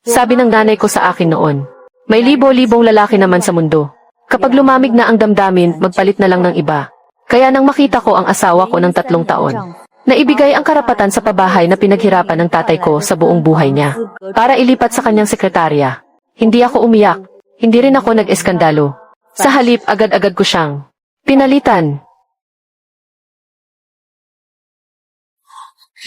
Sabi ng nanay ko sa akin noon. May libo-libong lalaki naman sa mundo. Kapag lumamig na ang damdamin, magpalit na lang ng iba. Kaya nang makita ko ang asawa ko ng 3 taon, naibigay ang karapatan sa pabahay na pinaghirapan ng tatay ko sa buong buhay niya, para ilipat sa kanyang sekretarya. Hindi ako umiyak, hindi rin ako nag-eskandalo. Sa halip, agad-agad ko siyang pinalitan.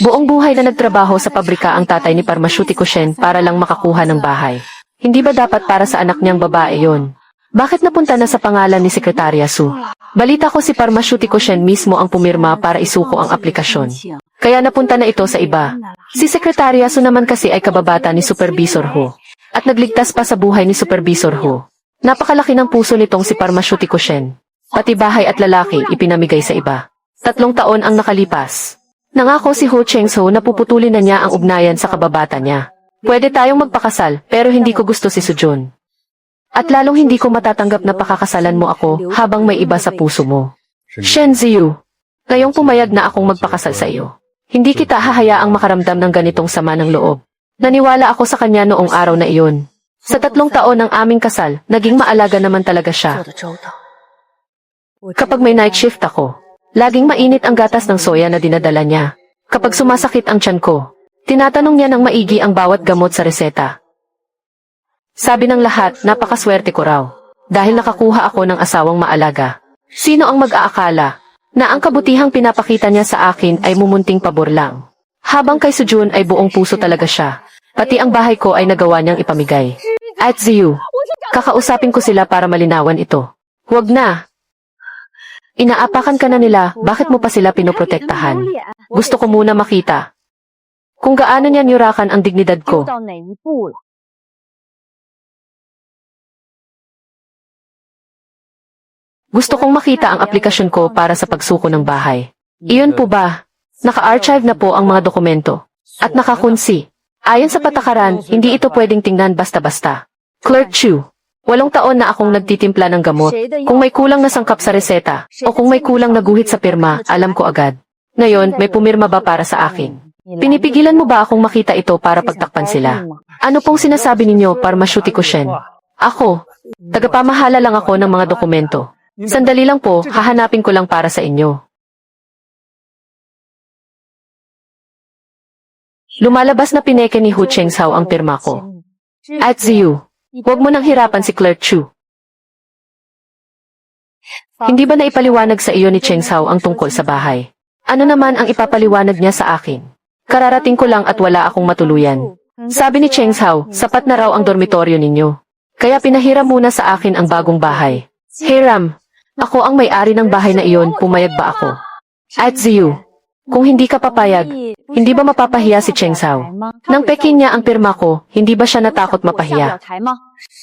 Buong buhay na nagtrabaho sa pabrika ang tatay ni Parmashutiko Shen para lang makakuha ng bahay. Hindi ba dapat para sa anak niyang babae yon? Bakit napunta na sa pangalan ni Sekretarya Su? Balita ko si Parmashutiko Shen mismo ang pumirma para isuko ang aplikasyon. Kaya napunta na ito sa iba. Si Sekretarya Su naman kasi ay kababata ni Supervisor Ho. At nagligtas pa sa buhay ni Supervisor Ho. Napakalaki ng puso nitong si Parmashutiko Shen. Pati bahay at lalaki ipinamigay sa iba. 3 taon ang nakalipas. Nangako si Ho Cheng-so na puputulin na niya ang ugnayan sa kababata niya. Pwede tayong magpakasal, pero hindi ko gusto si Sujun. At lalong hindi ko matatanggap na pakakasalan mo ako habang may iba sa puso mo. Shen Ziyu, ngayong pumayag na akong magpakasal sa iyo. Hindi kita hahayaang makaramdam ng ganitong sama ng loob. Naniwala ako sa kanya noong araw na iyon. Sa 3 taon ng aming kasal, naging maalaga naman talaga siya. Kapag may night shift ako, laging mainit ang gatas ng soya na dinadala niya. Kapag sumasakit ang tiyan ko, tinatanong niya ng maigi ang bawat gamot sa reseta. Sabi ng lahat, napakaswerte ko raw. Dahil nakakuha ako ng asawang maalaga. Sino ang mag-aakala na ang kabutihang pinapakita niya sa akin ay mumunting pabor lang? Habang kay Sujun ay buong puso talaga siya. Pati ang bahay ko ay nagawa niyang ipamigay. At Ziyu, kakausapin ko sila para malinawan ito. Huwag na. Inaapakan ka na nila, bakit mo pa sila pinoprotektahan? Gusto ko muna makita kung gaano niya niyurakan ang dignidad ko. Gusto kong makita ang aplikasyon ko para sa pagsuko ng bahay. Iyon po ba? Naka-archive na po ang mga dokumento. At nakakunsi. Ayon sa patakaran, hindi ito pwedeng tingnan basta-basta. Clerk Chu, 8 taon na akong nagtitimpla ng gamot. Kung may kulang na sangkap sa reseta, o kung may kulang na guhit sa pirma, alam ko agad. Ngayon, may pumirma ba para sa akin? Pinipigilan mo ba akong makita ito para pagtakpan sila? Ano pong sinasabi ninyo, Parmashutiko Shen? Ako, tagapamahala lang ako ng mga dokumento. Sandali lang po, hahanapin ko lang para sa inyo. Lumalabas na pineke ni Hu Cheng-sao ang pirma ko. At Ziyu, huwag mo nang hirapan si Clerk Chu. Hindi ba naipaliwanag sa iyo ni Cheng-sao ang tungkol sa bahay? Ano naman ang ipapaliwanag niya sa akin? Kararating ko lang at wala akong matuluyan. Sabi ni Cheng-sao, sapat na raw ang dormitoryo ninyo. Kaya pinahiram muna sa akin ang bagong bahay. Hiram, ako ang may-ari ng bahay na iyon, pumayag ba ako? At Ziyu, kung hindi ka papayag, hindi ba mapapahiya si Cheng-sao? Nang peking niya ang pirma ko, hindi ba siya natakot mapahiya?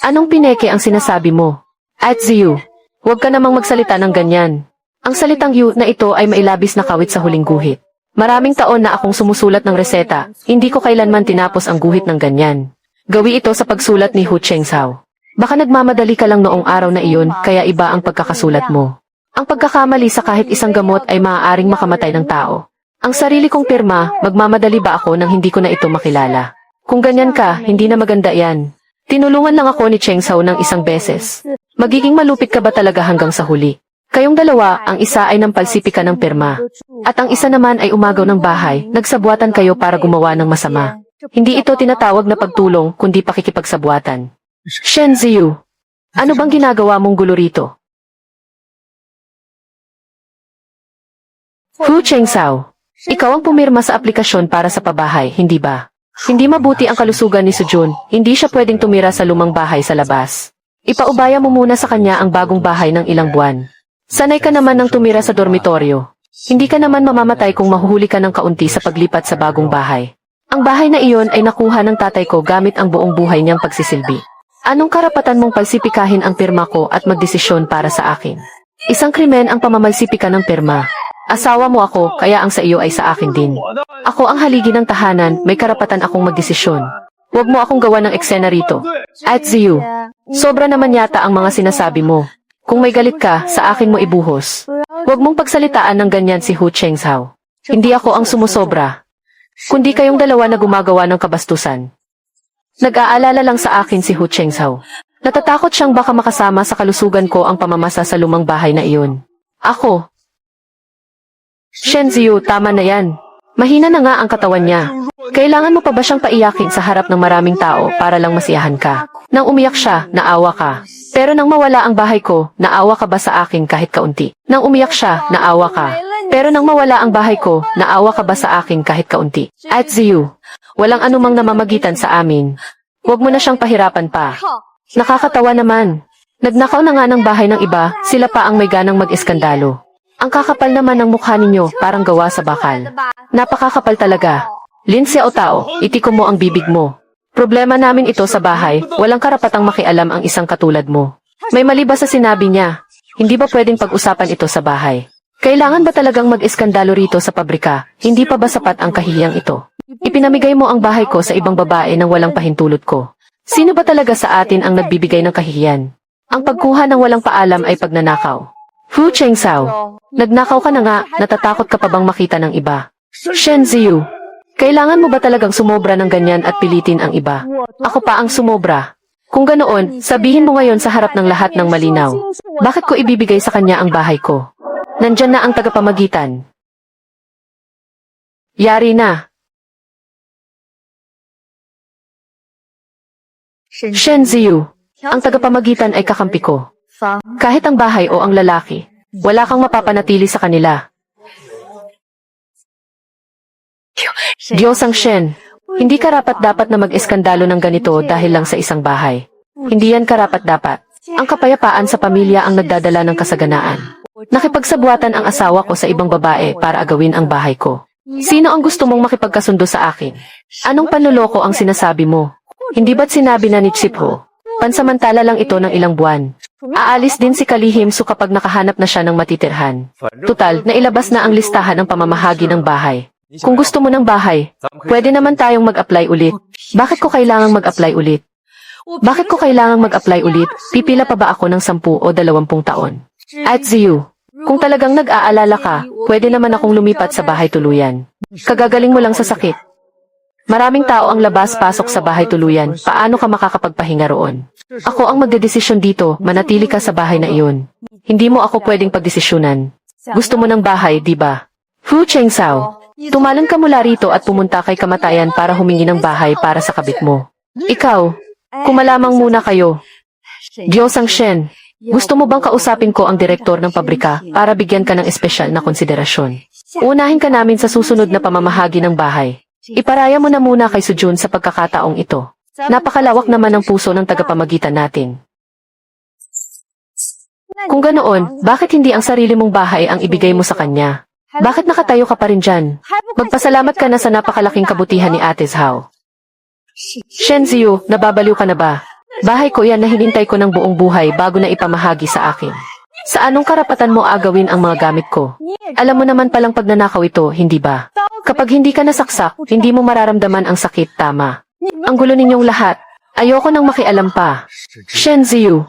Anong pineke ang sinasabi mo? At Ziyu, huwag ka namang magsalita ng ganyan. Ang salitang yu na ito ay mailabis na kawit sa huling guhit. Maraming taon na akong sumusulat ng reseta, hindi ko kailanman tinapos ang guhit ng ganyan. Gawi ito sa pagsulat ni Hu Cheng-sao. Baka nagmamadali ka lang noong araw na iyon, kaya iba ang pagkakasulat mo. Ang pagkakamali sa kahit isang gamot ay maaaring makamatay ng tao. Ang sarili kong pirma, magmamadali ba ako nang hindi ko na ito makilala? Kung ganyan ka, hindi na maganda yan. Tinulungan lang ako ni Cheng-sao ng 1 beses. Magiging malupit ka ba talaga hanggang sa huli? Kayong dalawa, ang isa ay nampalsipika ng pirma. At ang isa naman ay umagaw ng bahay, nagsabuatan kayo para gumawa ng masama. Hindi ito tinatawag na pagtulong, kundi pakikipagsabuatan. Shen Ziyu, ano bang ginagawa mong gulo rito? Hu Cheng-sao, ikaw ang pumirma sa aplikasyon para sa pabahay, hindi ba? Hindi mabuti ang kalusugan ni Sujun, hindi siya pwedeng tumira sa lumang bahay sa labas. Ipaubaya mo muna sa kanya ang bagong bahay ng ilang buwan. Sanay ka naman ng tumira sa dormitoryo. Hindi ka naman mamamatay kung mahuhuli ka ng kaunti sa paglipat sa bagong bahay. Ang bahay na iyon ay nakuha ng tatay ko gamit ang buong buhay niyang pagsisilbi. Anong karapatan mong palsipikahin ang pirma ko at magdesisyon para sa akin? Isang krimen ang pamamalsipika ng pirma. Asawa mo ako, kaya ang sa iyo ay sa akin din. Ako ang haligi ng tahanan, may karapatan akong magdesisyon. Huwag mo akong gawa ng eksena rito. At Ziyu, sobra naman yata ang mga sinasabi mo. Kung may galit ka, sa akin mo ibuhos. Huwag mong pagsalitaan ng ganyan si Hu Cheng-sao. Hindi ako ang sumusobra, kundi kayong dalawa na gumagawa ng kabastusan. Nag-aalala lang sa akin si Hu Chengzhao. Natatakot siyang baka makasama sa kalusugan ko ang pamamasa sa lumang bahay na iyon. Ako. Shen Ziyu, tama na yan. Mahina na nga ang katawan niya. Kailangan mo pa ba siyang paiyakin sa harap ng maraming tao para lang masiyahan ka? Nang umiyak siya, naawa ka. Pero nang mawala ang bahay ko, naawa ka ba sa akin kahit kaunti? Nang umiyak siya, naawa ka. Pero nang mawala ang bahay ko, naawa ka ba sa akin kahit kaunti? At Ziyu, walang anumang namamagitan sa amin. Huwag mo na siyang pahirapan pa. Nakakatawa naman. Nagnakaw na nga ng bahay ng iba, sila pa ang may ganang mag-eskandalo. Ang kakapal naman ng mukha ninyo, parang gawa sa bakal. Napakakapal talaga. Lin Xiao Tao, itiko mo ang bibig mo. Problema namin ito sa bahay, walang karapatang makialam ang isang katulad mo. May mali ba sa sinabi niya? Hindi ba pwedeng pag-usapan ito sa bahay? Kailangan ba talagang mag-eskandalo rito sa pabrika? Hindi pa ba sapat ang kahiyang ito? Ipinamigay mo ang bahay ko sa ibang babae nang walang pahintulot ko. Sino ba talaga sa atin ang nagbibigay ng kahihiyan? Ang pagkuha ng walang paalam ay pagnanakaw. Hu Chengzhao, nagnakaw ka na nga, natatakot ka pa bang makita ng iba? Shen Ziyu, kailangan mo ba talagang sumobra ng ganyan at pilitin ang iba? Ako pa ang sumobra. Kung ganoon, sabihin mo ngayon sa harap ng lahat ng malinaw. Bakit ko ibibigay sa kanya ang bahay ko? Nandyan na ang tagapamagitan. Yari na. Shen Ziyu, ang tagapamagitan ay kakampi ko. Kahit ang bahay o ang lalaki, wala kang mapapanatili sa kanila. Diyos ang Shen, hindi karapat-dapat na mag-eskandalo ng ganito dahil lang sa isang bahay. Hindi yan karapat-dapat. Ang kapayapaan sa pamilya ang nagdadala ng kasaganaan. Nakipagsabuatan ang asawa ko sa ibang babae para agawin ang bahay ko. Sino ang gusto mong makipagkasundo sa akin? Anong panloloko ang sinasabi mo? Hindi ba't sinabi na ni Chipho? Pansamantala lang ito ng ilang buwan. Aalis din si Kalihim Su kapag nakahanap na siya ng matitirhan. Tutal, nailabas na ang listahan ng pamamahagi ng bahay. Kung gusto mo ng bahay, pwede naman tayong mag-apply ulit. Bakit ko kailangang mag-apply ulit? Bakit ko kailangang mag-apply ulit? Pipila pa ba ako ng 10 o 20 taon? At Ziyu, kung talagang nag-aalala ka, pwede naman akong lumipat sa bahay tuluyan. Kagagaling mo lang sa sakit. Maraming tao ang labas-pasok sa bahay tuluyan, paano ka makakapagpahinga roon? Ako ang magdedesisyon dito, manatili ka sa bahay na iyon. Hindi mo ako pwedeng pagdesisyonan. Gusto mo ng bahay, di ba? Hu Chengzhao, tumalon ka mula rito at pumunta kay kamatayan para humingi ng bahay para sa kabit mo. Ikaw, kumalamang muna kayo. Diyos ang Shen, gusto mo bang kausapin ko ang direktor ng pabrika para bigyan ka ng espesyal na konsiderasyon? Unahin ka namin sa susunod na pamamahagi ng bahay. Iparaya mo na muna kay Sujun sa pagkakataong ito. Napakalawak naman ang puso ng tagapamagitan natin. Kung ganoon, bakit hindi ang sarili mong bahay ang ibigay mo sa kanya? Bakit nakatayo ka pa rin dyan? Magpasalamat ka na sa napakalaking kabutihan ni Ate Zhao. Shen Ziyu, nababaliw ka na ba? Bahay ko yan na hinintay ko ng buong buhay bago na ipamahagi sa akin. Sa anong karapatan mo agawin ang mga gamit ko? Alam mo naman palang pagnanakaw ito, hindi ba? Kapag hindi ka nasaksak, hindi mo mararamdaman ang sakit, tama. Ang gulo ninyong lahat. Ayoko nang makialam pa. Shen Ziyu,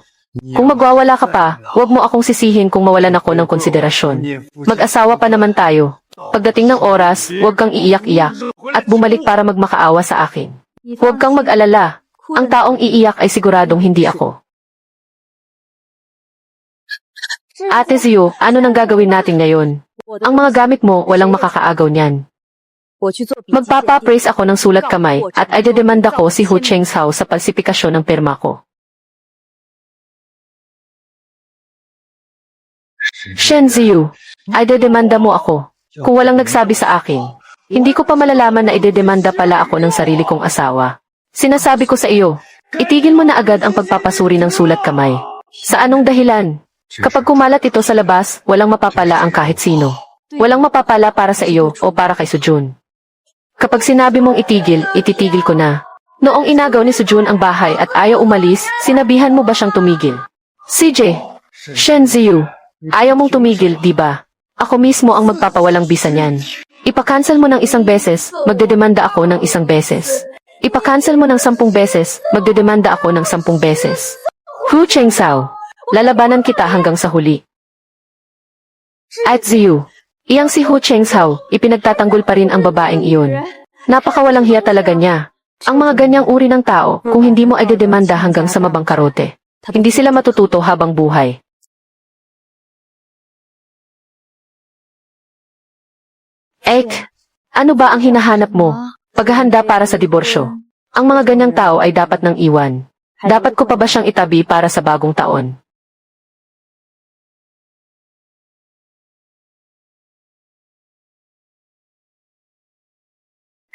kung magwawala ka pa, huwag mo akong sisihin kung mawalan ako ng konsiderasyon. Mag-asawa pa naman tayo. Pagdating ng oras, huwag kang iiyak-iyak at bumalik para magmakaawa sa akin. Huwag kang mag-alala. Ang taong iiyak ay siguradong hindi ako. Ate Ziyu, ano nang gagawin natin ngayon? Ang mga gamit mo, walang makakaagaw niyan. Magpapa-praise ako ng sulat kamay at idedemanda ko si Hu Chengzhao sa falsifikasyon ng pirma ko. Shen Ziyu, idedemanda mo ako. Kung walang nagsabi sa akin, hindi ko pa malalaman na idedemanda pala ako ng sarili kong asawa. Sinasabi ko sa iyo, itigil mo na agad ang pagpapasuri ng sulat kamay. Sa anong dahilan? Kapag kumalat ito sa labas, walang mapapala ang kahit sino. Walang mapapala para sa iyo o para kay Sujun. Kapag sinabi mong itigil, ititigil ko na. Noong inagaw ni Sujun ang bahay at ayaw umalis, sinabihan mo ba siyang tumigil? CJ, Shen Ziyu, ayaw mong tumigil, di ba? Ako mismo ang magpapawalang bisa niyan. Ipakancel mo ng 1 beses, magdedemanda ako ng 1 beses. Ipakancel mo ng 10 beses, magdedemanda ako ng 10 beses. Hu Chengzhao, lalabanan kita hanggang sa huli. At Ziyu, iyang si Hu Chengzhao, ipinagtatanggol pa rin ang babaeng iyon. Napakawalang hiya talaga niya. Ang mga ganyang uri ng tao, kung hindi mo ay dedemanda hanggang sa mabangkarote, hindi sila matututo habang buhay. Ano ba ang hinahanap mo? Paghahanda para sa diborsyo. Ang mga ganyang tao ay dapat nang iwan. Dapat ko pa ba siyang itabi para sa bagong taon?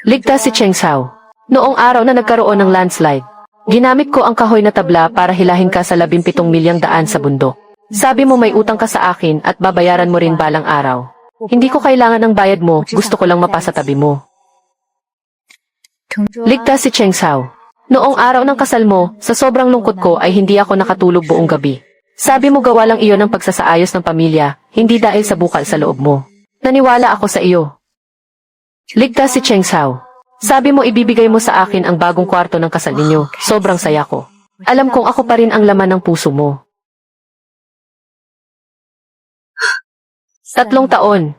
Ligtas si Cheng Sao. Noong araw na nagkaroon ng landslide, ginamit ko ang kahoy na tabla para hilahin ka sa 17 milyang daan sa bundok. Sabi mo may utang ka sa akin at babayaran mo rin balang araw. Hindi ko kailangan ng bayad mo, gusto ko lang mapasa tabi mo. Ligtas si Cheng Sao. Noong araw ng kasal mo, sa sobrang lungkot ko ay hindi ako nakatulog buong gabi. Sabi mo gawa lang iyon ng pagsasaayos ng pamilya, hindi dahil sa bukal sa loob mo. Naniwala ako sa iyo. Ligtas si Cheng Sao. Sabi mo ibibigay mo sa akin ang bagong kwarto ng kasal ninyo, sobrang saya ko. Alam kong ako pa rin ang laman ng puso mo. 3 taon.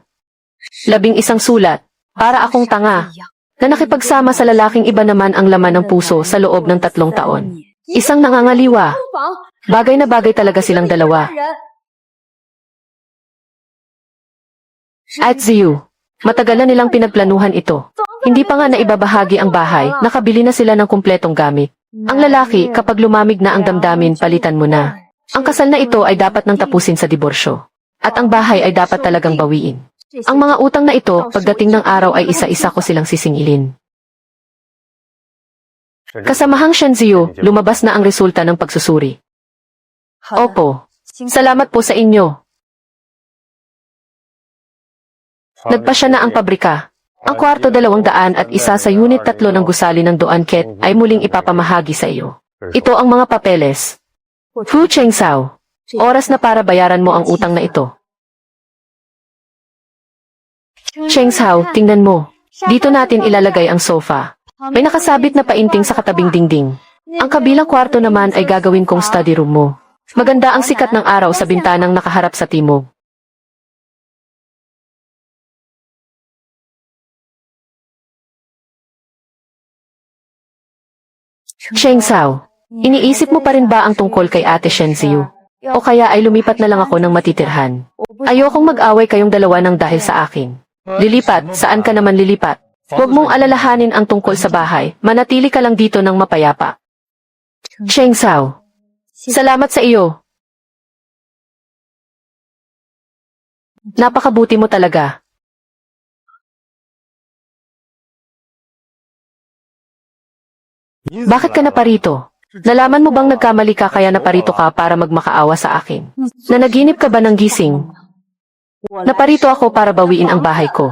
11 sulat. Para akong tanga. Na nakipagsama sa lalaking iba naman ang laman ng puso sa loob ng 3 taon. Isang nangangaliwa. Bagay na bagay talaga silang dalawa. At Ziyu. Matagal na nilang pinagplanuhan ito. Hindi pa nga naibabahagi ang bahay, nakabili na sila ng kumpletong gamit. Ang lalaki, kapag lumamig na ang damdamin, palitan mo na. Ang kasal na ito ay dapat nang tapusin sa diborsyo. At ang bahay ay dapat talagang bawiin. Ang mga utang na ito, pagdating ng araw ay isa-isa ko silang sisingilin. Kasamahang Shenziyu, lumabas na ang resulta ng pagsusuri. Opo. Salamat po sa inyo. Nagpasya na ang pabrika. Ang kwarto 200 at isa sa unit 3 ng gusali ng Doanket ay muling ipapamahagi sa iyo. Ito ang mga papeles. Fu Cheng Sao. Oras na para bayaran mo ang utang na ito. Cheng Sao, tingnan mo. Dito natin ilalagay ang sofa. May nakasabit na painting sa katabing dingding. Ang kabilang kwarto naman ay gagawin kong study room mo. Maganda ang sikat ng araw sa bintanang nakaharap sa timog. Cheng Sao, iniisip mo pa rin ba ang tungkol kay Ate Shenziyu? O kaya ay lumipat na lang ako ng matitirhan? Ayokong mag-away kayong dalawa ng dahil sa akin. Lilipat, saan ka naman lilipat? Huwag mong alalahanin ang tungkol sa bahay, manatili ka lang dito ng mapayapa. Cheng Sao, salamat sa iyo. Napakabuti mo talaga. Bakit ka naparito? Nalaman mo bang nagkamali ka kaya naparito ka para magmakaawa sa akin? Nanaginip ka ba ng gising? Naparito ako para bawiin ang bahay ko.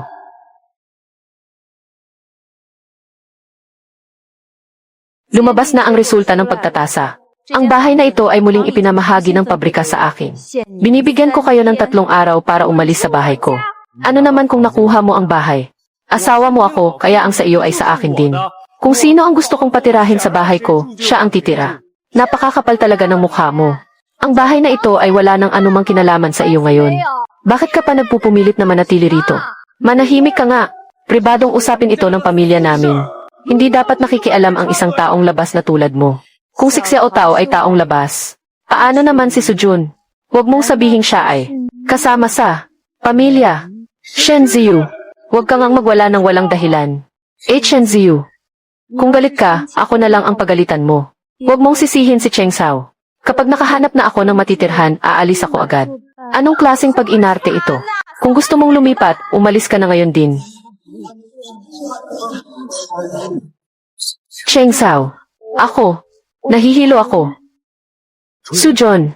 Lumabas na ang resulta ng pagtatasa. Ang bahay na ito ay muling ipinamahagi ng pabrika sa akin. Binibigyan ko kayo ng 3 araw para umalis sa bahay ko. Ano naman kung nakuha mo ang bahay? Asawa mo ako, kaya ang sa iyo ay sa akin din. Kung sino ang gusto kong patirahin sa bahay ko, siya ang titira. Napakakapal talaga ng mukha mo. Ang bahay na ito ay wala ng anumang kinalaman sa iyo ngayon. Bakit ka pa nagpupumilit na manatili rito? Manahimik ka nga. Pribadong usapin ito ng pamilya namin. Hindi dapat nakikialam ang isang taong labas na tulad mo. Kung si Xiao Tao ay taong labas, paano naman si Sujun? Huwag mong sabihing siya ay kasama sa pamilya. Shenziyu, huwag kang magwala ng walang dahilan. Shenziyu, kung galit ka, ako na lang ang pagalitan mo. Huwag mong sisihin si Cheng Sao. Kapag nakahanap na ako ng matitirhan, aalis ako agad. Anong klaseng pag-inarte ito? Kung gusto mong lumipat, umalis ka na ngayon din. Cheng Sao. Ako. Nahihilo ako. Sujun,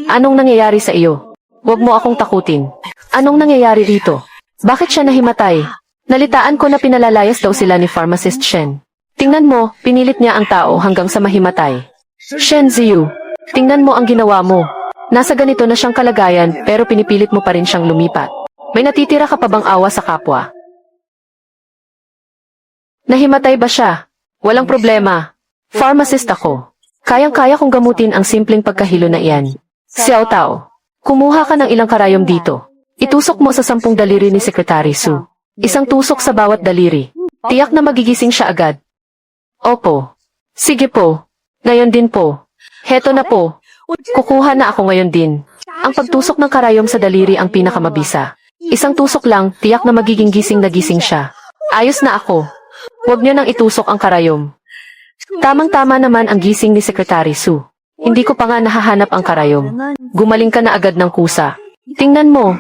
anong nangyayari sa iyo? Huwag mo akong takutin. Anong nangyayari rito? Bakit siya nahimatay? Nalitaan ko na pinalalayas daw sila ni Pharmacist Shen. Tingnan mo, pinilit niya ang tao hanggang sa mahimatay. Shenziyu, tingnan mo ang ginawa mo. Nasa ganito na siyang kalagayan pero pinipilit mo pa rin siyang lumipat. May natitira ka pa bang awa sa kapwa? Nahimatay ba siya? Walang problema. Pharmacist ako. Kayang-kaya kong gamutin ang simpleng pagkahilo na iyan. Xiao Tao, kumuha ka ng ilang karayom dito. Itusok mo sa 10 daliri ni Secretary Su. Isang tusok sa bawat daliri. Tiyak na magigising siya agad. Opo. Sige po. Ngayon din po. Heto na po. Kukuha na ako ngayon din. Ang pagtusok ng karayom sa daliri ang pinakamabisa. Isang tusok lang, tiyak na magiging gising na gising siya. Ayos na ako. Huwag niyo nang itusok ang karayom. Tamang-tama naman ang gising ni Secretary Su. Hindi ko pa nga nahahanap ang karayom. Gumaling ka na agad ng kusa. Tingnan mo.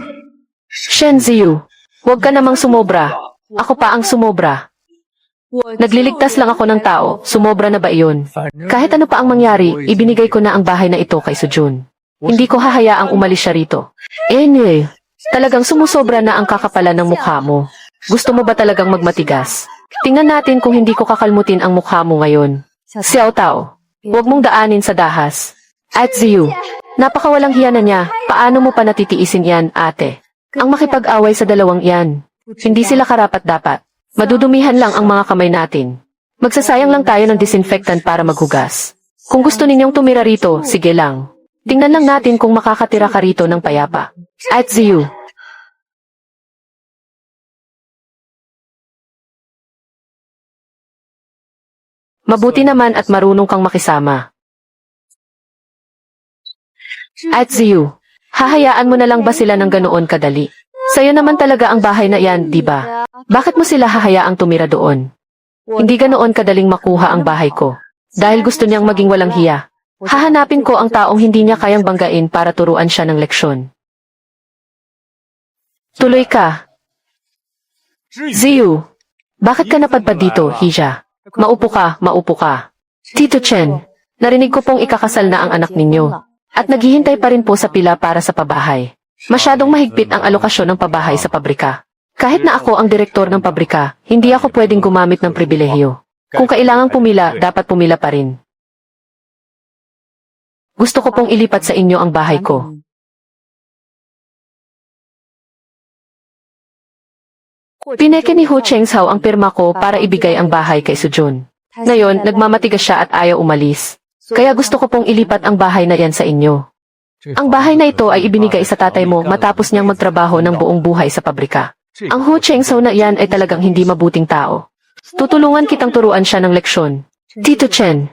Shen Ziyu, huwag ka namang sumobra. Ako pa ang sumobra. Nagliligtas lang ako ng tao, sumobra na ba iyon? Kahit ano pa ang mangyari, ibinigay ko na ang bahay na ito kay Sujun. Hindi ko hahayaang umalis siya rito. Anyway, talagang sumusobra na ang kakapalan ng mukha mo. Gusto mo ba talagang magmatigas? Tingnan natin kung hindi ko kakalmutin ang mukha mo ngayon. Xiao Tao, huwag mong daanin sa dahas. At Ziyu, napakawalang hiya na niya, paano mo pa natitiisin yan, ate? Ang makipag-away sa dalawang iyan. Hindi sila karapat-dapat. Madudumihan lang ang mga kamay natin. Magsasayang lang tayo ng disinfectant para maghugas. Kung gusto ninyong tumira rito, sige lang. Tingnan lang natin kung makakatira ka rito ng payapa. At Ziyu. Mabuti naman at marunong kang makisama. At Ziyu, hahayaan mo na lang ba sila ng ganoon kadali? Sa'yo naman talaga ang bahay na yan, di ba? Bakit mo sila hahayaang tumira doon? Hindi ganoon kadaling makuha ang bahay ko. Dahil gusto niyang maging walang hiya. Hahanapin ko ang taong hindi niya kayang banggain para turuan siya ng leksyon. Tuloy ka. Ziyu, bakit ka napadpad dito, Hija? Maupo ka, maupo ka. Tito Chen, narinig ko pong ikakasal na ang anak ninyo. At naghihintay pa rin po sa pila para sa pabahay. Masyadong mahigpit ang alokasyon ng pabahay sa pabrika. Kahit na ako ang direktor ng pabrika, hindi ako pwedeng gumamit ng pribilehiyo. Kung kailangang pumila, dapat pumila pa rin. Gusto ko pong ilipat sa inyo ang bahay ko. Pineke ni Hu Chengshao ang pirma ko para ibigay ang bahay kay Sujun. Ngayon, nagmamatigas siya at ayaw umalis. Kaya gusto ko pong ilipat ang bahay na yan sa inyo. Ang bahay na ito ay ibinigay sa tatay mo matapos niyang magtrabaho ng buong buhay sa pabrika. Ang Hu Chengshao na iyan ay talagang hindi mabuting tao. Tutulungan kitang turuan siya ng leksyon. Tito Chen,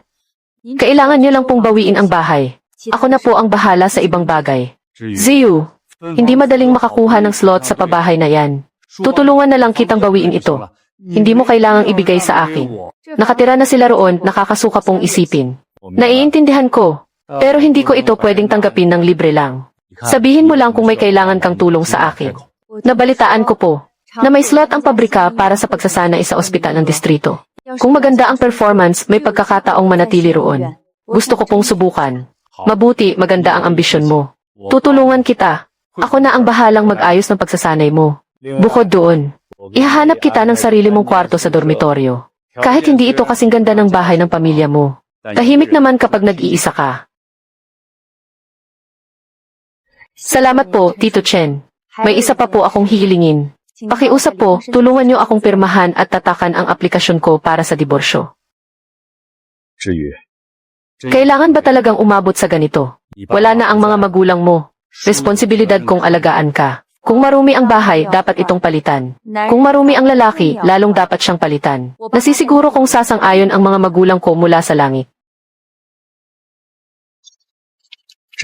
kailangan niyo lang pong bawiin ang bahay. Ako na po ang bahala sa ibang bagay. Ziyu, hindi madaling makakuha ng slot sa pabahay na yan. Tutulungan na lang kitang bawiin ito. Hindi mo kailangang ibigay sa akin. Nakatira na sila roon, nakakasuka pong isipin. Naiintindihan ko. Pero hindi ko ito pwedeng tanggapin ng libre lang. Sabihin mo lang kung may kailangan kang tulong sa akin. Nabalitaan ko po na may slot ang pabrika para sa pagsasanay sa ospital ng distrito. Kung maganda ang performance, may pagkakataong manatili roon. Gusto ko pong subukan. Mabuti, maganda ang ambisyon mo. Tutulungan kita. Ako na ang bahalang mag-ayos ng pagsasanay mo. Bukod doon, ihahanap kita ng sarili mong kwarto sa dormitoryo. Kahit hindi ito kasing ganda ng bahay ng pamilya mo. Tahimik naman kapag nag-iisa ka. Salamat po, Tito Chen. May isa pa po akong hihilingin. Pakiusap po, tulungan niyo akong pirmahan at tatakan ang aplikasyon ko para sa diborsyo. Kailangan ba talagang umabot sa ganito? Wala na ang mga magulang mo. Responsibilidad kong alagaan ka. Kung marumi ang bahay, dapat itong palitan. Kung marumi ang lalaki, lalong dapat siyang palitan. Nasisiguro kong sasang-ayon ang mga magulang ko mula sa langit.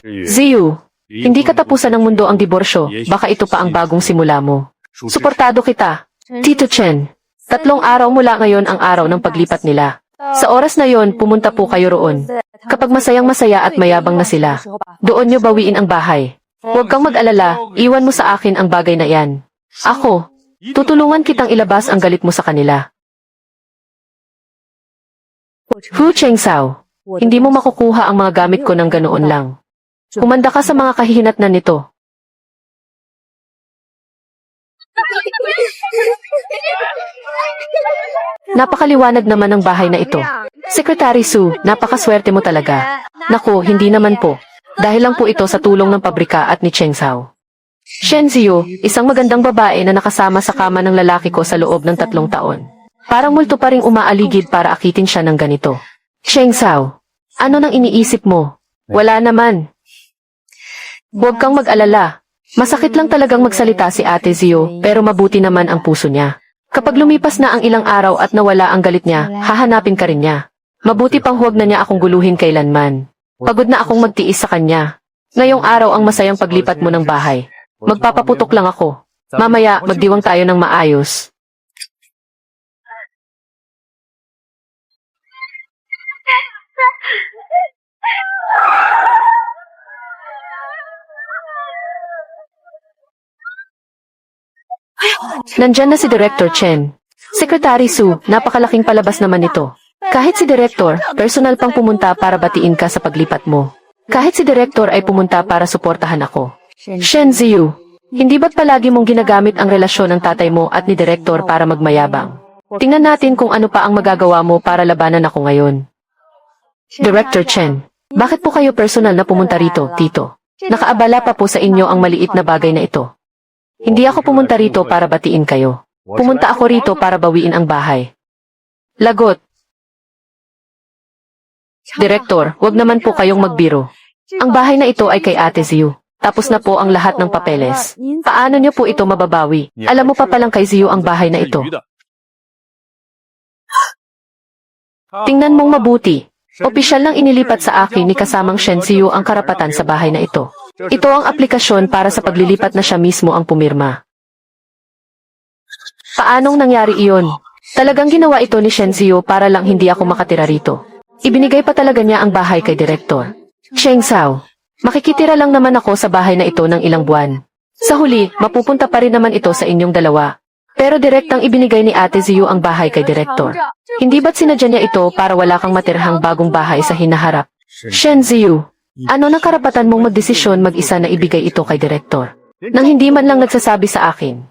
Ziyu, hindi katapusan ng mundo ang diborsyo, baka ito pa ang bagong simula mo. Suportado kita. Tito Chen, 3 araw mula ngayon ang araw ng paglipat nila. Sa oras na yon, pumunta po kayo roon. Kapag masayang-masaya at mayabang na sila, doon nyo bawiin ang bahay. Huwag kang mag-alala, iwan mo sa akin ang bagay na yan. Ako, tutulungan kitang ilabas ang galit mo sa kanila. Hu Chengshao, hindi mo makukuha ang mga gamit ko ng ganoon lang. Kumanda ka sa mga kahihinatnan nito. Napakaliwanag naman ng bahay na ito. Secretary Su, napakaswerte mo talaga. Naku, hindi naman po. Dahil lang po ito sa tulong ng pabrika at ni Chengshao. Shen Ziyu, isang magandang babae na nakasama sa kama ng lalaki ko sa loob ng 3 taon. Parang multo pa ring umaaligid para akitin siya ng ganito. Chengshao, ano nang iniisip mo? Wala naman. Huwag kang mag-alala. Masakit lang talagang magsalita si Ate Ziyu, pero mabuti naman ang puso niya. Kapag lumipas na ang ilang araw at nawala ang galit niya, hahanapin ka rin niya. Mabuti pang huwag na niya akong guluhin kailanman. Pagod na akong magtiis sa kanya. Ngayong araw ang masayang paglipat mo ng bahay. Magpapaputok lang ako. Mamaya, magdiwang tayo ng maayos. Nandyan na si Director Chen. Secretary Su, napakalaking palabas naman ito. Kahit si Director, personal pang pumunta para batiin ka sa paglipat mo. Kahit si Director ay pumunta para suportahan ako. Shen Ziyu, hindi ba't palagi mong ginagamit ang relasyon ng tatay mo at ni Director para magmayabang? Tingnan natin kung ano pa ang magagawa mo para labanan ako ngayon. Director Chen, bakit po kayo personal na pumunta rito, Tito? Nakaabala pa po sa inyo ang maliit na bagay na ito. Hindi ako pumunta rito para batiin kayo. Pumunta ako rito para bawiin ang bahay. Lagot. Direktor, wag naman po kayong magbiro. Ang bahay na ito ay kay Ate Ziyu. Tapos na po ang lahat ng papeles. Paano niyo po ito mababawi? Alam mo pa palang kay Ziyu ang bahay na ito. Tingnan mong mabuti. Opisyal nang inilipat sa akin ni kasamang Shen Ziyu ang karapatan sa bahay na ito. Ito ang aplikasyon para sa paglilipat na siya mismo ang pumirma. Paanong nangyari iyon? Talagang ginawa ito ni Shen Ziyu para lang hindi ako makatira rito. Ibinigay pa talaga niya ang bahay kay Direktor. Cheng Sao, makikitira lang naman ako sa bahay na ito ng ilang buwan. Sa huli, mapupunta pa rin naman ito sa inyong dalawa. Pero direktang ibinigay ni Ate Ziyu ang bahay kay Direktor. Hindi ba't sinadya niya ito para wala kang matirhang bagong bahay sa hinaharap? Shen Ziyu, ano na karapatan mong magdesisyon mag-isa na ibigay ito kay Direktor? Nang hindi man lang nagsasabi sa akin.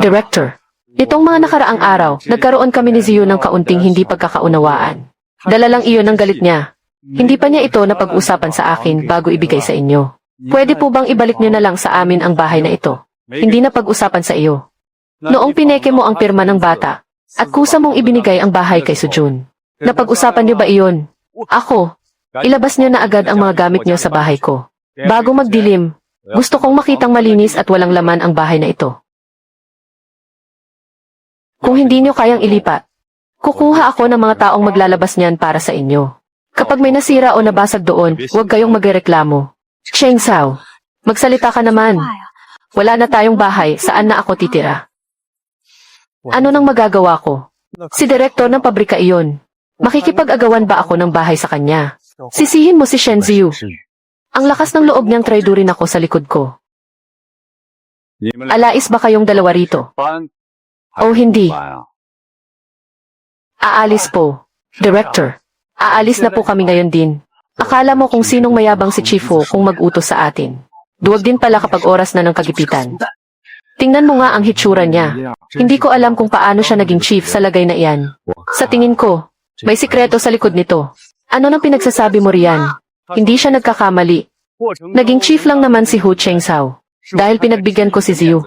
Director, nitong mga nakaraang araw, nagkaroon kami ni Ziyu ng kaunting hindi pagkakaunawaan. Dala lang iyon ng galit niya. Hindi pa niya ito napag-usapan sa akin bago ibigay sa inyo. Pwede po bang ibalik niyo na lang sa amin ang bahay na ito? Hindi na pag-usapan sa iyo. Noong pineke mo ang pirma ng bata, at kusa mong ibinigay ang bahay kay Sujun. Napag-usapan niyo ba iyon? Ako, ilabas niyo na agad ang mga gamit niyo sa bahay ko. Bago magdilim, gusto kong makitang malinis at walang laman ang bahay na ito. Kung hindi niyo kayang ilipat, kukuha ako ng mga taong maglalabas niyan para sa inyo. Kapag may nasira o nabasag doon, huwag kayong magreklamo. Cheng Sao, magsalita ka naman. Wala na tayong bahay, saan na ako titira? Ano nang magagawa ko? Si direktor ng pabrika iyon. Makikipag-agawan ba ako ng bahay sa kanya? Sisihin mo si Shen Ziyu. Ang lakas ng loob niyang traidorin ako sa likod ko. Alais ba kayong dalawa rito? O hindi? Aalis po. Director, aalis na po kami ngayon din. Akala mo kung sinong mayabang si Chief Ho kung mag-utos sa atin. Duwag din pala kapag oras na ng kagipitan. Tingnan mo nga ang hitsura niya. Hindi ko alam kung paano siya naging chief sa lagay na iyan. Sa tingin ko, may sikreto sa likod nito. Ano nang pinagsasabi mo riyan? Hindi siya nagkakamali. Naging chief lang naman si Hu Cheng Sao. Dahil pinagbigyan ko si Ziyu.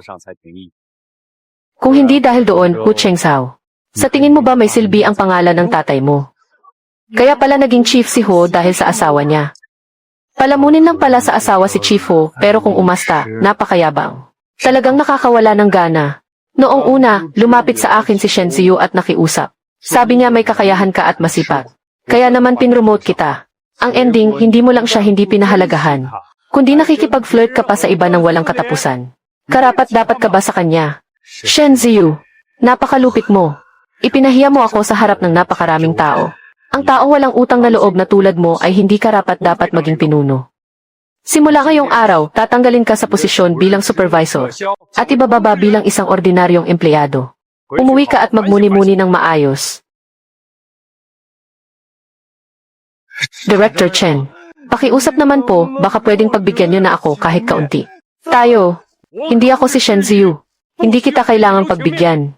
Kung hindi dahil doon, Hu Cheng Sao. Sa tingin mo ba may silbi ang pangalan ng tatay mo? Kaya pala naging chief si Ho dahil sa asawa niya. Palamunin lang pala sa asawa si Chief Ho, pero kung umasta, napakayabang. Talagang nakakawala ng gana. Noong una, lumapit sa akin si Shen Ziyu at nakiusap. Sabi niya may kakayahan ka at masipag. Kaya naman pinromote kita. Ang ending, hindi mo lang siya hindi pinahalagahan. Kundi nakikipag-flirt ka pa sa iba ng walang katapusan. Karapat-dapat ka ba sa kanya? Shen Ziyu, napakalupit mo. Ipinahiya mo ako sa harap ng napakaraming tao. Ang taong walang utang na loob na tulad mo ay hindi karapat-dapat maging pinuno. Simula ngayong araw, tatanggalin ka sa posisyon bilang supervisor at ibababa bilang isang ordinaryong empleyado. Umuwi ka at magmuni-muni ng maayos. Director Chen, pakiusap naman po, baka pwedeng pagbigyan niyo na ako kahit kaunti. Tayo, hindi ako si Shen Ziyu. Hindi kita kailangang pagbigyan.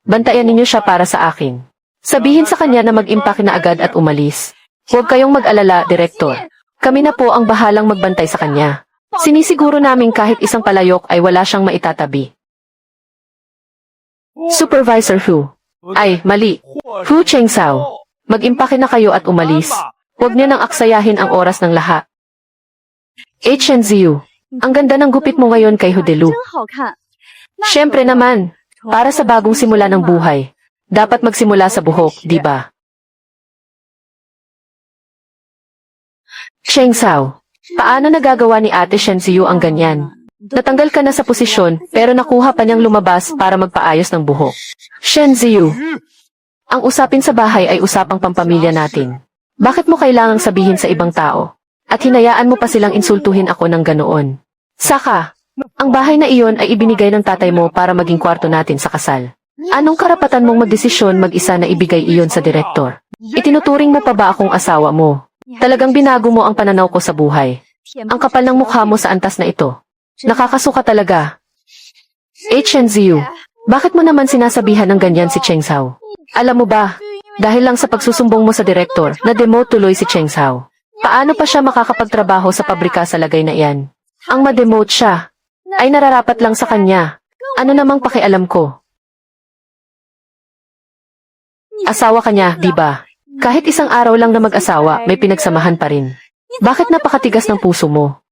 Bantayan ninyo siya para sa akin. Sabihin sa kanya na mag-impake na agad at umalis. Huwag kayong mag-alala, Direktor. Kami na po ang bahalang magbantay sa kanya. Sinisiguro namin kahit isang palayok ay wala siyang maitatabi. Supervisor Hu. Ay, mali. Hu Cheng Sao. Mag-impake na kayo at umalis. Huwag niyo nang aksayahin ang oras ng lahat. Chen Ziyu. Ang ganda ng gupit mo ngayon kay Hudelu. Siyempre naman. Para sa bagong simula ng buhay, dapat magsimula sa buhok, di ba? Cheng Sao, paano nagagawa ni Ate Shen Ziyu ang ganyan? Natanggal ka na sa posisyon, pero nakuha pa niyang lumabas para magpaayos ng buhok. Shen Ziyu, ang usapin sa bahay ay usapang pampamilya natin. Bakit mo kailangang sabihin sa ibang tao? At hinayaan mo pa silang insultuhin ako ng ganoon. Saka, ang bahay na iyon ay ibinigay ng tatay mo para maging kwarto natin sa kasal. Anong karapatan mong magdesisyon mag-isa na ibigay iyon sa direktor? Itinuturing mo pa ba akong asawa mo? Talagang binago mo ang pananaw ko sa buhay. Ang kapal ng mukha mo sa antas na ito. Nakakasuka talaga. Chen Ziyu, bakit mo naman sinasabihan ng ganyan si Cheng Sao? Alam mo ba, dahil lang sa pagsusumbong mo sa direktor, na-demote tuloy si Cheng Sao. Paano pa siya makakapagtrabaho sa pabrika sa lagay na iyan? Ang ma-demote siya, ay nararapat lang sa kanya. Ano namang pakialam ko? Asawa ka niya, di ba? Kahit isang araw lang na mag-asawa, may pinagsamahan pa rin. Bakit napakatigas ng puso mo?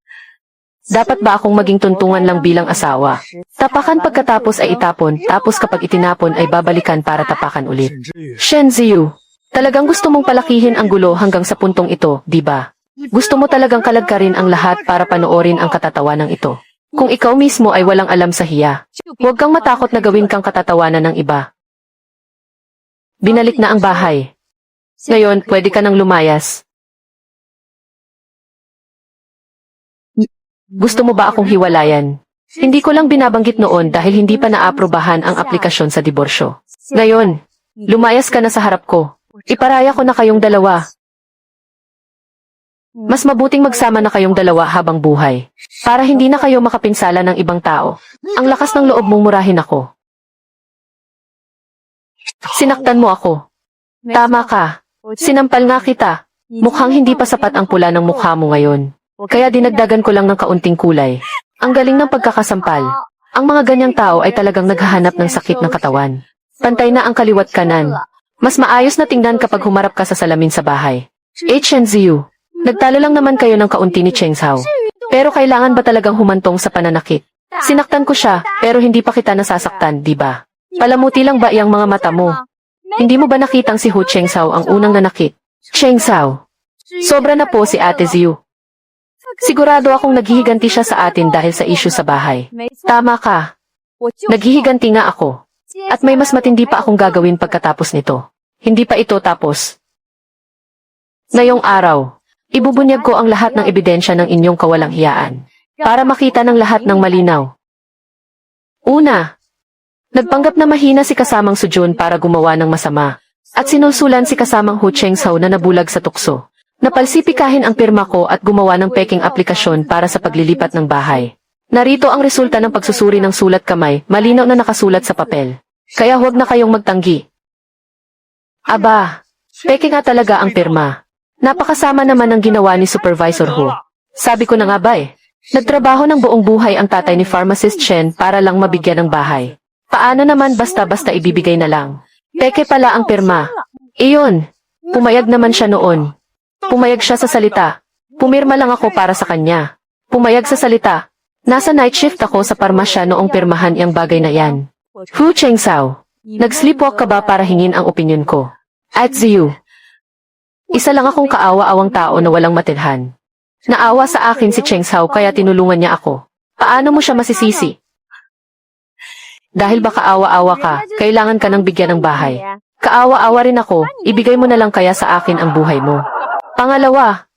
Dapat ba akong maging tuntungan lang bilang asawa? Tapakan pagkatapos ay itapon, tapos kapag itinapon ay babalikan para tapakan ulit. Shen Ziyu, talagang gusto mong palakihin ang gulo hanggang sa puntong ito, di ba? Gusto mo talagang kalagkarin ang lahat para panoorin ang katatawanan ito. Kung ikaw mismo ay walang alam sa hiya, huwag kang matakot na gawin kang katatawanan ng iba. Binalik na ang bahay. Ngayon, pwede ka nang lumayas. Gusto mo ba akong hiwalayan? Hindi ko lang binabanggit noon dahil hindi pa naaprubahan ang aplikasyon sa diborsyo. Ngayon, lumayas ka na sa harap ko. Iparaya ko na kayong dalawa. Mas mabuting magsama na kayong dalawa habang buhay. Para hindi na kayo makapinsala ng ibang tao. Ang lakas ng loob mong murahin ako. Sinaktan mo ako. Tama ka. Sinampal nga kita. Mukhang hindi pa sapat ang pula ng mukha mo ngayon. Kaya dinagdagan ko lang ng kaunting kulay. Ang galing ng pagkakasampal. Ang mga ganyang tao ay talagang naghahanap ng sakit ng katawan. Pantay na ang kaliwat kanan. Mas maayos na tingnan kapag humarap ka sa salamin sa bahay. Chen Ziyu, nagtalo lang naman kayo ng kaunti ni Cheng Sao. Pero kailangan ba talagang humantong sa pananakit? Sinaktan ko siya, pero hindi pa kita nasasaktan, di ba? Palamuti lang ba iyang mga mata mo? Hindi mo ba nakitang si Hu Cheng Sao ang unang nanakit? Cheng Sao, sobra na po si Ate Ziyu. Sigurado akong naghihiganti siya sa atin dahil sa issue sa bahay. Tama ka. Naghihiganti nga ako. At may mas matindi pa akong gagawin pagkatapos nito. Hindi pa ito tapos. Ngayong araw, ibubunyag ko ang lahat ng ebidensya ng inyong kawalang hiyaan. Para makita ng lahat ng malinaw. Una, nagpanggap na mahina si kasamang Sujun para gumawa ng masama. At sinusulan si kasamang Hu Cheng Sao na nabulag sa tukso. Napalsipikahin ang pirma ko at gumawa ng peking aplikasyon para sa paglilipat ng bahay. Narito ang resulta ng pagsusuri ng sulat kamay, malinaw na nakasulat sa papel. Kaya huwag na kayong magtanggi. Aba, peke nga talaga ang pirma. Napakasama naman ang ginawa ni Supervisor Hu. Sabi ko na nga ba eh. Nagtrabaho ng buong buhay ang tatay ni Pharmacist Chen para lang mabigyan ng bahay. Paano naman basta-basta ibibigay na lang? Peke pala ang pirma. Iyon, pumayag naman siya noon. Pumayag siya sa salita. Pumirma lang ako para sa kanya. Pumayag sa salita. Nasa night shift ako sa parmasya noong pirmahan iyang bagay na yan. Hu Cheng Sao, nag-sleepwalk ka ba para hingin ang opinyon ko? At Ziyu, isa lang akong kaawa-awang tao na walang matilhan. Naawa sa akin si Cheng Sao kaya tinulungan niya ako. Paano mo siya masisisi? Dahil baka awa-awa ka, kailangan ka ng bigyan ng bahay. Kaawa-awa rin ako, ibigay mo na lang kaya sa akin ang buhay mo. Pangalawa,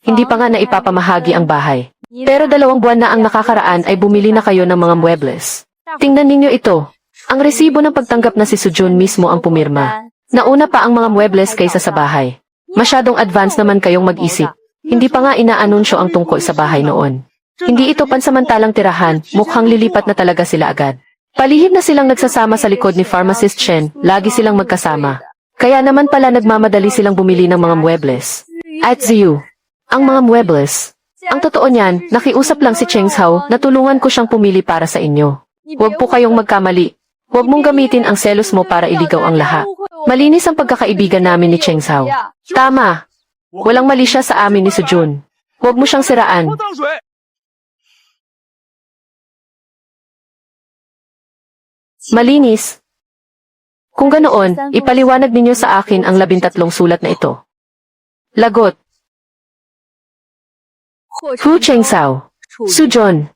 hindi pa nga na ipapamahagi ang bahay. Pero 2 buwan na ang nakakaraan ay bumili na kayo ng mga muebles. Tingnan ninyo ito. Ang resibo ng pagtanggap na si Sujun mismo ang pumirma. Nauna pa ang mga muebles kaysa sa bahay. Masyadong advance naman kayong mag-isip. Hindi pa nga inaanunsyo ang tungkol sa bahay noon. Hindi ito pansamantalang tirahan, mukhang lilipat na talaga sila agad. Palihim na silang nagsasama sa likod ni Pharmacist Chen, lagi silang magkasama. Kaya naman pala nagmamadali silang bumili ng mga muebles. At Ziyu, ang mga muebles. Ang totoo niyan, nakiusap lang si Cheng Sao na tulungan ko siyang pumili para sa inyo. Huwag po kayong magkamali. Huwag mong gamitin ang selos mo para iligaw ang lahat. Malinis ang pagkakaibigan namin ni Cheng Sao. Tama. Walang mali siya sa amin ni Sujun. Huwag mo siyang siraan. Malinis. Kung ganoon, ipaliwanag ninyo sa akin ang 13 sulat na ito. Lagot. Hu Chengsao. Sujun.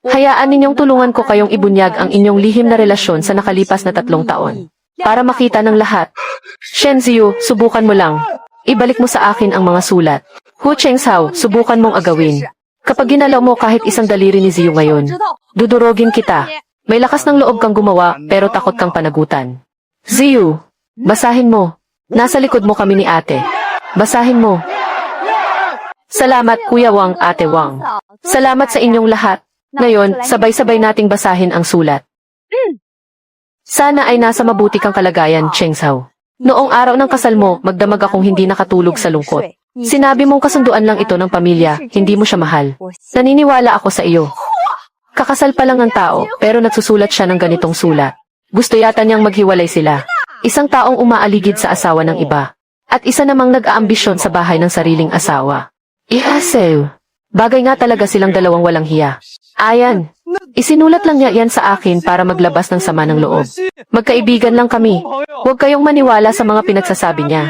Hayaan ninyong tulungan ko kayong ibunyag ang inyong lihim na relasyon sa nakalipas na 3 taon. Para makita ng lahat. Shen Ziyu, subukan mo lang. Ibalik mo sa akin ang mga sulat. Hu Chengsao, subukan mong agawin. Kapag ginalaw mo kahit isang daliri ni Ziyu ngayon, dudurogin kita. May lakas ng loob kang gumawa, pero takot kang panagutan. Ziyu, basahin mo. Nasa likod mo kami ni ate. Basahin mo. Salamat, Kuya Wang, Ate Wang. Salamat sa inyong lahat. Ngayon, sabay-sabay nating basahin ang sulat. Sana ay nasa mabuti kang kalagayan, Chengsao. Noong araw ng kasal mo, magdamag akong hindi nakatulog sa lungkot. Sinabi mong kasunduan lang ito ng pamilya, hindi mo siya mahal. Naniniwala ako sa iyo. Kakasal pa lang ang tao, pero nagsusulat siya ng ganitong sulat. Gusto yata niyang maghiwalay sila. Isang taong umaaligid sa asawa ng iba. At isa namang nag-aambisyon sa bahay ng sariling asawa. Ihasew. Bagay nga talaga silang dalawang walang hiya. Ayan. Isinulat lang niya yan sa akin para maglabas ng sama ng loob. Magkaibigan lang kami. Huwag kayong maniwala sa mga pinagsasabi niya.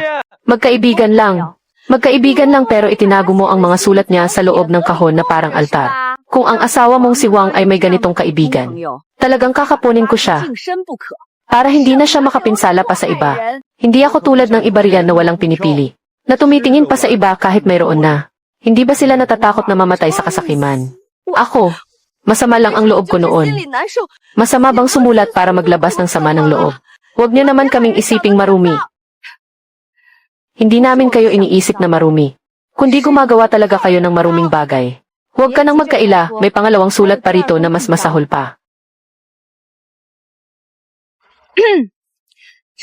Magkaibigan lang. Magkaibigan lang pero itinago mo ang mga sulat niya sa loob ng kahon na parang altar. Kung ang asawa mong si Wang ay may ganitong kaibigan, talagang kakapunin ko siya. Para hindi na siya makapinsala pa sa iba. Hindi ako tulad ng iba riyan na walang pinipili. Na tumitingin pa sa iba kahit mayroon na. Hindi ba sila natatakot na mamatay sa kasakiman? Ako, masama lang ang loob ko noon. Masama bang sumulat para maglabas ng sama ng loob? Huwag niyo naman kaming isiping marumi. Hindi namin kayo iniisip na marumi. Kundi gumagawa talaga kayo ng maruming bagay. Huwag ka nang magkaila, may pangalawang sulat pa rito na mas masahol pa.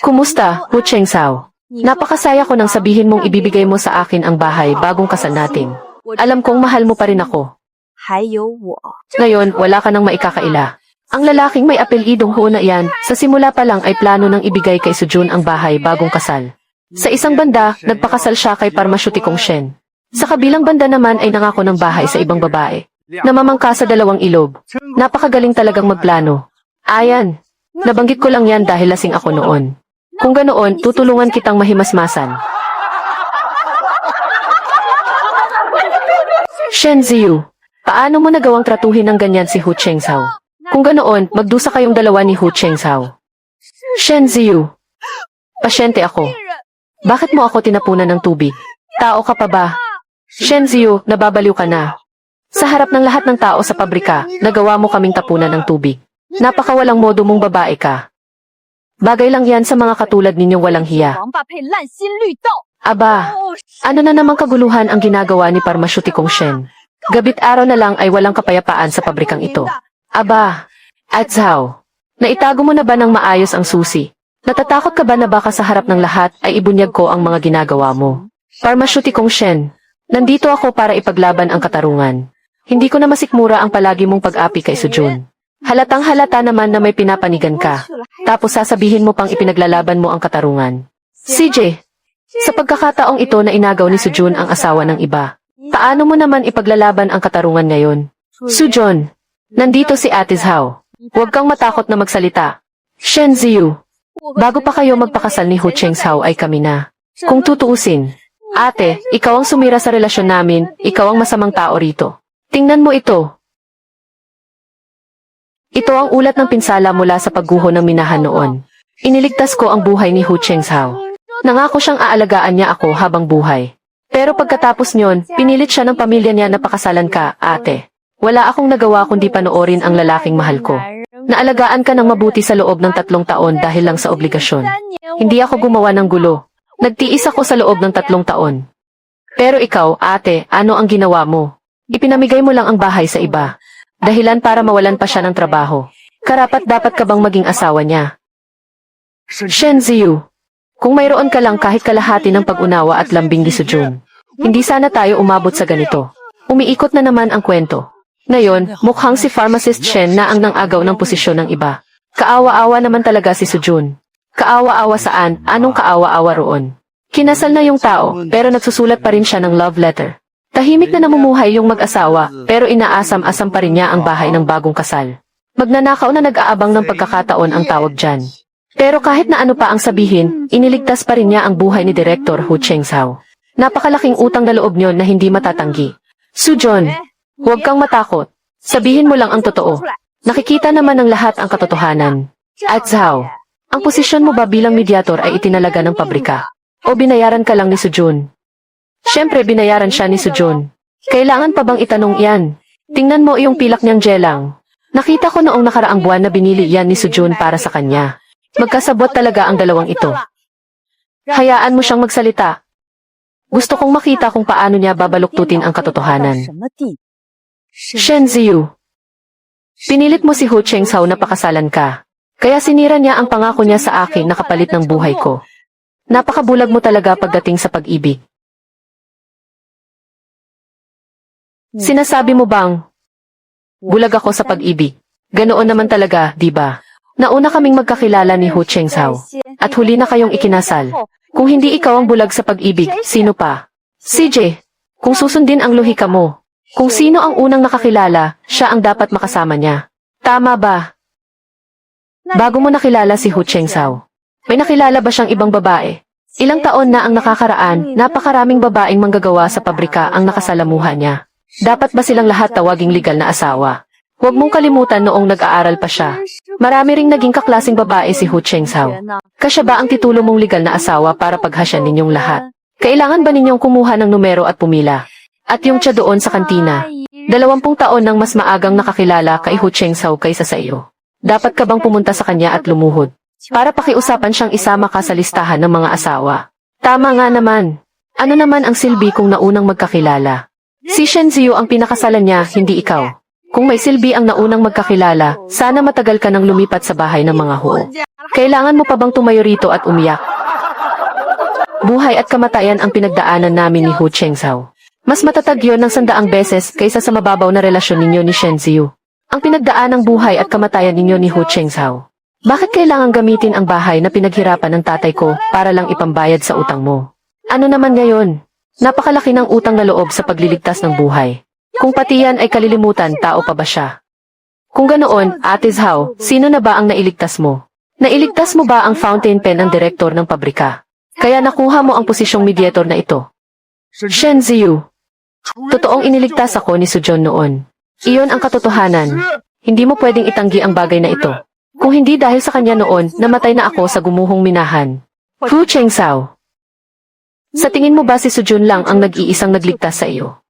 Kumusta, Hu Chengsao? Napakasaya ko nang sabihin mong ibibigay mo sa akin ang bahay bagong kasal natin. Alam kong mahal mo pa rin ako. Ngayon, wala ka nang maikakaila. Ang lalaking may apelyidong Hu na iyan, sa simula pa lang ay plano nang ibigay kay Sujun ang bahay bagong kasal. Sa isang banda, nagpakasal siya kay Parmasuti Kong Shen. Sa kabilang banda naman ay nangako ng bahay sa ibang babae. Namamangka sa 2 ilog. Napakagaling talagang magplano. Ayan, nabanggit ko lang yan dahil lasing ako noon. Kung ganoon, tutulungan kitang mahimasmasan. Shen Ziyu, paano mo nagawang tratuhin ng ganyan si Hu Chengsao? Kung ganoon, magdusa kayong dalawa ni Hu Chengsao. Shen Ziyu, pasyente ako. Bakit mo ako tinapunan ng tubig? Tao ka pa ba? Shen Ziyu, nababaliw ka na. Sa harap ng lahat ng tao sa pabrika, nagawa mo kaming tapunan ng tubig. Napakawalang modo mong babae ka. Bagay lang yan sa mga katulad ninyong walang hiya. Aba, ano na namang kaguluhan ang ginagawa ni Parmasuti Kong Shen? Gabit araw na lang ay walang kapayapaan sa pabrikang ito. Aba, Atzhao, naitago mo na ba ng maayos ang susi? Natatakot ka ba na baka sa harap ng lahat ay ibunyag ko ang mga ginagawa mo? Parmasuti Kong Shen, nandito ako para ipaglaban ang katarungan. Hindi ko na masikmura ang palagi mong pag-api kay Sujun. Halatang halata naman na may pinapanigan ka. Tapos sasabihin mo pang ipinaglalaban mo ang katarungan. CJ, sa pagkakataong ito na inagaw ni Sujun ang asawa ng iba, paano mo naman ipaglalaban ang katarungan ngayon? Sujun, nandito si Ate Zhao. Huwag kang matakot na magsalita. Shen Ziyu, bago pa kayo magpakasal ni Hu Chengsao ay kami na. Kung tutuusin, ate, ikaw ang sumira sa relasyon namin, ikaw ang masamang tao rito. Tingnan mo ito. Ito ang ulat ng pinsala mula sa pagguho ng minahan noon. Iniligtas ko ang buhay ni Hu Chengsao. Nangako siyang aalagaan niya ako habang buhay. Pero pagkatapos nyon, pinilit siya ng pamilya niya na pakasalan ka, ate. Wala akong nagawa kundi panoorin ang lalaking mahal ko. Naalagaan ka ng mabuti sa loob ng 3 taon dahil lang sa obligasyon. Hindi ako gumawa ng gulo. Nagtiis ako sa loob ng 3 taon. Pero ikaw, ate, ano ang ginawa mo? Ipinamigay mo lang ang bahay sa iba. Dahilan para mawalan pa siya ng trabaho. Karapat-dapat ka bang maging asawa niya? Shen Ziyu, kung mayroon ka lang kahit kalahati ng pag-unawa at lambing ni Sujun, hindi sana tayo umabot sa ganito. Umiikot na naman ang kwento. Ngayon, mukhang si Pharmacist Shen na ang nang-agaw ng posisyon ng iba. Kaawa-awa naman talaga si Sujun. Kaawa-awa saan? Anong kaawa-awa roon? Kinasal na yung tao, pero nagsusulat pa rin siya ng love letter. Tahimik na namumuhay yung mag-asawa, pero inaasam-asam pa rin niya ang bahay ng bagong kasal. Magnanakaw na nag-aabang ng pagkakataon ang tawag dyan. Pero kahit na ano pa ang sabihin, iniligtas pa rin niya ang buhay ni Director Hu Chengzhao. Napakalaking utang na loob niyon na hindi matatanggi. Sujon, huwag kang matakot. Sabihin mo lang ang totoo. Nakikita naman ng lahat ang katotohanan. At Zhao, ang posisyon mo ba bilang mediator ay itinalaga ng pabrika? O binayaran ka lang ni Sujun? Siyempre binayaran siya ni Sujun. Kailangan pa bang itanong yan? Tingnan mo iyong pilak niyang jelang. Nakita ko noong nakaraang buwan na binili yan ni Sujun para sa kanya. Magkasabot talaga ang dalawang ito. Hayaan mo siyang magsalita. Gusto kong makita kung paano niya babaluktutin ang katotohanan. Shen Ziyu. Pinilit mo si Hu Chengzhao na pakasalan ka. Kaya sinira niya ang pangako niya sa akin na kapalit ng buhay ko. Napakabulag mo talaga pagdating sa pag-ibig. Sinasabi mo bang bulag ako sa pag-ibig? Ganoon naman talaga, di ba? Nauna kaming magkakilala ni Hu Chengzhao at huli na kayong ikinasal. Kung hindi ikaw ang bulag sa pag-ibig, sino pa? CJ, kung susundin ang lohika mo, kung sino ang unang nakakilala, siya ang dapat makasama niya. Tama ba? Bago mo nakilala si Hu Chengzhao, may nakilala ba siyang ibang babae? Ilang taon na ang nakakaraan, napakaraming babaeng manggagawa sa pabrika ang nakasalamuha niya. Dapat ba silang lahat tawaging legal na asawa? Huwag mong kalimutan noong nag-aaral pa siya. Marami ring naging kaklaseng babae si Hu Chengzhao. Kasya ba ang titulo mong legal na asawa para paghasyan ninyong lahat? Kailangan ba ninyong kumuha ng numero at pumila? At yung siya doon sa kantina. 20 taon nang mas maagang nakakilala kay Hu Chengzhao kaysa sa iyo. Dapat ka bang pumunta sa kanya at lumuhod? Para pakiusapan siyang isama ka sa listahan ng mga asawa. Tama nga naman. Ano naman ang silbi kung naunang magkakilala? Si Shen Ziyu ang pinakasalan niya, hindi ikaw. Kung may silbi ang naunang magkakilala, sana matagal ka nang lumipat sa bahay ng mga huo. Kailangan mo pa bang tumayo rito at umiyak? Buhay at kamatayan ang pinagdaanan namin ni Hu Chengzhao. Mas matatag yun ng 100 beses kaysa sa mababaw na relasyon ninyo ni Shen Ziyu. Ang pinagdaan ng buhay at kamatayan ninyo ni Hu Chengzhao. Bakit kailangan gamitin ang bahay na pinaghirapan ng tatay ko para lang ipambayad sa utang mo? Ano naman ngayon? Napakalaki ng utang na loob sa pagliligtas ng buhay. Kung pati yan ay kalilimutan, tao pa ba siya? Kung ganoon, Ate Zhao, sino na ba ang nailigtas mo? Nailigtas mo ba ang fountain pen ng direktor ng pabrika? Kaya nakuha mo ang posisyong mediator na ito. Shen Ziyu. Totoong iniligtas ako ni Sujon noon. Iyon ang katotohanan. Hindi mo pwedeng itanggi ang bagay na ito. Kung hindi dahil sa kanya noon, namatay na ako sa gumuhong minahan. Hu Chengzhao. Sa tingin mo ba si Sujun lang ang nag-iisang nagligtas sa iyo?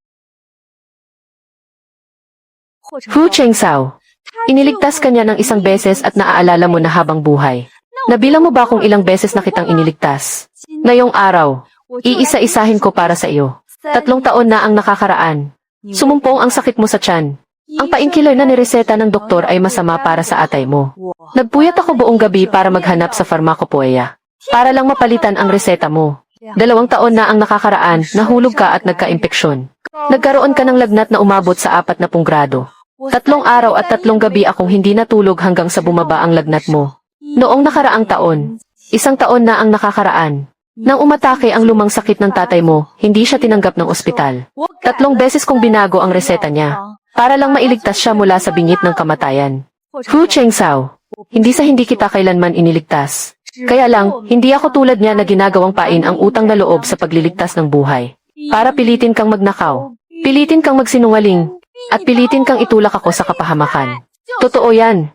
Hu Chengzhao. Iniligtas ka niya ng isang beses at naaalala mo na habang buhay. Nabilang mo ba kung ilang beses na kitang iniligtas? Ngayong araw, iisa-isahin ko para sa iyo. 3 taon na ang nakakaraan. Sumumpong ang sakit mo sa tiyan. Ang painkiller na nireseta ng doktor ay masama para sa atay mo. Nagpuyat ako buong gabi para maghanap sa pharmacopoeia. Para lang mapalitan ang reseta mo. 2 taon na ang nakakaraan, nahulog ka at nagka-impeksyon. Nagkaroon ka ng lagnat na umabot sa 40 grado. 3 araw at 3 gabi akong hindi natulog hanggang sa bumaba ang lagnat mo. Noong nakaraang taon, 1 taon na ang nakakaraan. Nang umatake ang lumang sakit ng tatay mo, hindi siya tinanggap ng ospital. 3 beses kong binago ang reseta niya, para lang mailigtas siya mula sa bingit ng kamatayan. Hu Chengzhao, hindi sa hindi kita kailanman iniligtas. Kaya lang, hindi ako tulad niya na ginagawang pain ang utang na loob sa pagliligtas ng buhay. Para pilitin kang magnakaw, pilitin kang magsinungaling, at pilitin kang itulak ako sa kapahamakan. Totoo yan.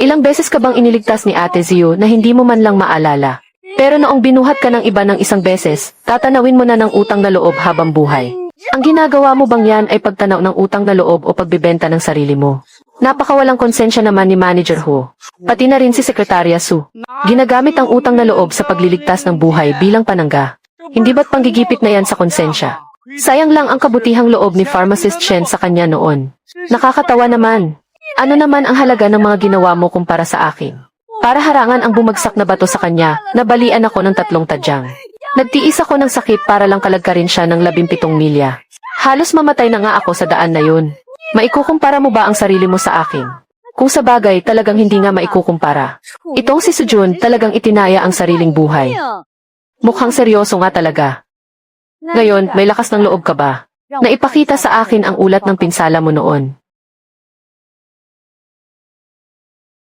Ilang beses ka bang iniligtas ni Ate Ziyu na hindi mo man lang maalala? Pero noong binuhat ka ng iba ng 1 beses, tatanawin mo na ng utang na loob habang buhay. Ang ginagawa mo bang yan ay pagtanaw ng utang na loob o pagbibenta ng sarili mo? Napakawalang konsensya naman ni Manager Hu. Pati na rin si Sekretarya Su. Ginagamit ang utang na loob sa pagliligtas ng buhay bilang panangga. Hindi ba't panggigipit na yan sa konsensya? Sayang lang ang kabutihang loob ni Pharmacist Shen sa kanya noon. Nakakatawa naman. Ano naman ang halaga ng mga ginawa mo kumpara sa akin? Para harangan ang bumagsak na bato sa kanya, nabalian ako ng 3 tadyang. Nagtiis ako ng sakit para lang kalagkarin siya ng 17 milya. Halos mamatay na nga ako sa daan na yun. Maikukumpara mo ba ang sarili mo sa akin? Kung sa bagay talagang hindi nga maikukumpara. Itong si Sujun talagang itinaya ang sariling buhay. Mukhang seryoso nga talaga. Ngayon, may lakas ng loob ka ba? Naipakita sa akin ang ulat ng pinsala mo noon.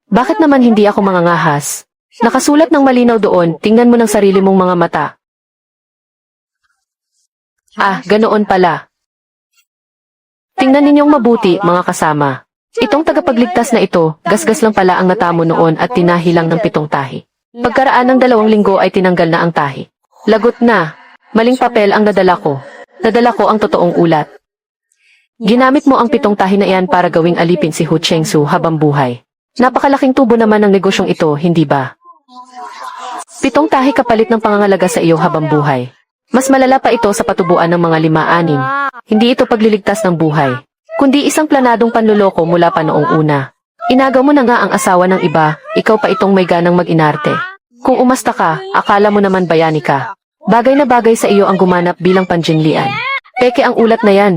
Bakit naman hindi ako mangangahas? Nakasulat ng malinaw doon, tingnan mo ng sarili mong mga mata. Ah, ganoon pala. Tingnan ninyong mabuti, mga kasama. Itong tagapagligtas na ito, gasgas lang pala ang mata mo noon at tinahi lang ng 7 tahi. Pagkaraan ng 2 linggo ay tinanggal na ang tahi. Lagot na. Maling papel ang nadala ko. Nadala ko ang totoong ulat. Ginamit mo ang 7 tahi na iyan para gawing alipin si Hu Chengsu habang buhay. Napakalaking tubo naman ng negosyong ito, hindi ba? 7 tahi kapalit ng pangangalaga sa iyo habang buhay. Mas malala pa ito sa patubuan ng mga 5-6. Hindi ito pagliligtas ng buhay, kundi isang planadong panluloko mula pa noong una. Inagaw mo na nga ang asawa ng iba, ikaw pa itong may ganang mag-inarte. Kung umasta ka, akala mo naman bayani ka. Bagay na bagay sa iyo ang gumanap bilang panjinlian. Peke ang ulat na yan.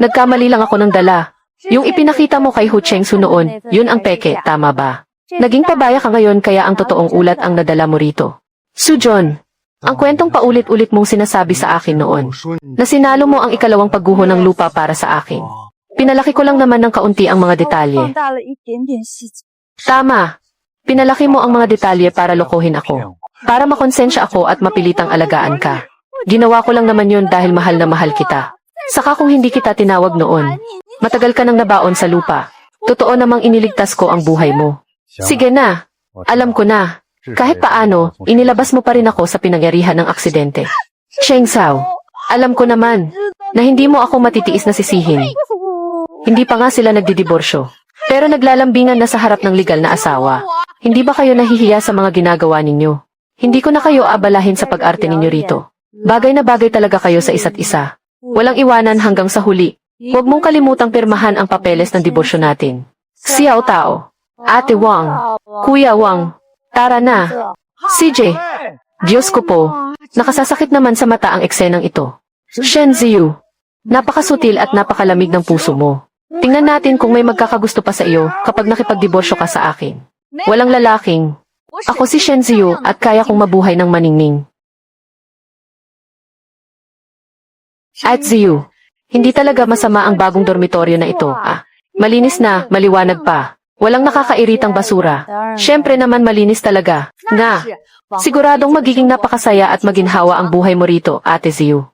Nagkamali lang ako ng dala. Yung ipinakita mo kay Hu Chengsu noon, yun ang peke, tama ba? Naging pabaya ka ngayon kaya ang totoong ulat ang nadala mo rito. Sujon, ang kwentong paulit-ulit mong sinasabi sa akin noon, na sinalo mo ang 2 pagguho ng lupa para sa akin. Pinalaki ko lang naman ng kaunti ang mga detalye. Tama. Pinalaki mo ang mga detalye para lokohin ako. Para makonsensya ako at mapilitang alagaan ka. Ginawa ko lang naman yun dahil mahal na mahal kita. Saka kung hindi kita tinawag noon, matagal ka nang nabaon sa lupa. Totoo namang iniligtas ko ang buhay mo. Sige na. Alam ko na. Kahit paano, inilabas mo pa rin ako sa pinangyarihan ng aksidente. Cheng Sao, alam ko naman na hindi mo ako matitiis na sisihin. Hindi pa nga sila nagdidiborsyo. Pero naglalambingan na sa harap ng legal na asawa. Hindi ba kayo nahihiya sa mga ginagawa ninyo? Hindi ko na kayo abalahin sa pag-arte ninyo rito. Bagay na bagay talaga kayo sa isa't isa. Walang iwanan hanggang sa huli. Huwag mong kalimutang pirmahan ang papeles ng diborsyo natin. Xiao Tao, Ate Wang, Kuya Wang, tara na. CJ, Diyos ko po, nakasasakit naman sa mata ang eksenang ito. Shen Ziyu, napakasutil at napakalamig ng puso mo. Tingnan natin kung may magkakagusto pa sa iyo kapag nakipagdiborsyo ka sa akin. Walang lalaking. Ako si Shen Ziyu at kaya kong mabuhay ng maningning. At Ziyu, hindi talaga masama ang bagong dormitoryo na ito, ah. Malinis na, maliwanag pa. Walang nakakairitang basura. Siyempre naman malinis talaga. Nga, siguradong magiging napakasaya at maginhawa ang buhay mo rito, Ate Ziyu.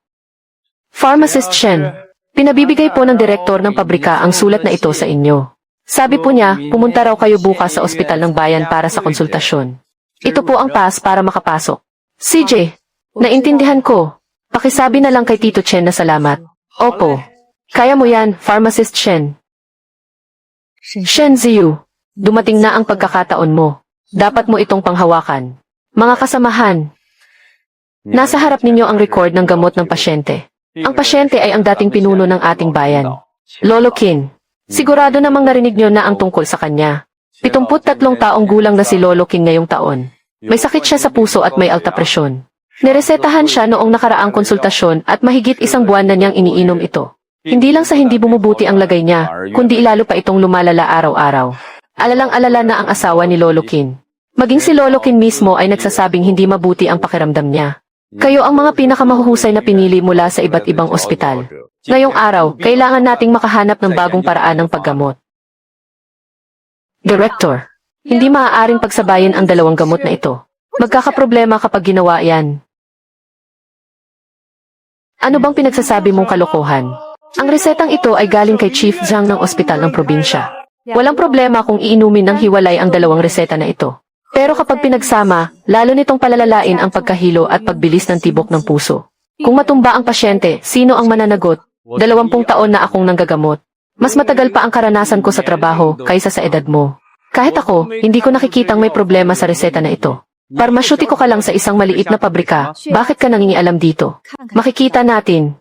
Pharmacist Shen, pinabibigay po ng direktor ng pabrika ang sulat na ito sa inyo. Sabi po niya, pumunta raw kayo bukas sa ospital ng bayan para sa konsultasyon. Ito po ang pass para makapasok. CJ, naintindihan ko. Pakisabi na lang kay Tito Chen na salamat. Opo. Kaya mo yan, Pharmacist Shen. Shen Ziyu, dumating na ang pagkakataon mo. Dapat mo itong panghawakan. Mga kasamahan, nasa harap ninyo ang record ng gamot ng pasyente. Ang pasyente ay ang dating pinuno ng ating bayan, Lolo Qin. Sigurado namang narinig nyo na ang tungkol sa kanya. 73 taong gulang na si Lolo Qin ngayong taon. May sakit siya sa puso at may alta presyon. Niresetahan siya noong nakaraang konsultasyon at mahigit 1 buwan na niyang iniinom ito. Hindi lang sa hindi bumubuti ang lagay niya, kundi lalo pa itong lumalala araw-araw. Alalang-alala na ang asawa ni Lolo Qin. Maging si Lolo Qin mismo ay nagsasabing hindi mabuti ang pakiramdam niya. Kayo ang mga pinakamahuhusay na pinili mula sa iba't ibang ospital. Ngayong araw, kailangan nating makahanap ng bagong paraan ng paggamot. Director, hindi maaaring pagsabayin ang 2 gamot na ito. Magkakaproblema kapag ginawa yan. Ano bang pinagsasabi mong kalokohan? Ang resetang ito ay galing kay Chief Zhang ng ospital ng probinsya. Walang problema kung iinumin ng hiwalay ang 2 reseta na ito. Pero kapag pinagsama, lalo nitong palalalain ang pagkahilo at pagbilis ng tibok ng puso. Kung matumba ang pasyente, sino ang mananagot? 20 taon na akong nanggagamot. Mas matagal pa ang karanasan ko sa trabaho kaysa sa edad mo. Kahit ako, hindi ko nakikitang may problema sa reseta na ito. Parmasyutiko ka lang sa isang maliit na pabrika, bakit ka nangingialam dito? Makikita natin.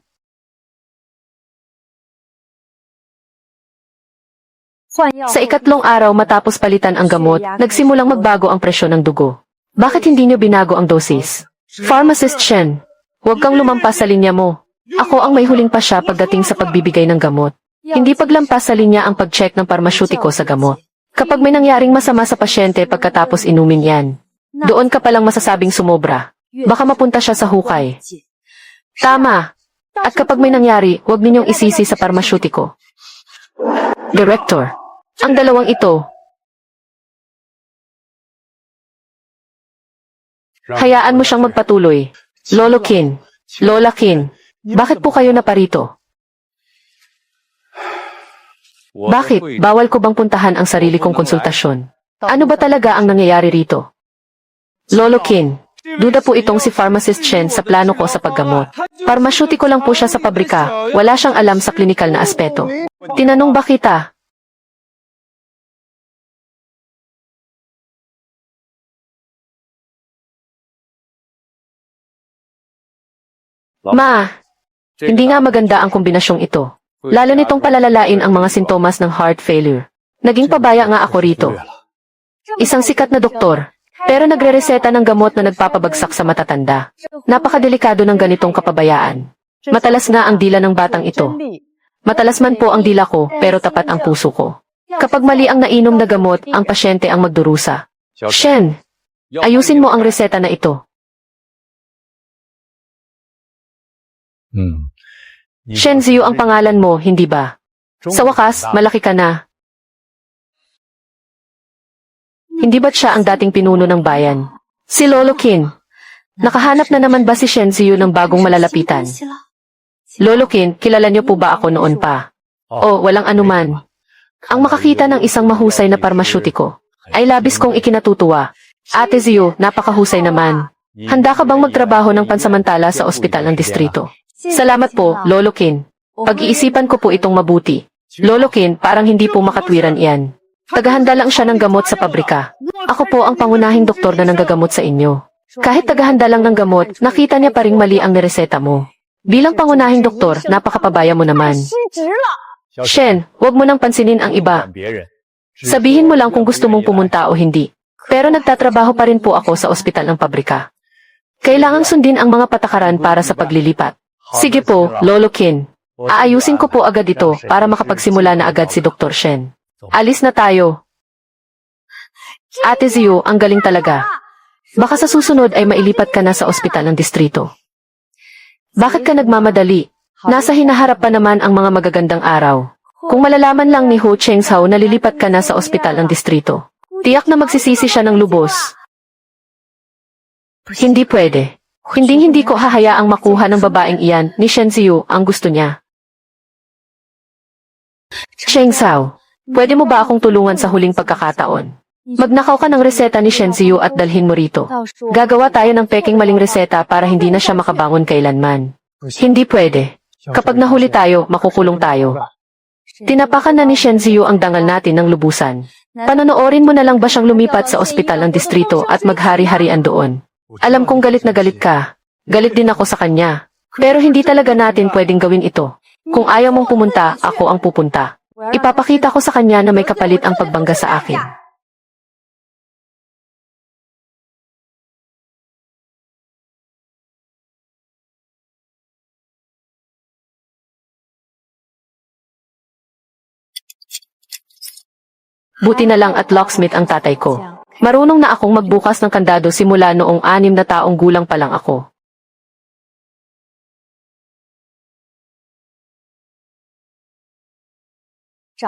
Sa 3 araw matapos palitan ang gamot, nagsimulang magbago ang presyon ng dugo. Bakit hindi nyo binago ang dosis? Pharmacist Shen, huwag kang lumampas sa linya mo. Ako ang may huling pasya pagdating sa pagbibigay ng gamot. Hindi paglampas sa linya ang pag-check ng parmasyutiko sa gamot. Kapag may nangyaring masama sa pasyente pagkatapos inumin yan, doon ka palang masasabing sumobra. Baka mapunta siya sa hukay. Tama. At kapag may nangyari, huwag ninyong isisi sa parmasyutiko. Director, ang 2 ito, Hayaan mo siyang magpatuloy. Lolo Qin, Lola Qin, bakit po kayo naparito? Bakit? Bawal ko bang puntahan ang sarili kong konsultasyon? Ano ba talaga ang nangyayari rito? Lolo Qin, duda po itong si Pharmacist Chen sa plano ko sa paggamot. Parmasyutiko lang po siya sa pabrika, wala siyang alam sa klinikal na aspeto. Tinanong ba kita? Ma, hindi nga maganda ang kombinasyong ito. Lalo nitong palalalain ang mga sintomas ng heart failure. Naging pabaya nga ako rito. Isang sikat na doktor, pero nagrereseta ng gamot na nagpapabagsak sa matatanda. Napakadelikado ng ganitong kapabayaan. Matalas nga ang dila ng batang ito. Matalas man po ang dila ko, pero tapat ang puso ko. Kapag mali ang nainom na gamot, ang pasyente ang magdurusa. Shen, ayusin mo ang reseta na ito. Shen Ziyu ang pangalan mo, hindi ba? Sa wakas, malaki ka na. Hindi ba't siya ang dating pinuno ng bayan? Si Lolo Qin. Nakahanap na naman ba si Shen Ziyu ng bagong malalapitan? Lolo Qin, kilala niyo po ba ako noon pa? O, walang anuman. Ang makakita ng isang mahusay na parmasyutiko ay labis kong ikinatutuwa. Ate Ziyu, napakahusay naman. Handa ka bang magtrabaho ng pansamantala sa ospital ng distrito? Salamat po, Lolo Qin. Pag-iisipan ko po itong mabuti. Lolo Qin, parang hindi po makatwiran iyan. Tagahanda lang siya ng gamot sa pabrika. Ako po ang pangunahing doktor na nanggagamot sa inyo. Kahit tagahanda lang ng gamot, nakita niya pa ring mali ang nireseta mo. Bilang pangunahing doktor, napakapabaya mo naman. Shen, huwag mo nang pansinin ang iba. Sabihin mo lang kung gusto mong pumunta o hindi. Pero nagtatrabaho pa rin po ako sa ospital ng pabrika. Kailangang sundin ang mga patakaran para sa paglilipat. Sige po, Lolo Qin. Aayusin ko po agad ito para makapagsimula na agad si Dr. Shen. Alis na tayo. Ate Ziyu, ang galing talaga. Baka sa susunod ay mailipat ka na sa ospital ng distrito. Bakit ka nagmamadali? Nasa hinaharap pa naman ang mga magagandang araw. Kung malalaman lang ni Ho Chengshao na lilipat ka na sa ospital ng distrito, tiyak na magsisisi siya ng lubos. Hindi pwede. Hindi ko hahayaang makuha ng babaeng iyan ni Shen Ziyu ang gusto niya. Chengshao, pwede mo ba akong tulungan sa huling pagkakataon? Magnakaw ka ng reseta ni Shen Ziyu at dalhin mo rito. Gagawa tayo ng peking maling reseta para hindi na siya makabangon kailanman. Hindi pwede. Kapag nahuli tayo, makukulong tayo. Tinapakan na ni Shen Ziyu ang dangal natin ng lubusan. Panonoorin mo na lang ba siyang lumipat sa ospital ng distrito at maghari-harian doon? Alam kong galit na galit ka. Galit din ako sa kanya. Pero hindi talaga natin pwedeng gawin ito. Kung ayaw mong pumunta, ako ang pupunta. Ipapakita ko sa kanya na may kapalit ang pagbangga sa akin. Buti na lang at locksmith ang tatay ko. Marunong na akong magbukas ng kandado simula noong 6 na taong gulang pa lang ako.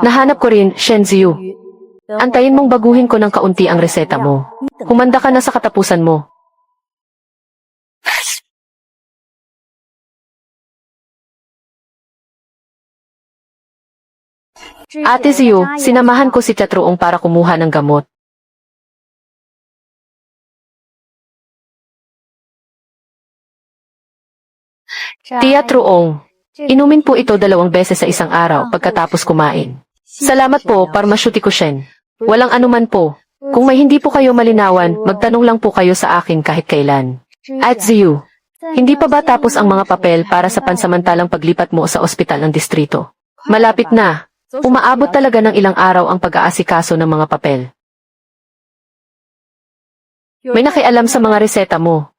Nahanap ko rin, Shen Ziyu. Antayin mong baguhin ko ng kaunti ang reseta mo. Humanda ka na sa katapusan mo. Ate Ziyu, sinamahan ko si Chatruong para kumuha ng gamot. Tia Truong, inumin po ito 2 beses sa isang araw pagkatapos kumain. Salamat po, Parmasyutiko Shen. Walang anuman po. Kung may hindi po kayo malinawan, magtanong lang po kayo sa akin kahit kailan. At Ziyu, hindi pa ba tapos ang mga papel para sa pansamantalang paglipat mo sa ospital ng distrito? Malapit na. Umaabot talaga ng ilang araw ang pag-aasikaso ng mga papel. May nakialam sa mga reseta mo.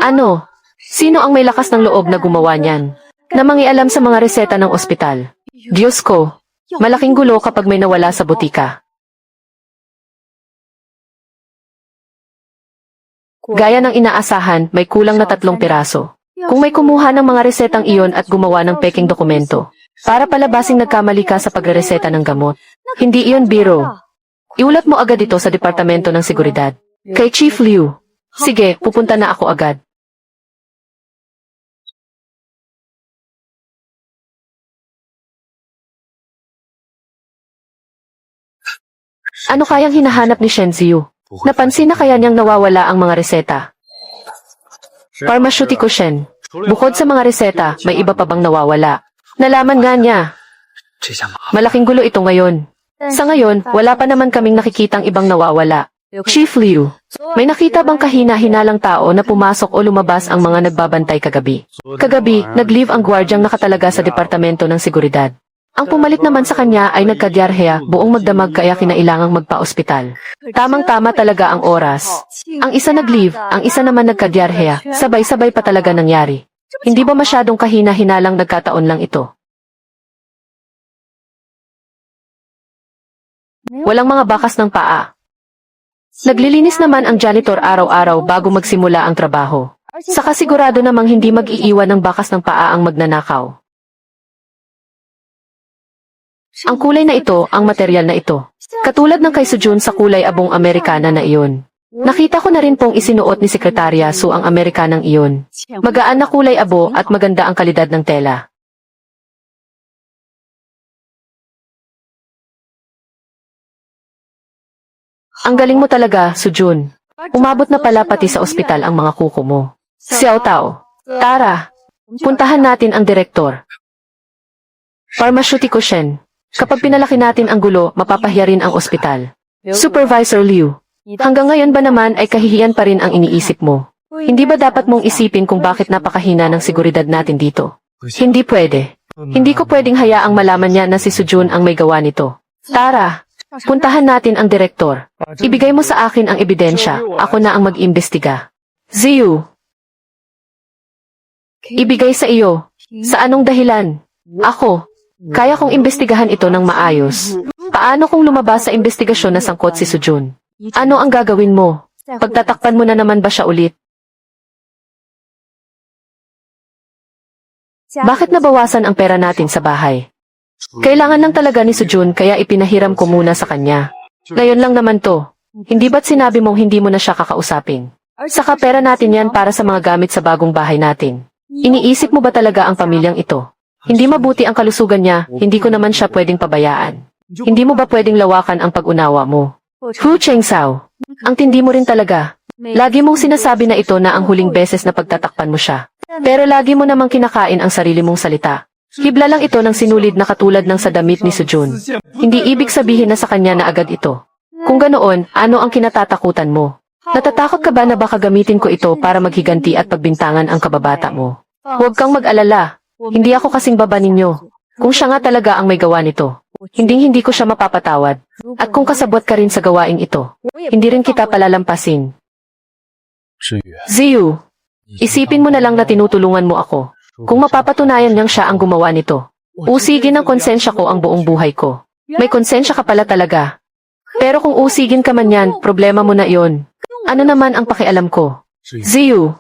Ano? Sino ang may lakas ng loob na gumawa niyan? Na mangialam sa mga reseta ng ospital? Diyos ko, malaking gulo kapag may nawala sa butika. Gaya ng inaasahan, may kulang na 3 piraso. Kung may kumuha ng mga resetang iyon at gumawa ng peking dokumento, para palabasing nagkamali ka sa pagrereseta ng gamot, hindi iyon biro. Iulat mo agad ito sa Departamento ng Seguridad. Kay Chief Liu. Sige, pupunta na ako agad. Ano kayang hinahanap ni Shenziu? Napansin na kaya niyang nawawala ang mga reseta. Pharmaceutical Shen. Bukod sa mga reseta, may iba pa bang nawawala? Nalaman nga niya. Malaking gulo ito ngayon. Sa ngayon, wala pa naman kaming nakikitang ibang nawawala. Chief Liu, may nakita bang kahina-hinalang tao na pumasok o lumabas ang mga nagbabantay kagabi? Kagabi, nag-leave ang gwardyang nakatalaga sa Departamento ng Seguridad. Ang pumalit naman sa kanya ay nagkadyarhea, buong magdamag kaya kinailangang magpa-ospital. Tamang-tama talaga ang oras. Ang isa nag-leave, ang isa naman nagkadyarhea, sabay-sabay pa talaga nangyari. Hindi ba masyadong kahina-hinalang nagkataon lang ito? Walang mga bakas ng paa. Naglilinis naman ang janitor araw-araw bago magsimula ang trabaho. Saka sigurado namang hindi mag-iiwan ng bakas ng paa ang magnanakaw. Ang kulay na ito, ang material na ito. Katulad ng kay Sujun sa kulay abong Amerikana na iyon. Nakita ko na rin pong isinuot ni Sekretarya Su ang Amerikanang iyon. Magaan na kulay abo at maganda ang kalidad ng tela. Ang galing mo talaga, Sujun. Umabot na pala pati sa ospital ang mga kuko mo. Xiao Tao. Tara, puntahan natin ang direktor. Pharmaceutical Shen. Kapag pinalaki natin ang gulo, mapapahiya rin ang ospital. Supervisor Liu. Hanggang ngayon ba naman ay kahihiyan pa rin ang iniisip mo? Hindi ba dapat mong isipin kung bakit napakahina ng seguridad natin dito? Hindi pwede. Hindi ko pwedeng hayaang malaman niya na si Sujun ang may gawa nito. Tara, puntahan natin ang direktor. Ibigay mo sa akin ang ebidensya. Ako na ang mag-imbestiga. Ziyu. Ibigay sa iyo. Sa anong dahilan? Ako. Kaya kong imbestigahan ito ng maayos. Paano kung lumabas sa imbestigasyon na sangkot si Sujun? Ano ang gagawin mo? Pagtatakpan mo na naman ba siya ulit? Bakit nabawasan ang pera natin sa bahay? Kailangan lang talaga ni Sujun kaya ipinahiram ko muna sa kanya. Ngayon lang naman to. Hindi ba't sinabi mong hindi mo na siya kakausapin? Saka pera natin yan para sa mga gamit sa bagong bahay natin. Iniisip mo ba talaga ang pamilyang ito? Hindi mabuti ang kalusugan niya, hindi ko naman siya pwedeng pabayaan. Hindi mo ba pwedeng lawakan ang pag-unawa mo? Hu Chengsao, ang tindi mo rin talaga. Lagi mong sinasabi na ito na ang huling beses na pagtatakpan mo siya. Pero lagi mo namang kinakain ang sarili mong salita. Hibla lang ito ng sinulid na katulad ng sa damit ni Sujun. Hindi ibig sabihin na sa kanya na agad ito. Kung ganoon, ano ang kinatatakutan mo? Natatakot ka ba na baka gamitin ko ito para maghiganti at pagbintangan ang kababata mo? Huwag kang mag-alala. Hindi ako kasing baba ninyo. Kung siya nga talaga ang may gawa nito, hindi ko siya mapapatawad. At kung kasabot ka rin sa gawaing ito, hindi rin kita palalampasin. Ziyu, isipin mo na lang na tinutulungan mo ako. Kung mapapatunayan niyang siya ang gumawa nito, usigin ng konsensya ko ang buong buhay ko. May konsensya ka pala talaga. Pero kung usigin ka man yan, problema mo na iyon. Ano naman ang pakialam ko? Ziyu,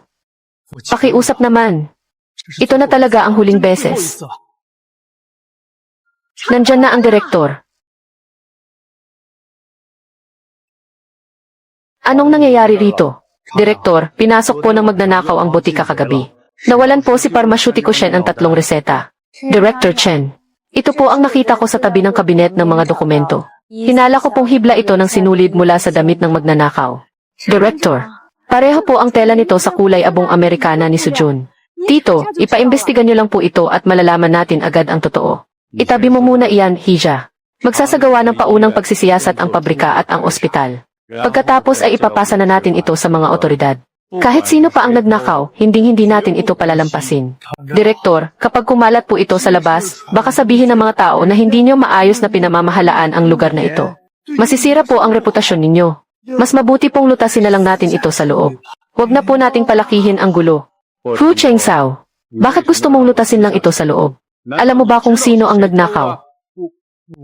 pakiusap naman. Ito na talaga ang huling beses. Nandyan na ang direktor. Anong nangyayari rito? Direktor, pinasok po ng magnanakaw ang botika kagabi. Nawalan po si Pharmaceutical Shen ang 3 reseta. Director Chen, ito po ang nakita ko sa tabi ng kabinet ng mga dokumento. Hinala ko pong hibla ito ng sinulid mula sa damit ng magnanakaw. Director, pareho po ang tela nito sa kulay abong Amerikana ni Sujun. Tito, ipaimbestigan niyo lang po ito at malalaman natin agad ang totoo. Itabi mo muna iyan, Hija. Magsasagawa ng paunang pagsisiyasat ang pabrika at ang ospital. Pagkatapos ay ipapasa na natin ito sa mga otoridad. Kahit sino pa ang nagnakaw, hindi natin ito palalampasin. Direktor, kapag kumalat po ito sa labas, baka sabihin ng mga tao na hindi niyo maayos na pinamamahalaan ang lugar na ito. Masisira po ang reputasyon ninyo. Mas mabuti pong lutasin na lang natin ito sa loob. Huwag na po nating palakihin ang gulo. Hu Chengsao, bakit gusto mong lutasin lang ito sa loob? Alam mo ba kung sino ang nagnakaw?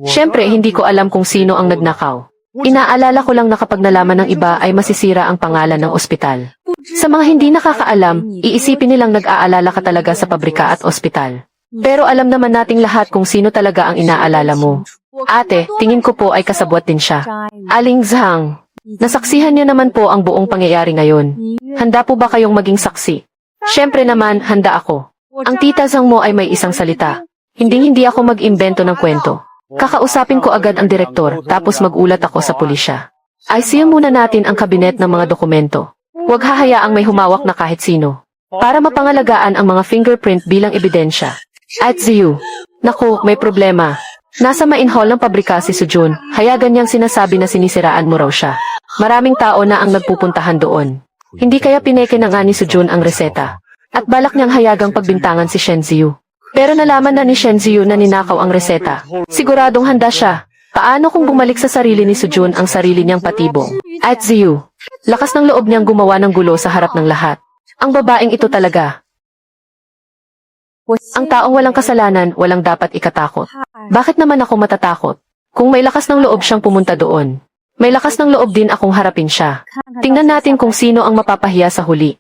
Siyempre, hindi ko alam kung sino ang nagnakaw. Inaalala ko lang na kapag nalaman ng iba ay masisira ang pangalan ng ospital. Sa mga hindi nakakaalam, iisipin nilang nag-aalala ka talaga sa pabrika at ospital. Pero alam naman nating lahat kung sino talaga ang inaalala mo. Ate, tingin ko po ay kasabwat din siya. Aling Zhang, Nasaksihan niyo naman po ang buong pangyayari ngayon. Handa po ba kayong maging saksi? Siyempre naman, handa ako. Ang tita Zhang mo ay may isang salita. Hindi ako mag-imbento ng kwento. Kakausapin ko agad ang direktor, tapos magulat ako sa pulisya. Ayusin muna natin ang kabinet ng mga dokumento. Huwag hahayaang may humawak na kahit sino. Para mapangalagaan ang mga fingerprint bilang ebidensya. At Ziyu, naku, may problema. Nasa main hall ng pabrika si Sujun, hayagan niyang sinasabi na sinisiraan mo raw siya. Maraming tao na ang nagpupuntahan doon. Hindi kaya pineke na nga ni Sujun ang reseta. At balak niyang hayagang pagbintangan si Shen Ziyu. Pero nalaman na ni Shen Ziyu na ninakaw ang reseta. Siguradong handa siya. Paano kung bumalik sa sarili ni Sujun ang sarili niyang patibong? At Ziyu, lakas ng loob niyang gumawa ng gulo sa harap ng lahat. Ang babaeng ito talaga. Ang taong walang kasalanan, walang dapat ikatakot. Bakit naman ako matatakot? Kung may lakas ng loob siyang pumunta doon, may lakas ng loob din akong harapin siya. Tingnan natin kung sino ang mapapahiya sa huli.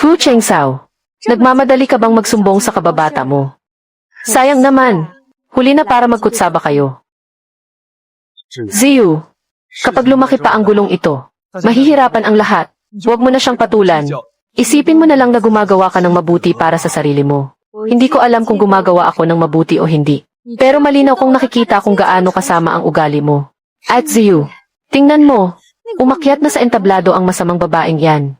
Fu Chengzhao, nagmamadali ka bang magsumbong sa kababata mo? Sayang naman, huli na para magkutsaba kayo. Ziyu, kapag lumaki pa ang gulong ito, mahihirapan ang lahat. Huwag mo na siyang patulan. Isipin mo na lang na gumagawa ka ng mabuti para sa sarili mo. Hindi ko alam kung gumagawa ako ng mabuti o hindi. Pero malinaw kong nakikita kung gaano kasama ang ugali mo. At Ziyu, tingnan mo, umakyat na sa entablado ang masamang babaeng yan.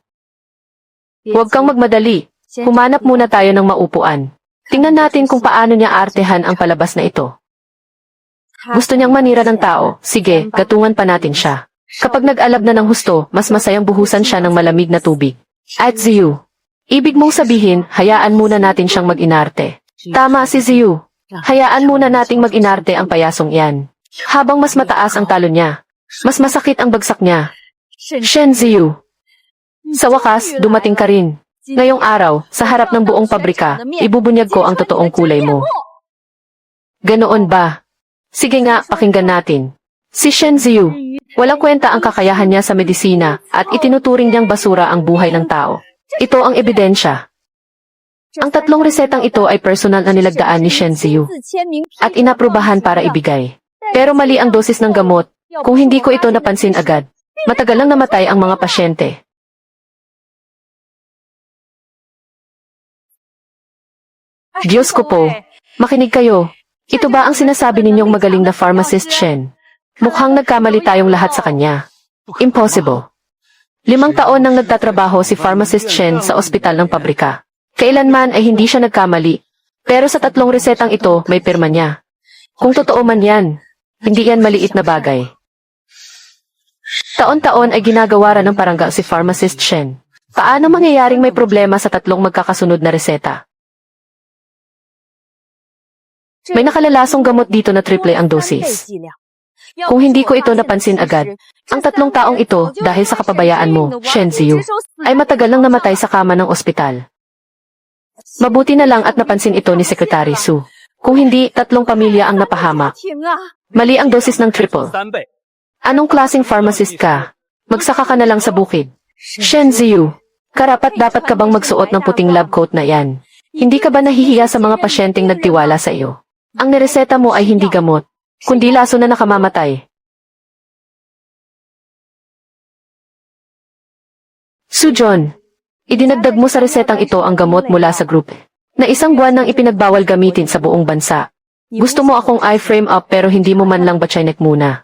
Huwag kang magmadali. Humanap muna tayo ng maupuan. Tingnan natin kung paano niya artehan ang palabas na ito. Gusto niyang manira ng tao. Sige, gatungan pa natin siya. Kapag nag-alab na ng husto, mas masayang buhusan siya ng malamig na tubig. At Ziyu, ibig mong sabihin, hayaan muna natin siyang mag-inarte. Tama si Ziyu. Hayaan muna nating mag-inarte ang payasong yan. Habang mas mataas ang talo niya, mas masakit ang bagsak niya. Shen Ziyu. Sa wakas, dumating ka rin. Ngayong araw, sa harap ng buong pabrika, ibubunyag ko ang totoong kulay mo. Ganoon ba? Sige nga, pakinggan natin. Si Shen Ziyu, walang kwenta ang kakayahan niya sa medisina at itinuturing niyang basura ang buhay ng tao. Ito ang ebidensya. Ang tatlong resetang ito ay personal na nilagdaan ni Shen Ziyu at inaprubahan para ibigay. Pero mali ang dosis ng gamot. Kung hindi ko ito napansin agad, matagal lang namatay ang mga pasyente. Diyos ko po, makinig kayo. Ito ba ang sinasabi ninyong magaling na pharmacist Shen? Mukhang nagkamali tayong lahat sa kanya. Impossible. 5 taon nang nagtatrabaho si pharmacist Shen sa ospital ng pabrika. Kailanman ay hindi siya nagkamali. Pero sa 3 resetang ito, may pirma niya. Kung totoo man yan, hindi yan maliit na bagay. Taon-taon ay ginagawa ng paranggal si pharmacist Shen. Paano mangyayaring may problema sa 3 magkakasunod na reseta? May nakalalasong gamot dito na triple ang dosis. Kung hindi ko ito napansin agad, ang 3 taong ito, dahil sa kapabayaan mo, Shen Ziyu, ay matagal nang namatay sa kama ng ospital. Mabuti na lang at napansin ito ni Secretary Su. Kung hindi, 3 pamilya ang napahamak. Mali ang dosis ng triple. Anong klaseng pharmacist ka? Magsaka ka na lang sa bukid. Shen Ziyu, karapat-dapat ka bang magsuot ng puting lab coat na yan? Hindi ka ba nahihiya sa mga pasyenteng nagtiwala sa iyo? Ang nireseta mo ay hindi gamot, kundi laso na nakamamatay. Sujun, idinagdag mo sa resetang ito ang gamot mula sa group na 1 buwan nang ipinagbawal gamitin sa buong bansa. Gusto mo akong i-frame up pero hindi mo man lang ba chinek muna?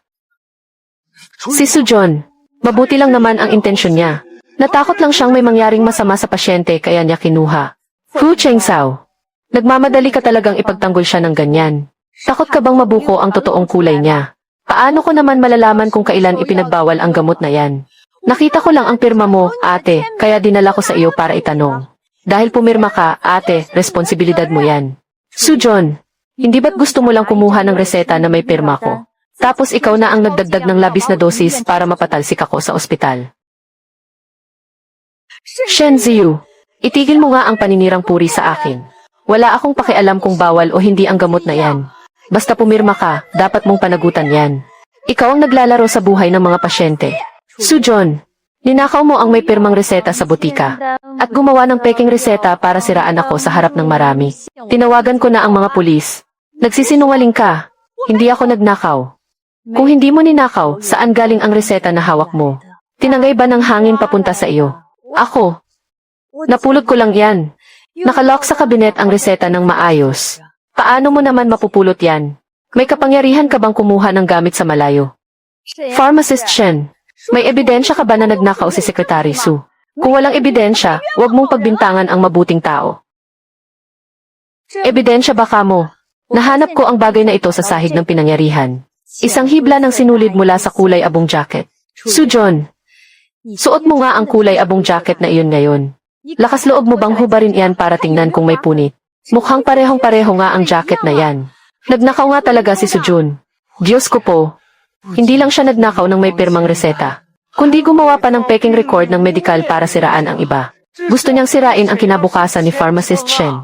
Si Sujun, mabuti lang naman ang intensyon niya. Natakot lang siyang may mangyaring masama sa pasyente kaya niya kinuha. Fu Chengzhao, nagmamadali ka talagang ipagtanggol siya ng ganyan. Takot ka bang mabuko ang totoong kulay niya? Paano ko naman malalaman kung kailan ipinagbawal ang gamot na yan? Nakita ko lang ang pirma mo, ate, kaya dinala ko sa iyo para itanong. Dahil pumirma ka, ate, responsibilidad mo yan. Sujun, hindi ba't gusto mo lang kumuha ng reseta na may pirma ko? Tapos ikaw na ang nagdagdag ng labis na dosis para mapatalsik ako sa ospital. Shen Ziyu, itigil mo nga ang paninirang puri sa akin. Wala akong pakialam kung bawal o hindi ang gamot na yan. Basta pumirma ka, dapat mong panagutan yan. Ikaw ang naglalaro sa buhay ng mga pasyente. Sujun, ninakaw mo ang may pirmang reseta sa butika at gumawa ng peking reseta para siraan ako sa harap ng marami. Tinawagan ko na ang mga pulis. Nagsisinungaling ka. Hindi ako nagnakaw. Kung hindi mo ninakaw, saan galing ang reseta na hawak mo? Tinangay ba ng hangin papunta sa iyo? Ako. Napulot ko lang yan. Nakalock sa kabinet ang reseta ng maayos. Paano mo naman mapupulot yan? May kapangyarihan ka bang kumuha ng gamit sa malayo? Pharmacist Shen, may ebidensya ka ba na nagnakaw si Secretary Su? Kung walang ebidensya, huwag mong pagbintangan ang mabuting tao. Ebidensya ba ka mo? Nahanap ko ang bagay na ito sa sahig ng pinangyarihan. Isang hibla ng sinulid mula sa kulay abong jacket. Sujon, suot mo nga ang kulay abong jacket na iyon ngayon. Lakas loob mo bang hubarin iyan para tingnan kung may punit? Mukhang parehong-pareho nga ang jacket na yan. Nagnakaw nga talaga si Sujun. Diyos ko po. Hindi lang siya nagnakaw ng may pirmang reseta, kundi gumawa pa ng peking record ng medikal para siraan ang iba. Gusto niyang sirain ang kinabukasan ni Pharmacist Shen.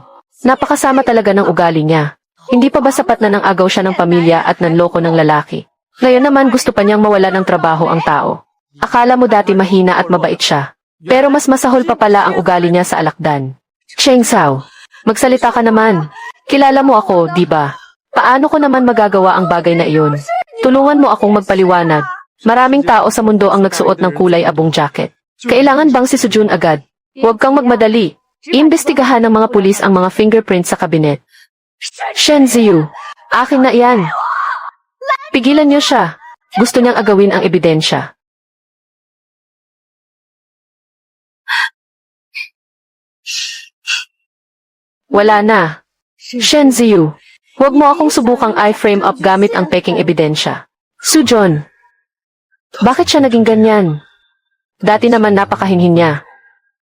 Napakasama talaga ng ugali niya. Hindi pa ba sapat na nang agaw siya ng pamilya at nanloko ng lalaki? Ngayon naman gusto pa niyang mawala ng trabaho ang tao. Akala mo dati mahina at mabait siya. Pero mas masahol pa pala ang ugali niya sa alakdan. Cheng Sao, magsalita ka naman. Kilala mo ako, di ba? Paano ko naman magagawa ang bagay na iyon? Tulungan mo akong magpaliwanag. Maraming tao sa mundo ang nagsuot ng kulay abong jacket. Kailangan bang si Sujun agad? Huwag kang magmadali. Iimbestigahan ng mga pulis ang mga fingerprints sa kabinet. Shen Ziyu, akin na iyan. Pigilan niyo siya. Gusto niyang agawin ang ebidensya. Wala na. Shen Ziyu, huwag mo akong subukang i-frame up gamit ang peking ebidensya. Sujon, bakit siya naging ganyan? Dati naman napakahinhin niya.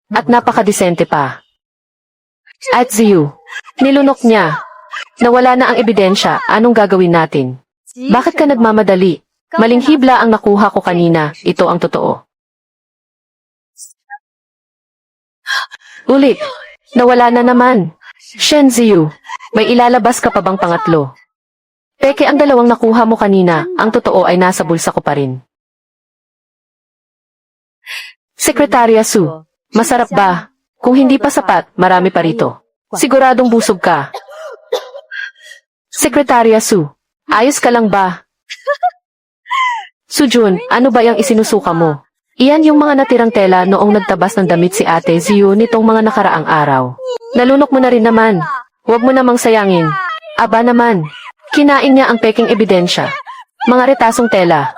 At napakadesente pa. At Ziyu, nilunok niya. Nawala na ang ebidensya, anong gagawin natin? Bakit ka nagmamadali? Maling hibla ang nakuha ko kanina, ito ang totoo. Ulit, nawala na naman. Shen Ziyu, may ilalabas ka pa bang pangatlo? Peke ang dalawang nakuha mo kanina, ang totoo ay nasa bulsa ko pa rin. Sekretarya Su, masarap ba? Kung hindi pa sapat, marami pa rito. Siguradong busog ka. Sekretarya Su, ayos ka lang ba? Sujun, ano ba yung isinusuka mo? Iyan yung mga natirang tela noong nagtabas ng damit si Ate Ziyu nitong mga nakaraang araw. Nalunok mo na rin naman. Huwag mo namang sayangin. Aba naman. Kinain niya ang peking ebidensya. Mga retasong tela.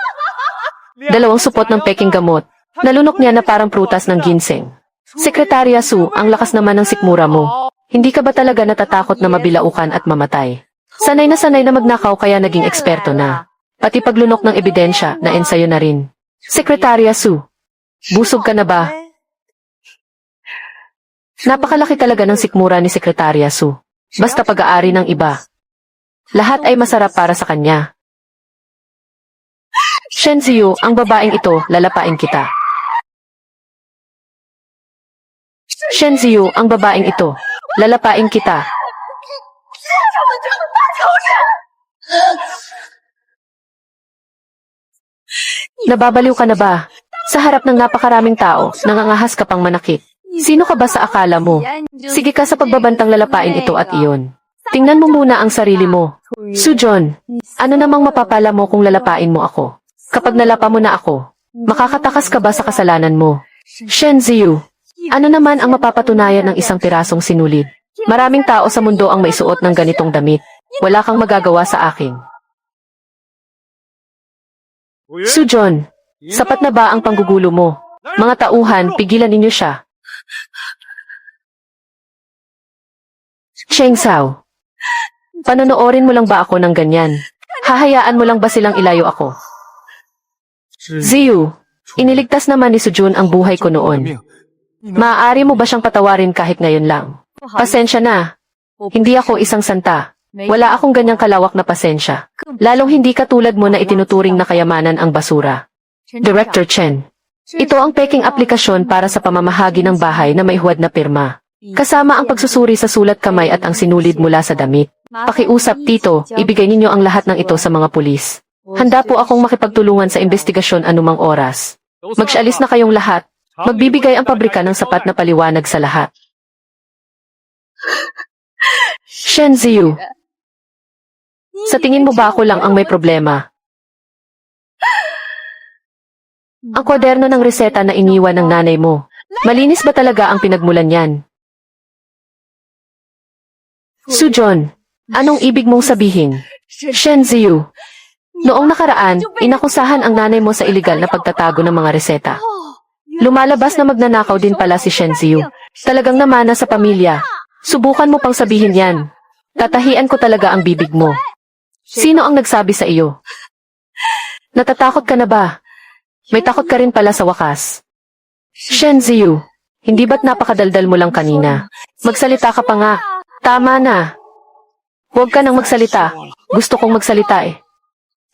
2 supot ng peking gamot. Nalunok niya na parang prutas ng ginseng. Sekretarya Su, ang lakas naman ng sikmura mo. Hindi ka ba talaga natatakot na mabilaukan at mamatay? Sanay na magnakaw kaya naging eksperto na. Pati paglunok ng ebidensya na ensayo na rin. Sekretarya Su, busog ka na ba? Napakalaki talaga ng sikmura ni Sekretarya Su. Basta pag-aari ng iba. Lahat ay masarap para sa kanya. Shen Ziyu, ang babaeng ito, lalapain kita. Shen Ziyu, ang babaeng ito, lalapain kita. Nababaliw ka na ba? Sa harap ng napakaraming tao, nangangahas ka pang manakit. Sino ka ba sa akala mo? Sige ka sa pagbabantang lalapain ito at iyon. Tingnan mo muna ang sarili mo. Sujon, ano namang mapapala mo kung lalapain mo ako? Kapag nalapa mo na ako, makakatakas ka ba sa kasalanan mo? Shen Ziyu, ano naman ang mapapatunayan ng isang pirasong sinulid? Maraming tao sa mundo ang maisuot ng ganitong damit. Wala kang magagawa sa akin. Sujon, sapat na ba ang panggugulo mo? Mga tauhan, pigilan ninyo siya. Cheng Sao, panonoorin mo lang ba ako ng ganyan? Hahayaan mo lang ba silang ilayo ako? Ziyu, iniligtas naman ni Sujun ang buhay ko noon. Maaari mo ba siyang patawarin kahit ngayon lang? Pasensya na. Hindi ako isang santa. Wala akong ganyang kalawak na pasensya. Lalong hindi katulad mo na itinuturing na kayamanan ang basura. Director Chen, ito ang peking aplikasyon para sa pamamahagi ng bahay na may huwad na pirma. Kasama ang pagsusuri sa sulat kamay at ang sinulid mula sa damit. Pakiusap, Tito, ibigay ninyo ang lahat ng ito sa mga pulis. Handa po akong makipagtulungan sa investigasyon anumang oras. Magsialis na kayong lahat. Magbibigay ang pabrika ng sapat na paliwanag sa lahat. Shen Ziyu, Sa tingin mo ba ako lang ang may problema? Ang kwaderno ng reseta na iniwan ng nanay mo. Malinis ba talaga ang pinagmulan yan? Sujon, anong ibig mong sabihin? Shenziu, noong nakaraan, inakusahan ang nanay mo sa iligal na pagtatago ng mga reseta. Lumalabas na magnanakaw din pala si Shenziu. Talagang namana sa pamilya. Subukan mo pang sabihin yan. Tatahian ko talaga ang bibig mo. Sino ang nagsabi sa iyo? Natatakot ka na ba? May takot ka rin pala sa wakas. Shenziu, hindi ba't napakadaldal mo lang kanina? Magsalita ka pa nga. Tama na. Huwag ka nang magsalita. Gusto kong magsalita eh.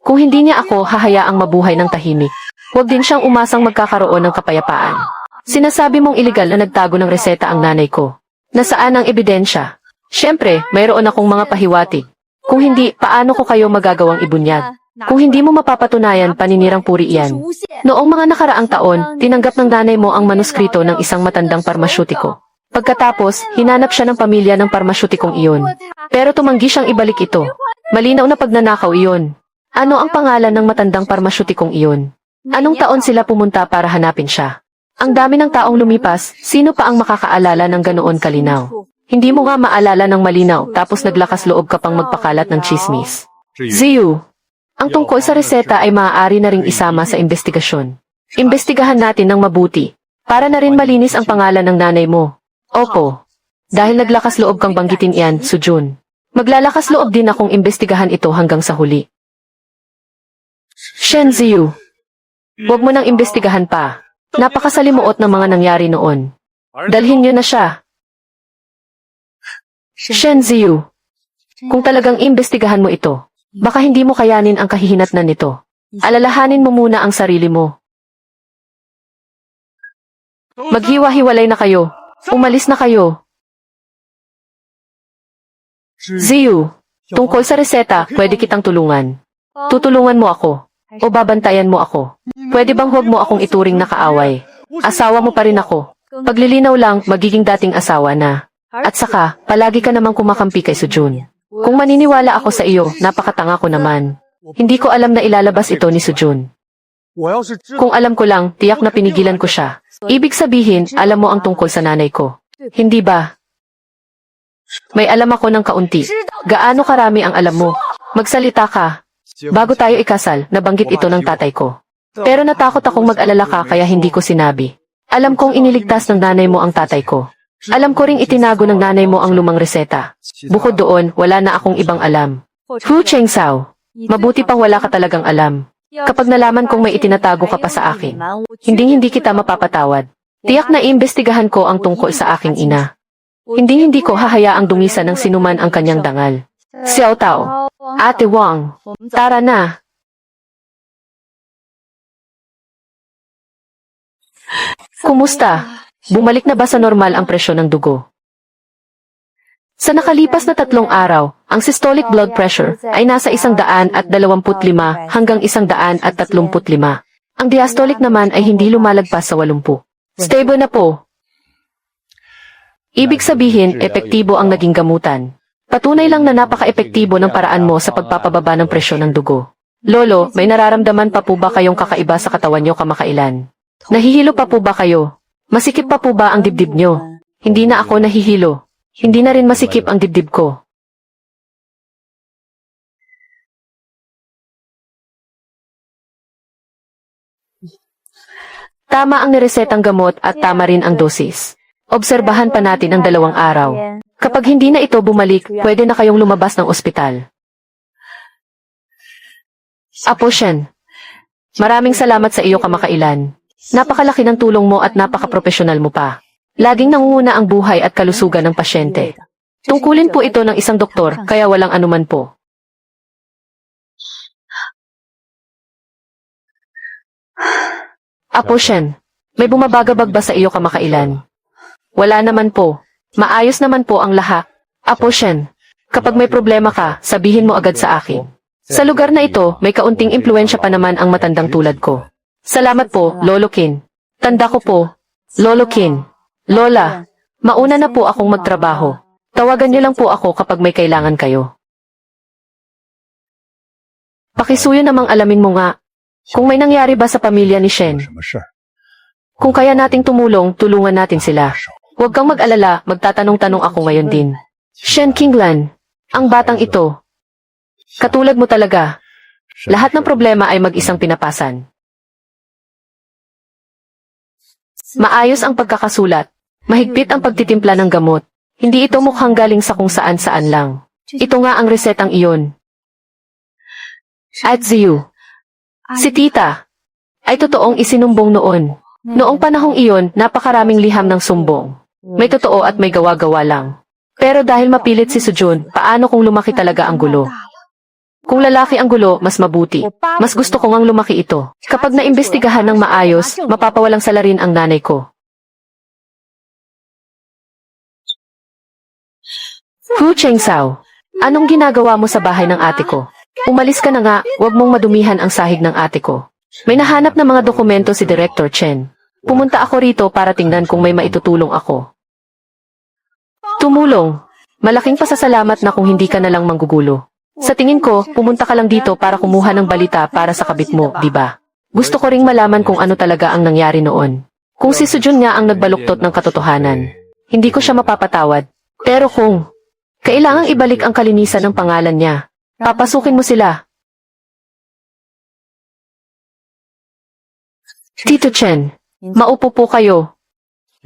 Kung hindi niya ako hahayaang mabuhay ng tahimik, huwag din siyang umasang magkakaroon ng kapayapaan. Sinasabi mong iligal na nagtago ng reseta ang nanay ko. Nasaan ang ebidensya? Siyempre, mayroon akong mga pahiwatig. Kung hindi, paano ko kayo magagawang ibunyag? Kung hindi mo mapapatunayan, paninirang puri iyan. Noong mga nakaraang taon, tinanggap ng nanay mo ang manuskrito ng isang matandang parmasyutiko. Pagkatapos, hinanap siya ng pamilya ng parmasyutikong iyon. Pero tumanggi siyang ibalik ito. Malinaw na pagnanakaw iyon. Ano ang pangalan ng matandang parmasyutikong iyon? Anong taon sila pumunta para hanapin siya? Ang dami ng taong lumipas, sino pa ang makakaalala ng ganoon kalinaw? Hindi mo nga maalala ng malinaw tapos naglakas loob ka pang magpakalat ng chismis. Ziyu, ang tungkol sa reseta ay maaari na ring isama sa investigasyon. Imbestigahan natin ng mabuti, para na rin malinis ang pangalan ng nanay mo. Opo, dahil naglakas loob kang banggitin iyan, Sujun. Maglalakas loob din akong imbestigahan ito hanggang sa huli. Shenziu, huwag mo nang imbestigahan pa. Napakasalimuot ng mga nangyari noon. Dalhin niyo na siya. Shenziu, kung talagang imbestigahan mo ito, baka hindi mo kayanin ang kahihinatnan nito. Alalahanin mo muna ang sarili mo. Maghiwa-hiwalay na kayo. Umalis na kayo. Ziyu, tungkol sa reseta, pwede kitang tulungan. Tutulungan mo ako. O babantayan mo ako. Pwede bang huwag mo akong ituring na kaaway? Asawa mo pa rin ako. Paglilinaw lang, magiging dating asawa na. At saka, palagi ka namang kumakampi kay Sujun. Kung maniniwala ako sa iyo, napakatanga ko naman. Hindi ko alam na ilalabas ito ni Sujun. Kung alam ko lang, tiyak na pinigilan ko siya. Ibig sabihin, alam mo ang tungkol sa nanay ko. Hindi ba? May alam ako ng kaunti. Gaano karami ang alam mo? Magsalita ka. Bago tayo ikasal, nabanggit ito ng tatay ko. Pero natakot akong mag-alala ka kaya hindi ko sinabi. Alam kong iniligtas ng nanay mo ang tatay ko. Alam ko ring itinago ng nanay mo ang lumang reseta. Bukod doon, wala na akong ibang alam. Hu Chengsao, mabuti pang wala ka talagang alam. Kapag nalaman kong may itinatago ka pa sa akin, hindi kita mapapatawad. Tiyak na iimbestigahan ko ang tungkol sa aking ina. Hindi ko hahayaang dumisa ng sinuman ang kanyang dangal. Xiao Tao, Ate Wang, tara na. Kumusta? Bumalik na ba sa normal ang presyon ng dugo? Sa nakalipas na 3 araw, ang systolic blood pressure ay nasa 125 hanggang 135. Ang diastolic naman ay hindi lumalagpas sa 80. Stable na po. Ibig sabihin, epektibo ang naging gamutan. Patunay lang na napaka-epektibo ng paraan mo sa pagpapababa ng presyon ng dugo. Lolo, may nararamdaman pa po ba kayong kakaiba sa katawan nyo kamakailan? Nahihilo pa po ba kayo? Masikip pa po ba ang dibdib nyo? Hindi na ako nahihilo. Hindi na rin masikip ang dibdib ko. Tama ang niresetang gamot at tama rin ang dosis. Obserbahan pa natin ang 2 araw. Kapag hindi na ito bumalik, pwede na kayong lumabas ng ospital. Apo Shen, maraming salamat sa iyo kamakailan. Napakalaki ng tulong mo at napaka-profesional mo pa. Laging nangunguna ang buhay at kalusugan ng pasyente. Tungkulin po ito ng isang doktor, kaya walang anuman po. Apo Shen, may bumabagabag ba sa iyo kamakailan? Wala naman po. Maayos naman po ang lahat. Apo Shen, kapag may problema ka, sabihin mo agad sa akin. Sa lugar na ito, may kaunting impluensya pa naman ang matandang tulad ko. Salamat po, Lolo Kin. Tanda ko po, Lolo Kin. Lola, mauna na po akong magtrabaho. Tawagan niyo lang po ako kapag may kailangan kayo. Pakisuyo namang alamin mo nga. Kung may nangyari ba sa pamilya ni Shen. 什么事儿？ Kung kaya nating tumulong, tulungan natin sila. Huwag kang mag-alala, magtatanong-tanong ako ngayon din. Shen Qinglan, ang batang ito. Katulad mo talaga. Lahat ng problema ay mag-isang pinapasan. Maayos ang pagkakasulat. Mahigpit ang pagtitimpla ng gamot. Hindi ito mukhang galing sa kung saan-saan lang. Ito nga ang resetang iyon. At Ziyu, si tita, ay totoong isinumbong noon. Noong panahong iyon, napakaraming liham ng sumbong. May totoo at may gawa-gawa lang. Pero dahil mapilit si Sujun, paano kung lumaki talaga ang gulo? Kung lalaki ang gulo, mas mabuti. Mas gusto ko ngang lumaki ito. Kapag naimbestigahan ng maayos, mapapawalang sala rin ang nanay ko. Hu Chengsao, anong ginagawa mo sa bahay ng ate ko? Umalis ka na nga, huwag mong madumihan ang sahig ng ate ko. May nahanap na mga dokumento si Director Chen. Pumunta ako rito para tingnan kung may maitutulong ako. Tumulong. Malaking pasasalamat na kung hindi ka na lang manggugulo. Sa tingin ko, pumunta ka lang dito para kumuha ng balita para sa kabit mo, di ba? Gusto ko ring malaman kung ano talaga ang nangyari noon. Kung si Sujun nga ang nagbaluktot ng katotohanan, hindi ko siya mapapatawad. Pero kung kailangang ibalik ang kalinisan ng pangalan niya, papasukin mo sila. Tito Chen, maupo po kayo.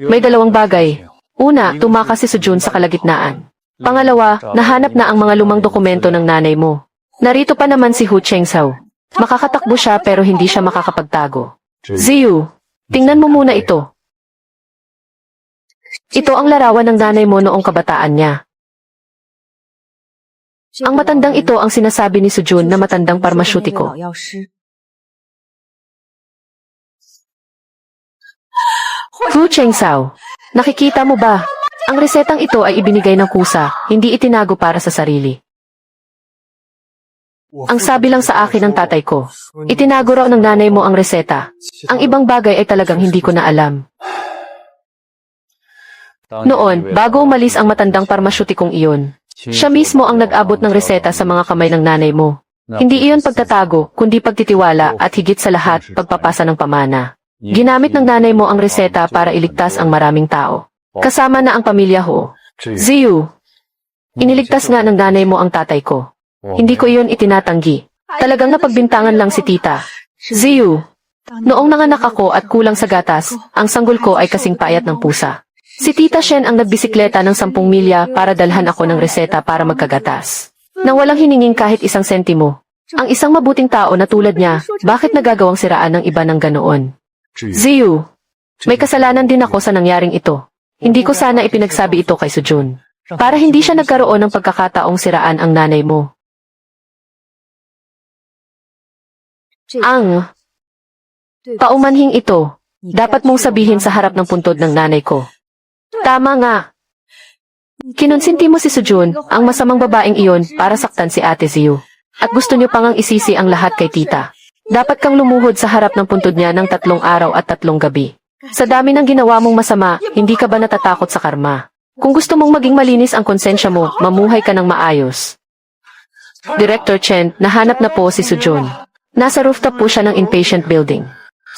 May dalawang bagay. Una, tumakas si Sujun sa kalagitnaan. Pangalawa, nahanap na ang mga lumang dokumento ng nanay mo. Narito pa naman si Hu Chengsao. Makakatakbo siya pero hindi siya makakapagtago. Ziyu, tingnan mo muna ito. Ito ang larawan ng nanay mo noong kabataan niya. Ang matandang ito ang sinasabi ni Sujun na matandang parmasyutiko. Hu Chengsao, nakikita mo ba? Ang resetang ito ay ibinigay ng kusa, hindi itinago para sa sarili. Ang sabi lang sa akin ng tatay ko, itinago raw ng nanay mo ang reseta. Ang ibang bagay ay talagang hindi ko na alam. Noon, bago umalis ang matandang parmasyutikong iyon, siya mismo ang nag-abot ng reseta sa mga kamay ng nanay mo. Hindi iyon pagtatago, kundi pagtitiwala at higit sa lahat, pagpapasa ng pamana. Ginamit ng nanay mo ang reseta para iligtas ang maraming tao. Kasama na ang pamilya Ho. Ziyu, iniligtas nga ng nanay mo ang tatay ko. Hindi ko iyon itinatanggi. Talagang napagbintangan lang si tita. Ziyu, noong nanganak ako at kulang sa gatas, ang sanggol ko ay kasing payat ng pusa. Si Tita Shen ang nagbisikleta ng 10 milya para dalhan ako ng reseta para magkagatas. Nang walang hiningin kahit isang sentimo. Ang isang mabuting tao na tulad niya, bakit nagagawang siraan ng iba ng ganoon? Ziyu, may kasalanan din ako sa nangyaring ito. Hindi ko sana ipinagsabi ito kay Sujun. Para hindi siya nagkaroon ng pagkakataong siraan ang nanay mo. Ang paumanhing ito, dapat mong sabihin sa harap ng puntod ng nanay ko. Tama nga. Kinonsinti mo si Sujun, ang masamang babaeng iyon, para saktan si Ate Ziyu. At gusto niyo pang isisi ang lahat kay tita. Dapat kang lumuhod sa harap ng puntod niya ng 3 araw at 3 gabi. Sa dami ng ginawa mong masama, hindi ka ba natatakot sa karma? Kung gusto mong maging malinis ang konsensya mo, mamuhay ka ng maayos. Director Chen, nahanap na po si Sujun. Nasa rooftop po siya ng inpatient building.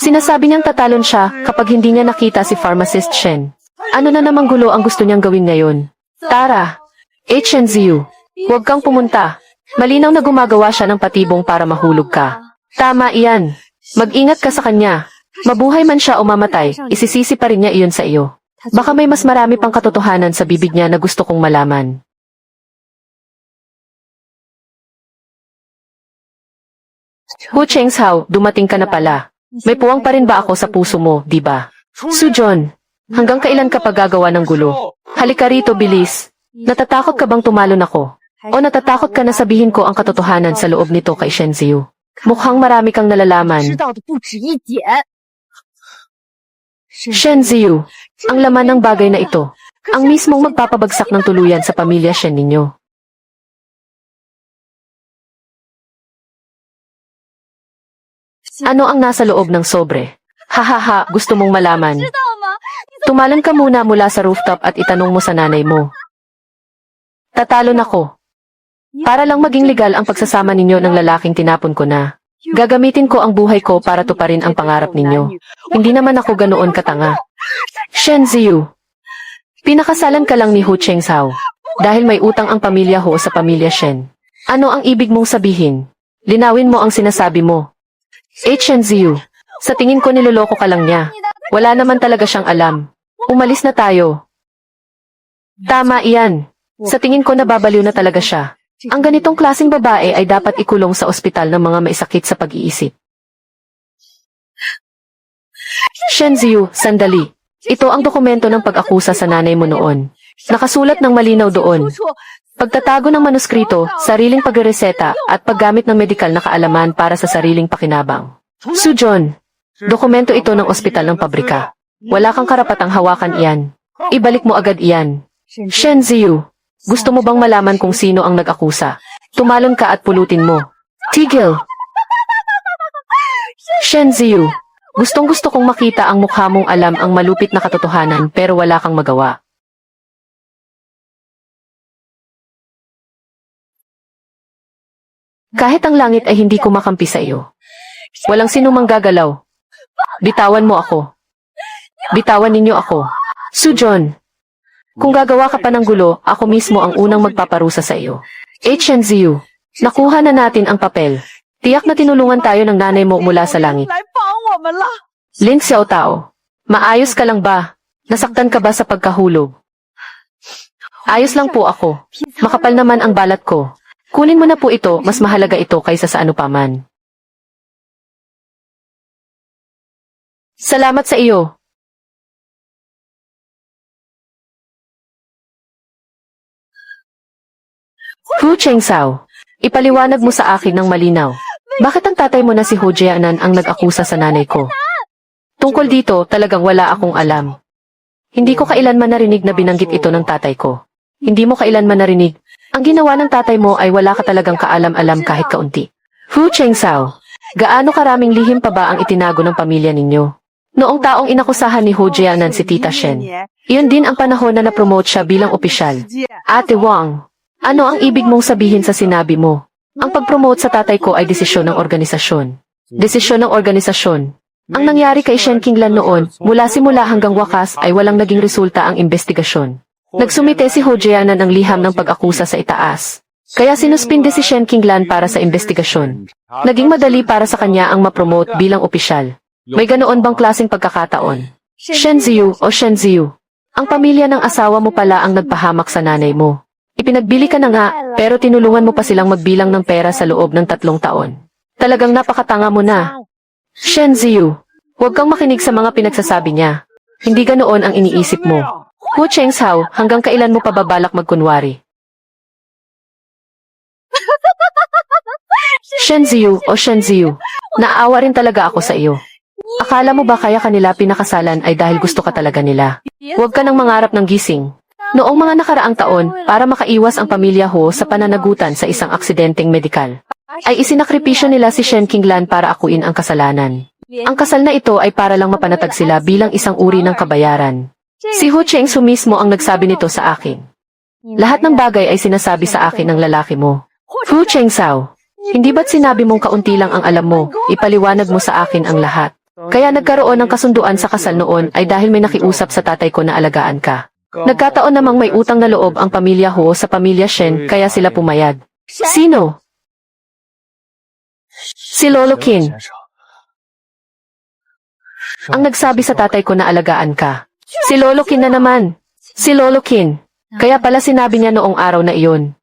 Sinasabi niyang tatalon siya kapag hindi niya nakita si pharmacist Shen. Ano na namang gulo ang gusto niyang gawin ngayon? Tara, HNZU, huwag kang pumunta. Malinaw na gumagawa siya ng patibong para mahulog ka. Tama iyan. Mag-ingat ka sa kanya. Mabuhay man siya o mamatay, isisisi pa rin niya iyon sa iyo. Baka may mas marami pang katotohanan sa bibig niya na gusto kong malaman. Hu Chengsao, dumating ka na pala. May puwang pa rin ba ako sa puso mo, di ba? Sujun, hanggang kailan ka pa gagawa ng gulo? Halika rito, bilis. Natatakot ka bang tumalon ako? O natatakot ka na sabihin ko ang katotohanan sa loob nito kay Shenziu? Mukhang marami kang nalalaman. Shenziu, ang laman ng bagay na ito, ang mismong magpapabagsak ng tuluyan sa pamilya Shen ninyo. Ano ang nasa loob ng sobre? Hahaha, gusto mong malaman. Tumalon ka muna mula sa rooftop at itanong mo sa nanay mo. Tatalon ako. Para lang maging legal ang pagsasama ninyo ng lalaking tinapon ko na. Gagamitin ko ang buhay ko para tuparin ang pangarap ninyo. Hindi naman ako ganoon katanga. Shen Ziyu. Pinakasalan ka lang ni Hu Chengzhao. Dahil may utang ang pamilya Ho sa pamilya Shen. Ano ang ibig mong sabihin? Linawin mo ang sinasabi mo. Shen Ziyu. Sa tingin ko niloloko ka lang niya. Wala naman talaga siyang alam. Umalis na tayo. Tama iyan. Sa tingin ko nababaliw na talaga siya. Ang ganitong klaseng babae ay dapat ikulong sa ospital ng mga may sakit sa pag-iisip. Shen Ziyu, sandali. Ito ang dokumento ng pag-akusa sa nanay mo noon. Nakasulat ng malinaw doon. Pagtatago ng manuskrito, sariling pagreseta, at paggamit ng medikal na kaalaman para sa sariling pakinabang. Sujon, dokumento ito ng ospital ng pabrika. Wala kang karapatang hawakan iyan. Ibalik mo agad iyan. Shen Ziyu, gusto mo bang malaman kung sino ang nag-akusa? Tumalon ka at pulutin mo. Tigil! Shen Ziyu, gustong-gusto kong makita ang mukha mong alam ang malupit na katotohanan pero wala kang magawa. Kahit ang langit ay hindi kumakampi sa iyo. Walang sinumang gagalaw. Bitawan mo ako. Bitawan ninyo ako. Sujon, kung gagawa ka pa ng gulo, ako mismo ang unang magpaparusa sa iyo. Shen Ziyu, nakuha na natin ang papel. Tiyak na tinulungan tayo ng nanay mo mula sa langit. Lin Xiao Tao, maayos ka lang ba? Nasaktan ka ba sa pagkahulog? Ayos lang po ako. Makapal naman ang balat ko. Kunin mo na po ito, mas mahalaga ito kaysa sa ano paman. Salamat sa iyo. Hu Chengzhao, ipaliwanag mo sa akin ng malinaw. Bakit ang tatay mo na si Hu Jianan ang nag-akusa sa nanay ko? Tungkol dito, talagang wala akong alam. Hindi ko kailanman narinig na binanggit ito ng tatay ko. Hindi mo kailanman narinig. Ang ginawa ng tatay mo ay wala ka talagang kaalam-alam kahit kaunti. Hu Chengzhao, gaano karaming lihim pa ba ang itinago ng pamilya ninyo? Noong taong inakusahan ni Hu Jianan si Tita Shen, iyon din ang panahon na na-promote siya bilang opisyal. Ate Wang, ano ang ibig mong sabihin sa sinabi mo? Ang pag-promote sa tatay ko ay desisyon ng organisasyon. Desisyon ng organisasyon. Ang nangyari kay Shen Qinglan noon, mula simula hanggang wakas ay walang naging resulta ang investigasyon. Nagsumite si Hu Jianan ng liham ng pag-akusa sa itaas. Kaya sinuspinde si Shen Qinglan para sa investigasyon. Naging madali para sa kanya ang ma-promote bilang opisyal. May ganoon bang klaseng pagkakataon? Shen Ziyu o Shen Ziyu, ang pamilya ng asawa mo pala ang nagpahamak sa nanay mo. Ipinagbili ka na nga, pero tinulungan mo pa silang magbilang ng pera sa loob ng 3 taon. Talagang napakatanga mo na. Shen Ziyu, huwag kang makinig sa mga pinagsasabi niya. Hindi ganoon ang iniisip mo. Hu Chengzhao, hanggang kailan mo pa babalak magkunwari? Shen Ziyu o Shen Ziyu, naawa rin talaga ako sa iyo. Akala mo ba kaya kanila pinakasalan ay dahil gusto ka talaga nila? Huwag ka nang mangarap ng gising. Noong mga nakaraang taon, para makaiwas ang pamilya Ho sa pananagutan sa isang aksidenteng medikal, ay isinakripisyo nila si Shen Qinglan para akuin ang kasalanan. Ang kasal na ito ay para lang mapanatag sila bilang isang uri ng kabayaran. Si Hu Chengsu mismo ang nagsabi nito sa akin. Lahat ng bagay ay sinasabi sa akin ng lalaki mo. Hu Chengzhao, hindi ba't sinabi mong kaunti lang ang alam mo, ipaliwanag mo sa akin ang lahat. Kaya nagkaroon ng kasunduan sa kasal noon ay dahil may nakiusap sa tatay ko na alagaan ka. Nagkataon namang may utang na loob ang pamilya Ho sa pamilya Shen kaya sila pumayag. Sino? Si Lolo Qin. Ang nagsabi sa tatay ko na alagaan ka. Si Lolo Qin na naman. Si Lolo Qin. Kaya pala sinabi niya noong araw na iyon.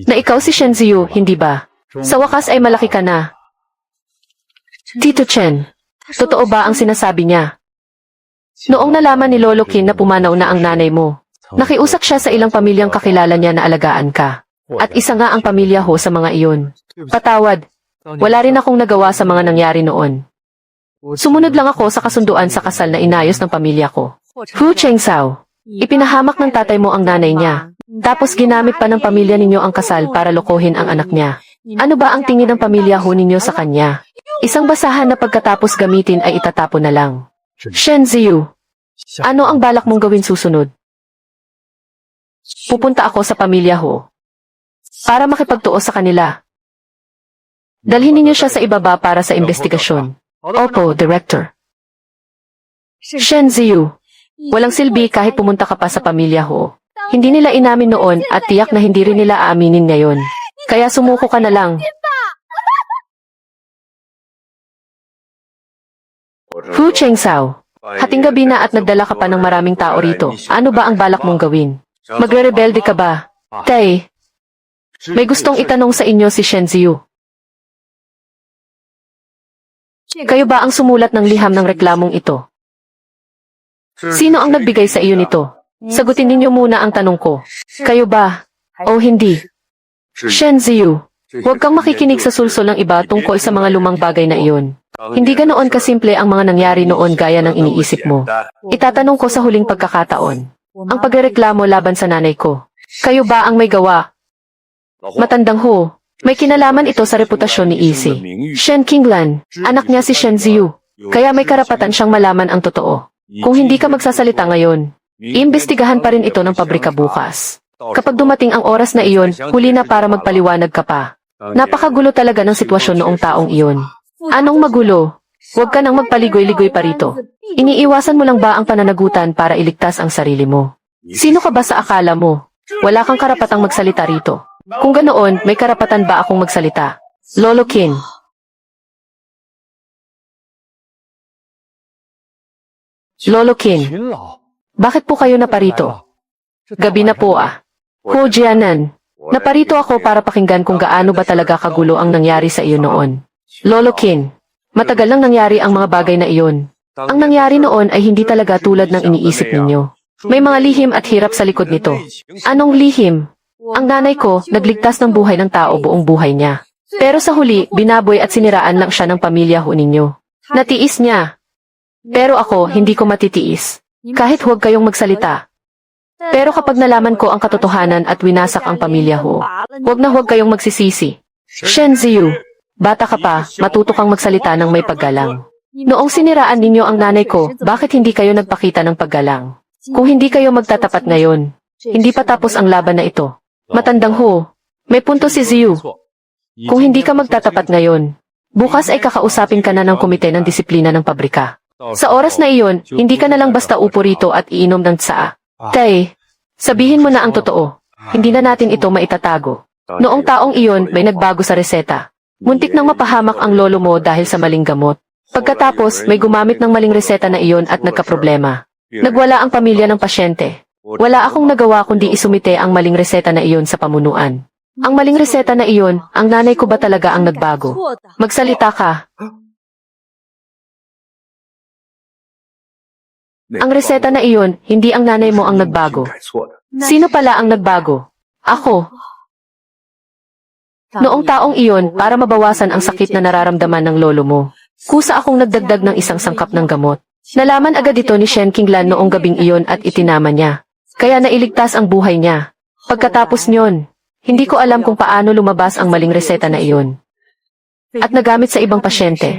Na ikaw si Shen Ziyu, hindi ba? Sa wakas ay malaki ka na. Tito Chen, totoo ba ang sinasabi niya? Noong nalaman ni Lolo Qin na pumanaw na ang nanay mo, nakiusap siya sa ilang pamilyang kakilala niya na alagaan ka. At isa nga ang pamilya Ho sa mga iyon. Patawad, wala rin akong nagawa sa mga nangyari noon. Sumunod lang ako sa kasunduan sa kasal na inayos ng pamilya ko. Hu Chengzhao, ipinahamak ng tatay mo ang nanay niya. Tapos ginamit pa ng pamilya ninyo ang kasal para lokohin ang anak niya. Ano ba ang tingin ng pamilya Ho ninyo sa kanya? Isang basahan na pagkatapos gamitin ay itatapon na lang. Shen Ziyu, ano ang balak mong gawin susunod? Pupunta ako sa pamilya Ho. para makipagtuo sa kanila. Dalhin ninyo siya sa ibaba para sa investigasyon. Opo, Director. Shen Ziyu, walang silbi kahit pumunta ka pa sa pamilya Ho. Hindi nila inamin noon at tiyak na hindi rin nila aaminin ngayon. Kaya sumuko ka na lang. Hu Chengsao, hating gabi na at nagdala ka pa ng maraming tao rito. Ano ba ang balak mong gawin? Magre-rebelde ka ba? Tay, may gustong itanong sa inyo si Shen Ziyu. Kayo ba ang sumulat ng liham ng reklamong ito? Sino ang nagbigay sa iyo nito? Sagutin ninyo muna ang tanong ko. Kayo ba? O hindi? Shen Ziyu, huwag kang makikinig sa sulsol ng iba tungkol sa mga lumang bagay na iyon. Hindi ganoon kasimple ang mga nangyari noon gaya ng iniisip mo. Itatanong ko sa huling pagkakataon. Ang pagrereklamo laban sa nanay ko. Kayo ba ang may gawa? Matandang Ho, may kinalaman ito sa reputasyon ni Isi. Shen Qinglan, anak niya si Shen Ziyu. Kaya may karapatan siyang malaman ang totoo. Kung hindi ka magsasalita ngayon, iimbestigahan pa rin ito ng pabrika bukas. Kapag dumating ang oras na iyon, huli na para magpaliwanag ka pa. Napakagulo talaga ng sitwasyon noong taong iyon. Anong magulo? Huwag ka nang magpaligoy-ligoy pa rito. Iniiwasan mo lang ba ang pananagutan para iligtas ang sarili mo? Sino ka ba sa akala mo? Wala kang karapatang magsalita rito. Kung ganoon, may karapatan ba akong magsalita? Lolo Qin. Lolo Qin, bakit po kayo naparito? Gabi na po ah. Ho Jianan, naparito ako para pakinggan kung gaano ba talaga kagulo ang nangyari sa iyo noon. Lolo Qin, matagal nang nangyari ang mga bagay na iyon. Ang nangyari noon ay hindi talaga tulad ng iniisip ninyo. May mga lihim at hirap sa likod nito. Anong lihim? Ang nanay ko, nagligtas ng buhay ng tao buong buhay niya. Pero sa huli, binaboy at siniraan lang siya ng pamilya ho ninyo. Natiis niya. Pero ako, hindi ko matitiis. Kahit huwag kayong magsalita. Pero kapag nalaman ko ang katotohanan at winasak ang pamilya ho, huwag na huwag kayong magsisisi. Shen Ziyu, bata ka pa, matuto kang magsalita ng may paggalang. Noong siniraan ninyo ang nanay ko, bakit hindi kayo nagpakita ng paggalang? Kung hindi kayo magtatapat ngayon, hindi pa tapos ang laban na ito. Matandang Ho, may punto si Ziyu. Kung hindi ka magtatapat ngayon, bukas ay kakausapin ka na ng komite ng disiplina ng pabrika. Sa oras na iyon, hindi ka na lang basta upo rito at iinom ng tsaa. Tay, sabihin mo na ang totoo. Hindi na natin ito maitatago. Noong taong iyon, may nagbago sa reseta. Muntik nang mapahamak ang lolo mo dahil sa maling gamot. Pagkatapos, may gumamit ng maling reseta na iyon at nagkaproblema. Nagwala ang pamilya ng pasyente. Wala akong nagawa kundi isumite ang maling reseta na iyon sa pamunuan. Ang maling reseta na iyon, ang nanay ko ba talaga ang nagbago? Magsalita ka. Ang reseta na iyon, hindi ang nanay mo ang nagbago. Sino pala ang nagbago? Ako. Noong taong iyon, para mabawasan ang sakit na nararamdaman ng lolo mo, kusa akong nagdagdag ng isang sangkap ng gamot. Nalaman agad ito ni Shen Qinglan noong gabing iyon at itinama niya. Kaya nailigtas ang buhay niya. Pagkatapos niyon, hindi ko alam kung paano lumabas ang maling reseta na iyon. At nagamit sa ibang pasyente.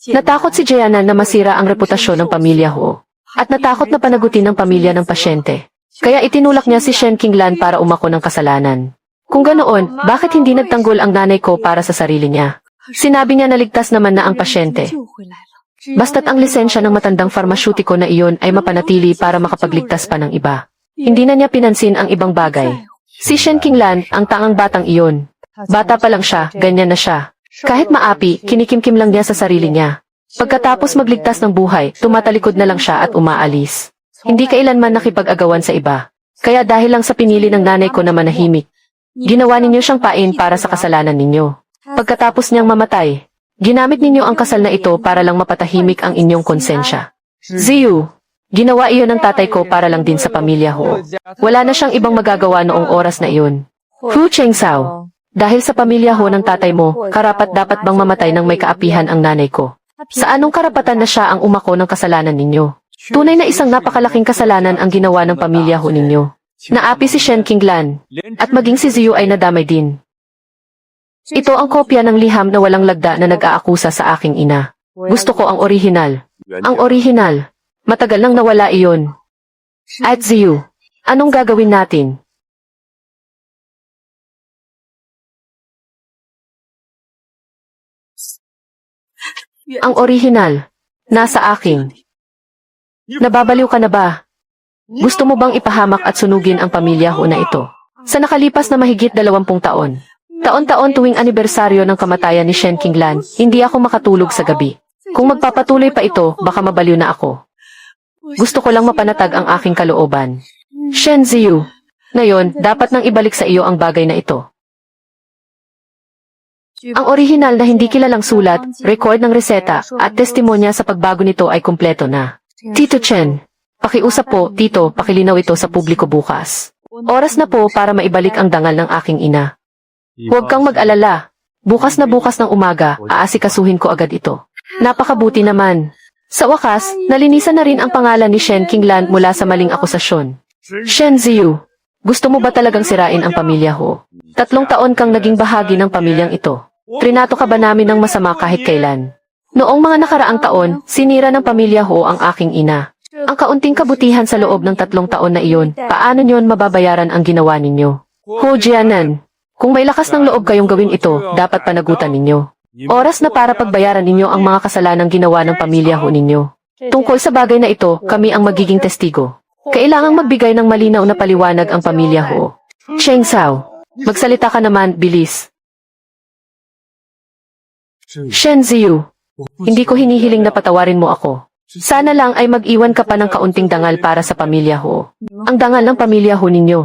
Natakot si Jianan na masira ang reputasyon ng pamilya Ho. At natakot na panagutin ng pamilya ng pasyente. Kaya itinulak niya si Shen Qinglan para umako ng kasalanan. Kung ganoon, bakit hindi nagtanggol ang nanay ko para sa sarili niya? Sinabi niya na ligtas naman na ang pasyente. Basta't ang lisensya ng matandang farmasyutiko na iyon ay mapanatili para makapagligtas pa ng iba. Hindi na niya pinansin ang ibang bagay. Si Shen Qinglan, ang tangang batang iyon. Bata pa lang siya, ganyan na siya. Kahit maapi, kinikimkim lang niya sa sarili niya. Pagkatapos magligtas ng buhay, tumatalikod na lang siya at umaalis. Hindi kailanman nakipag-agawan sa iba. Kaya dahil lang sa pinili ng nanay ko na manahimik, ginawa ninyo siyang pain para sa kasalanan ninyo. Pagkatapos niyang mamatay, ginamit ninyo ang kasal na ito para lang mapatahimik ang inyong konsensya. Ziyu, ginawa iyon ng tatay ko para lang din sa pamilya Ho. Wala na siyang ibang magagawa noong oras na iyon. Hu Chengsao, dahil sa pamilya Ho ng tatay mo, karapat dapat bang mamatay ng may kaapihan ang nanay ko? Sa anong karapatan na siya ang umako ng kasalanan ninyo? Tunay na isang napakalaking kasalanan ang ginawa ng pamilya Ho ninyo. Naapi si Shen Qinglan, at maging si Ziyu ay nadamay din. Ito ang kopya ng liham na walang lagda na nag-aakusa sa aking ina. Gusto ko ang orihinal. Ang orihinal. Matagal nang nawala iyon. At Ziyu, anong gagawin natin? Ang orihinal. Nasa akin. Nababaliw ka na ba? Gusto mo bang ipahamak at sunugin ang pamilya ho na ito? Sa nakalipas na mahigit 20 taon. Taon-taon tuwing anibersaryo ng kamatayan ni Shen Qinglan, hindi ako makatulog sa gabi. Kung magpapatuloy pa ito, baka mabaliw na ako. Gusto ko lang mapanatag ang aking kalooban. Shen Ziyu. Ngayon, dapat nang ibalik sa iyo ang bagay na ito. Ang orihinal na hindi kilalang sulat, record ng reseta, at testimonya sa pagbago nito ay kumpleto na. Tito Chen, pakiusap po, Tito, pakilinaw ito sa publiko bukas. Oras na po para maibalik ang dangal ng aking ina. Huwag kang mag-alala. Bukas na bukas ng umaga, aasikasuhin ko agad ito. Napakabuti naman. Sa wakas, nalinisan na rin ang pangalan ni Shen Qinglan mula sa maling akusasyon. Shen Ziyu, gusto mo ba talagang sirain ang pamilya ho? 3 taon kang naging bahagi ng pamilyang ito. Trinato ka ba namin ng masama kahit kailan? Noong mga nakaraang taon, sinira ng pamilya ho ang aking ina. Ang kaunting kabutihan sa loob ng 3 taon na iyon, paano niyon mababayaran ang ginawa ninyo? Ho Jianan, kung may lakas ng loob kayong gawin ito, dapat panagutan ninyo. Oras na para pagbayaran ninyo ang mga kasalanang ginawa ng pamilya ho ninyo. Tungkol sa bagay na ito, kami ang magiging testigo. Kailangang magbigay ng malinaw na paliwanag ang pamilya ho. Cheng Sao, magsalita ka naman, bilis. Shen Ziyu, hindi ko hinihiling na patawarin mo ako. Sana lang ay mag-iwan ka pa ng kaunting dangal para sa pamilya ho. Ang dangal ng pamilya ho ninyo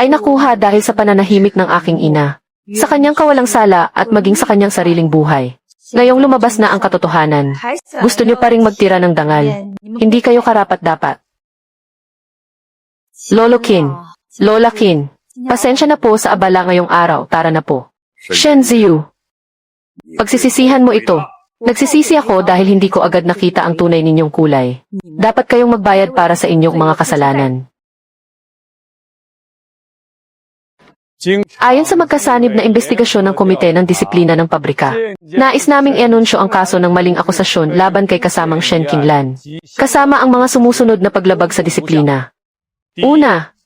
ay nakuha dahil sa pananahimik ng aking ina. Sa kanyang kawalang sala at maging sa kanyang sariling buhay. Ngayong lumabas na ang katotohanan, gusto niyo pa ring magtira ng dangal. Hindi kayo karapat-dapat. Lolo Qin, Lola Qin, pasensya na po sa abala ngayong araw, tara na po. Shen Ziyu, pagsisisihan mo ito. Nagsisisi ako dahil hindi ko agad nakita ang tunay ninyong kulay. Dapat kayong magbayad para sa inyong mga kasalanan. Ayon sa magkasanib na investigasyon ng Komite ng Disiplina ng Pabrika, nais naming i-anunsyo ang kaso ng maling akusasyon laban kay kasamang Shen Qinglan. Kasama ang mga sumusunod na paglabag sa disiplina. Una,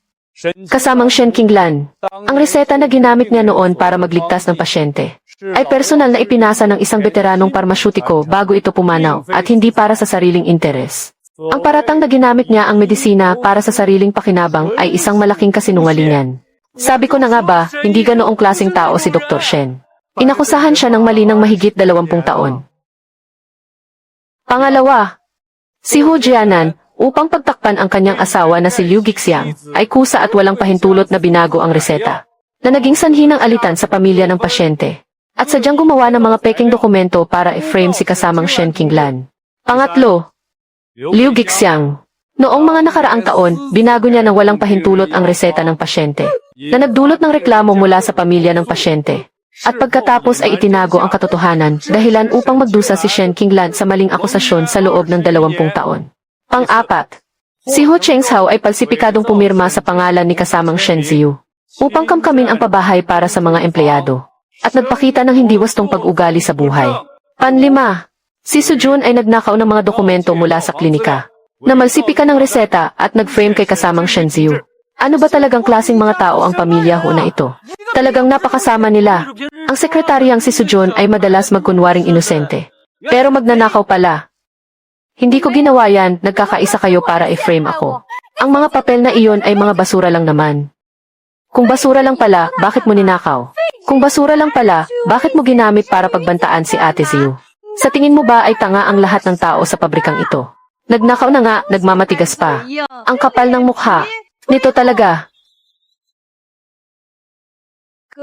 kasamang Shen Qinglan. Ang reseta na ginamit niya noon para magligtas ng pasyente ay personal na ipinasa ng isang veteranong parmasyutiko bago ito pumanaw at hindi para sa sariling interes. Ang paratang na ginamit niya ang medisina para sa sariling pakinabang ay isang malaking kasinungalingan. Sabi ko na nga ba, hindi ganoong klaseng tao si Dr. Shen. Inakusahan siya ng mali ng mahigit 20 taon. Pangalawa, si Hu Jianan, upang pagtakpan ang kanyang asawa na si Liu Gixiang, ay kusa at walang pahintulot na binago ang reseta, na naging sanhi ng alitan sa pamilya ng pasyente, at sadyang gumawa ng mga peking dokumento para i-frame si kasamang Shen Qinglan. Pangatlo, Liu Gixiang. Noong mga nakaraang taon, binago niya ng walang pahintulot ang reseta ng pasyente, na nagdulot ng reklamo mula sa pamilya ng pasyente. At pagkatapos ay itinago ang katotohanan, dahilan upang magdusa si Shen Qinglan sa maling akusasyon sa loob ng 20 taon. Pang-apat, si Hu Chengshao ay palsipikadong pumirma sa pangalan ni kasamang Shen Ziyu, upang kamkamin ang pabahay para sa mga empleyado, at nagpakita ng hindi wastong pag-ugali sa buhay. Panlima, si Sujun ay nagnakaw ng mga dokumento mula sa klinika, na malsipika ng reseta at nag-frame kay kasamang Shen Ziyu. Ano ba talagang klaseng mga tao ang pamilya ho na ito? Talagang napakasama nila. Ang sekretaryang si Sujun ay madalas magkunwaring inosente, pero magnanakaw pala. Hindi ko ginawa yan, nagkakaisa kayo para i-frame ako. Ang mga papel na iyon ay mga basura lang naman. Kung basura lang pala, bakit mo ninakaw? Kung basura lang pala, bakit mo ginamit para pagbantaan si Ate Ziyu? Sa tingin mo ba ay tanga ang lahat ng tao sa pabrikang ito? Nagnakaw na nga, nagmamatigas pa. Ang kapal ng mukha. Nito talaga.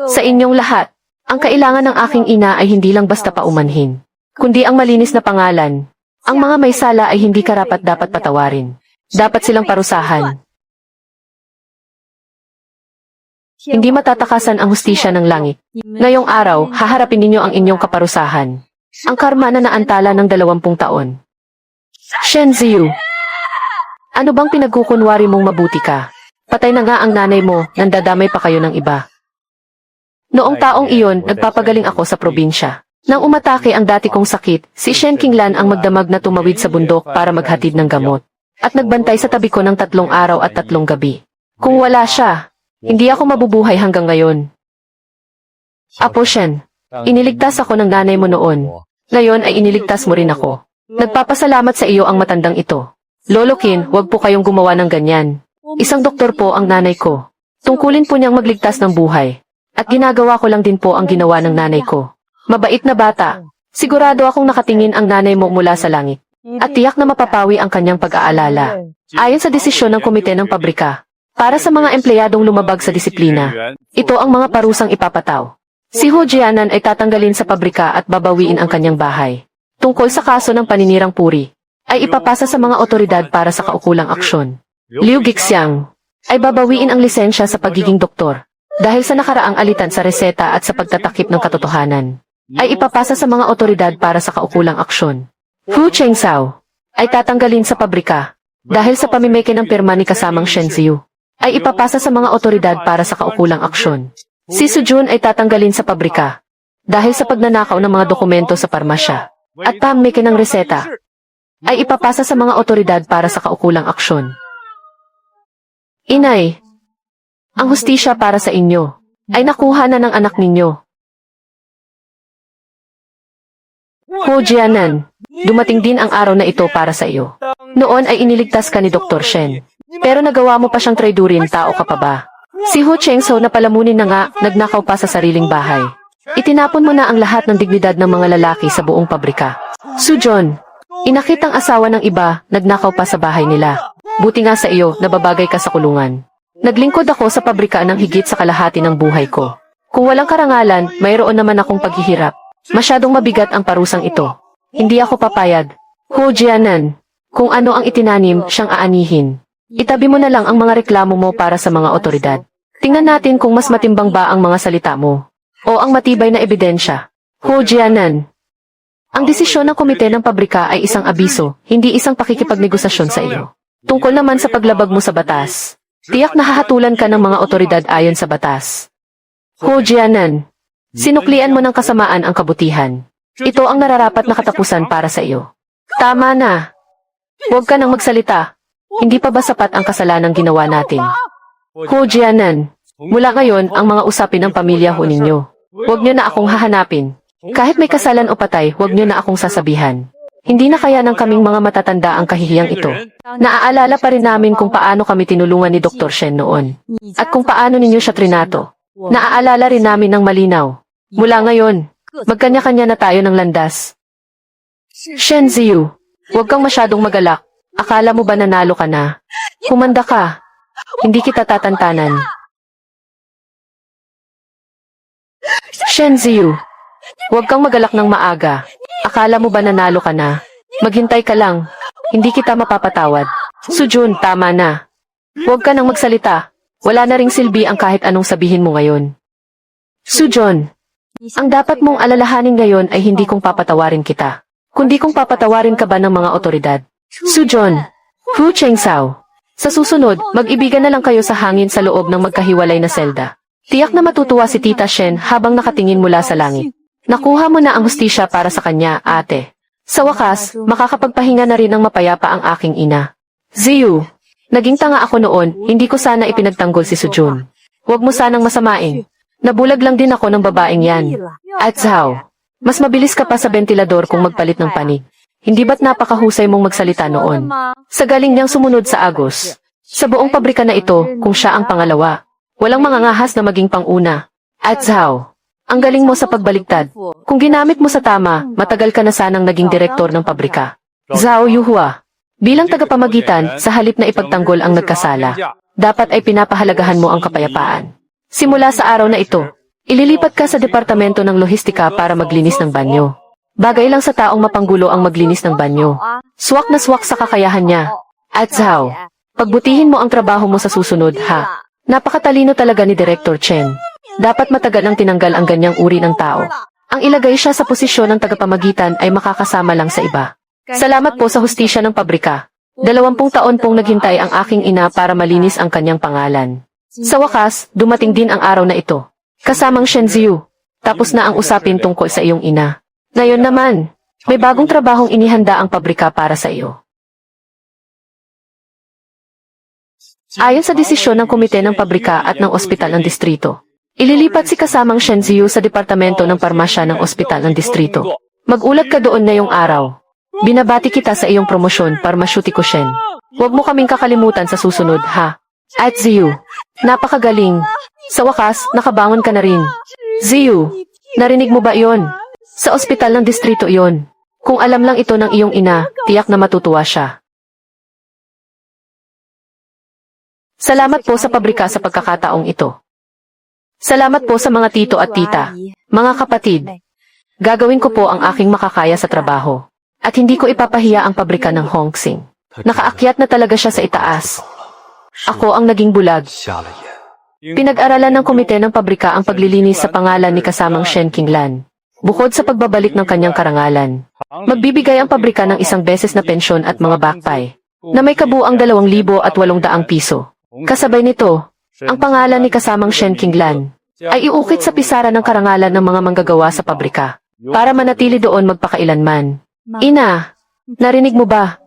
Sa inyong lahat, ang kailangan ng aking ina ay hindi lang basta paumanhin, kundi ang malinis na pangalan. Ang mga may sala ay hindi karapat-dapat patawarin. Dapat silang parusahan. Hindi matatakasan ang hustisya ng langit. Ngayong araw, haharapin ninyo ang inyong kaparusahan. Ang karma na naantala ng 20 taon. Shen Ziyu, ano bang pinagkukunwari mong mabuti ka? Patay na nga ang nanay mo, nandadamay pa kayo ng iba. Noong taong iyon, nagpapagaling ako sa probinsya. Nang umatake ang dati kong sakit, si Shen Qinglan ang magdamag na tumawid sa bundok para maghatid ng gamot. At nagbantay sa tabi ko ng 3 araw at 3 gabi. Kung wala siya, hindi ako mabubuhay hanggang ngayon. Apo Shen, iniligtas ako ng nanay mo noon. Ngayon ay iniligtas mo rin ako. Nagpapasalamat sa iyo ang matandang ito. Lolo Qin, huwag po kayong gumawa ng ganyan. Isang doktor po ang nanay ko. Tungkulin po niyang magligtas ng buhay. At ginagawa ko lang din po ang ginawa ng nanay ko. Mabait na bata. Sigurado akong nakatingin ang nanay mo mula sa langit. At tiyak na mapapawi ang kanyang pag-aalala. Ayon sa desisyon ng komite ng pabrika, para sa mga empleyadong lumabag sa disiplina, ito ang mga parusang ipapataw. Si Hu Jianan ay tatanggalin sa pabrika at babawiin ang kanyang bahay. Tungkol sa kaso ng paninirang puri, ay ipapasa sa mga otoridad para sa kaukulang aksyon. Liu Gixiang ay babawiin ang lisensya sa pagiging doktor dahil sa nakaraang alitan sa reseta at sa pagtatakip ng katotohanan. Ay ipapasa sa mga otoridad para sa kaukulang aksyon. Hu Chengzhao ay tatanggalin sa pabrika dahil sa pamimeke ng pirma ni kasamang Shen Ziyu. Ay ipapasa sa mga otoridad para sa kaukulang aksyon. Si Su Jun ay tatanggalin sa pabrika dahil sa pagnanakaw ng mga dokumento sa parmasya at pamimeke ng reseta. Ay ipapasa sa mga otoridad para sa kaukulang aksyon. Inay, ang hustisya para sa inyo ay nakuha na ng anak ninyo. Hu Jianan, dumating din ang araw na ito para sa iyo. Noon ay iniligtas ka ni Dr. Shen. Pero nagawa mo pa siyang traidurin, tao ka pa ba? Si Hu Chengzhou na palamunin na nga, nagnakaw pa sa sariling bahay. Itinapon mo na ang lahat ng dignidad ng mga lalaki sa buong pabrika. Su Jun, inakit ang asawa ng iba, nagnakaw pa sa bahay nila. Buti nga sa iyo, nababagay ka sa kulungan. Naglingkod ako sa pabrika ng higit sa kalahati ng buhay ko. Kung walang karangalan, mayroon naman akong paghihirap. Masyadong mabigat ang parusang ito. Hindi ako papayag. Hu Jianan, kung ano ang itinanim, siyang aanihin. Itabi mo na lang ang mga reklamo mo para sa mga otoridad. Tingnan natin kung mas matimbang ba ang mga salita mo o ang matibay na ebidensya. Hu Jianan, ang desisyon ng komite ng pabrika ay isang abiso, hindi isang pakikipagnegosasyon sa iyo. Tungkol naman sa paglabag mo sa batas, tiyak na hahatulan ka ng mga otoridad ayon sa batas. Hu Jianan, sinuklian mo ng kasamaan ang kabutihan. Ito ang nararapat na katapusan para sa iyo. Tama na. Huwag ka nang magsalita. Hindi pa ba sapat ang kasalanang ginawa natin? Hu Jianan, mula ngayon ang mga usapin ng pamilya ho ninyo. Huwag niyo na akong hahanapin. Kahit may kasalan o patay, huwag niyo na akong sasabihan. Hindi na kaya ng kaming mga matatanda ang kahihiyang ito. Naaalala pa rin namin kung paano kami tinulungan ni Dr. Shen noon. At kung paano ninyo siya trinato. Naaalala rin namin ng malinaw. Mula ngayon, magkanya-kanya na tayo ng landas. Shen Ziyu, huwag kang masyadong magalak. Akala mo ba nanalo ka na? Kumanda ka. Hindi kita tatantanan. Shen Ziyu, huwag kang magalak ng maaga. Akala mo ba nanalo ka na? Maghintay ka lang. Hindi kita mapapatawad. Su Jun, tama na. Huwag ka nang magsalita. Wala na ring silbi ang kahit anong sabihin mo ngayon. Su Jun, ang dapat mong alalahanin ngayon ay hindi kong papatawarin kita, kundi kung papatawarin ka ba ng mga otoridad. Su Jun, Hu Chengzhou, sa susunod, mag-ibigan na lang kayo sa hangin sa loob ng magkahiwalay na selda. Tiyak na matutuwa si Tita Shen habang nakatingin mula sa langit. Nakuha mo na ang hustisya para sa kanya, ate. Sa wakas, makakapagpahinga na rin ng mapayapa ang aking ina. Ziyu, naging tanga ako noon, hindi ko sana ipinagtanggol si Su Jun. Huwag mo sanang masamain. Nabulag lang din ako ng babaeng yan. At Zhao, mas mabilis ka pa sa bentilador kung magpalit ng panig. Hindi ba't napakahusay mong magsalita noon? Sa galing niyang sumunod sa Agos. Sa buong pabrika na ito, kung siya ang pangalawa. Walang mangangahas na maging panguna. At Zhao, ang galing mo sa pagbaligtad. Kung ginamit mo sa tama, matagal ka na sanang naging direktor ng pabrika. Zhao Yuhua, bilang tagapamagitan, sa halip na ipagtanggol ang nagkasala, dapat ay pinapahalagahan mo ang kapayapaan. Simula sa araw na ito, ililipat ka sa departamento ng lohistika para maglinis ng banyo. Bagay lang sa taong mapanggulo ang maglinis ng banyo. Swak na swak sa kakayahan niya. At Zhao, pagbutihin mo ang trabaho mo sa susunod, ha? Napakatalino talaga ni Director Chen. Dapat matagal ang tinanggal ang ganyang uri ng tao. Ang ilagay siya sa posisyon ng tagapamagitan ay makakasama lang sa iba. Salamat po sa hustisya ng pabrika. 20 taon pong naghintay ang aking ina para malinis ang kanyang pangalan. Sa wakas, dumating din ang araw na ito. Kasamang Shen Ziyu, tapos na ang usapin tungkol sa iyong ina. Ngayon naman, may bagong trabahong inihanda ang pabrika para sa iyo. Ayon sa desisyon ng komite ng pabrika at ng ospital ng distrito, ililipat si kasamang Shen Ziyu sa departamento ng parmasya ng ospital ng distrito. Magulat ka doon ngayong araw. Binabati kita sa iyong promosyon, Parmashutiko Shen. Huwag mo kaming kakalimutan sa susunod, ha? At Ziyu, napakagaling. Sa wakas, nakabangon ka na rin. Ziyu, narinig mo ba iyon? Sa ospital ng distrito iyon. Kung alam lang ito ng iyong ina, tiyak na matutuwa siya. Salamat po sa pabrika sa pagkakataong ito. Salamat po sa mga tito at tita, mga kapatid. Gagawin ko po ang aking makakaya sa trabaho. At hindi ko ipapahiya ang pabrika ng Hongsing. Nakaakyat na talaga siya sa itaas. Ako ang naging bulag. Pinag-aralan ng komite ng pabrika ang paglilinis sa pangalan ni kasamang Shen Qinglan. Bukod sa pagbabalik ng kanyang karangalan, magbibigay ang pabrika ng 1 beses na pensyon at mga backpay, na may kabuang 2,800 piso. Kasabay nito, ang pangalan ni kasamang Shen Qinglan ay iukit sa pisara ng karangalan ng mga manggagawa sa pabrika, para manatili doon magpakailanman. Ina, narinig mo ba?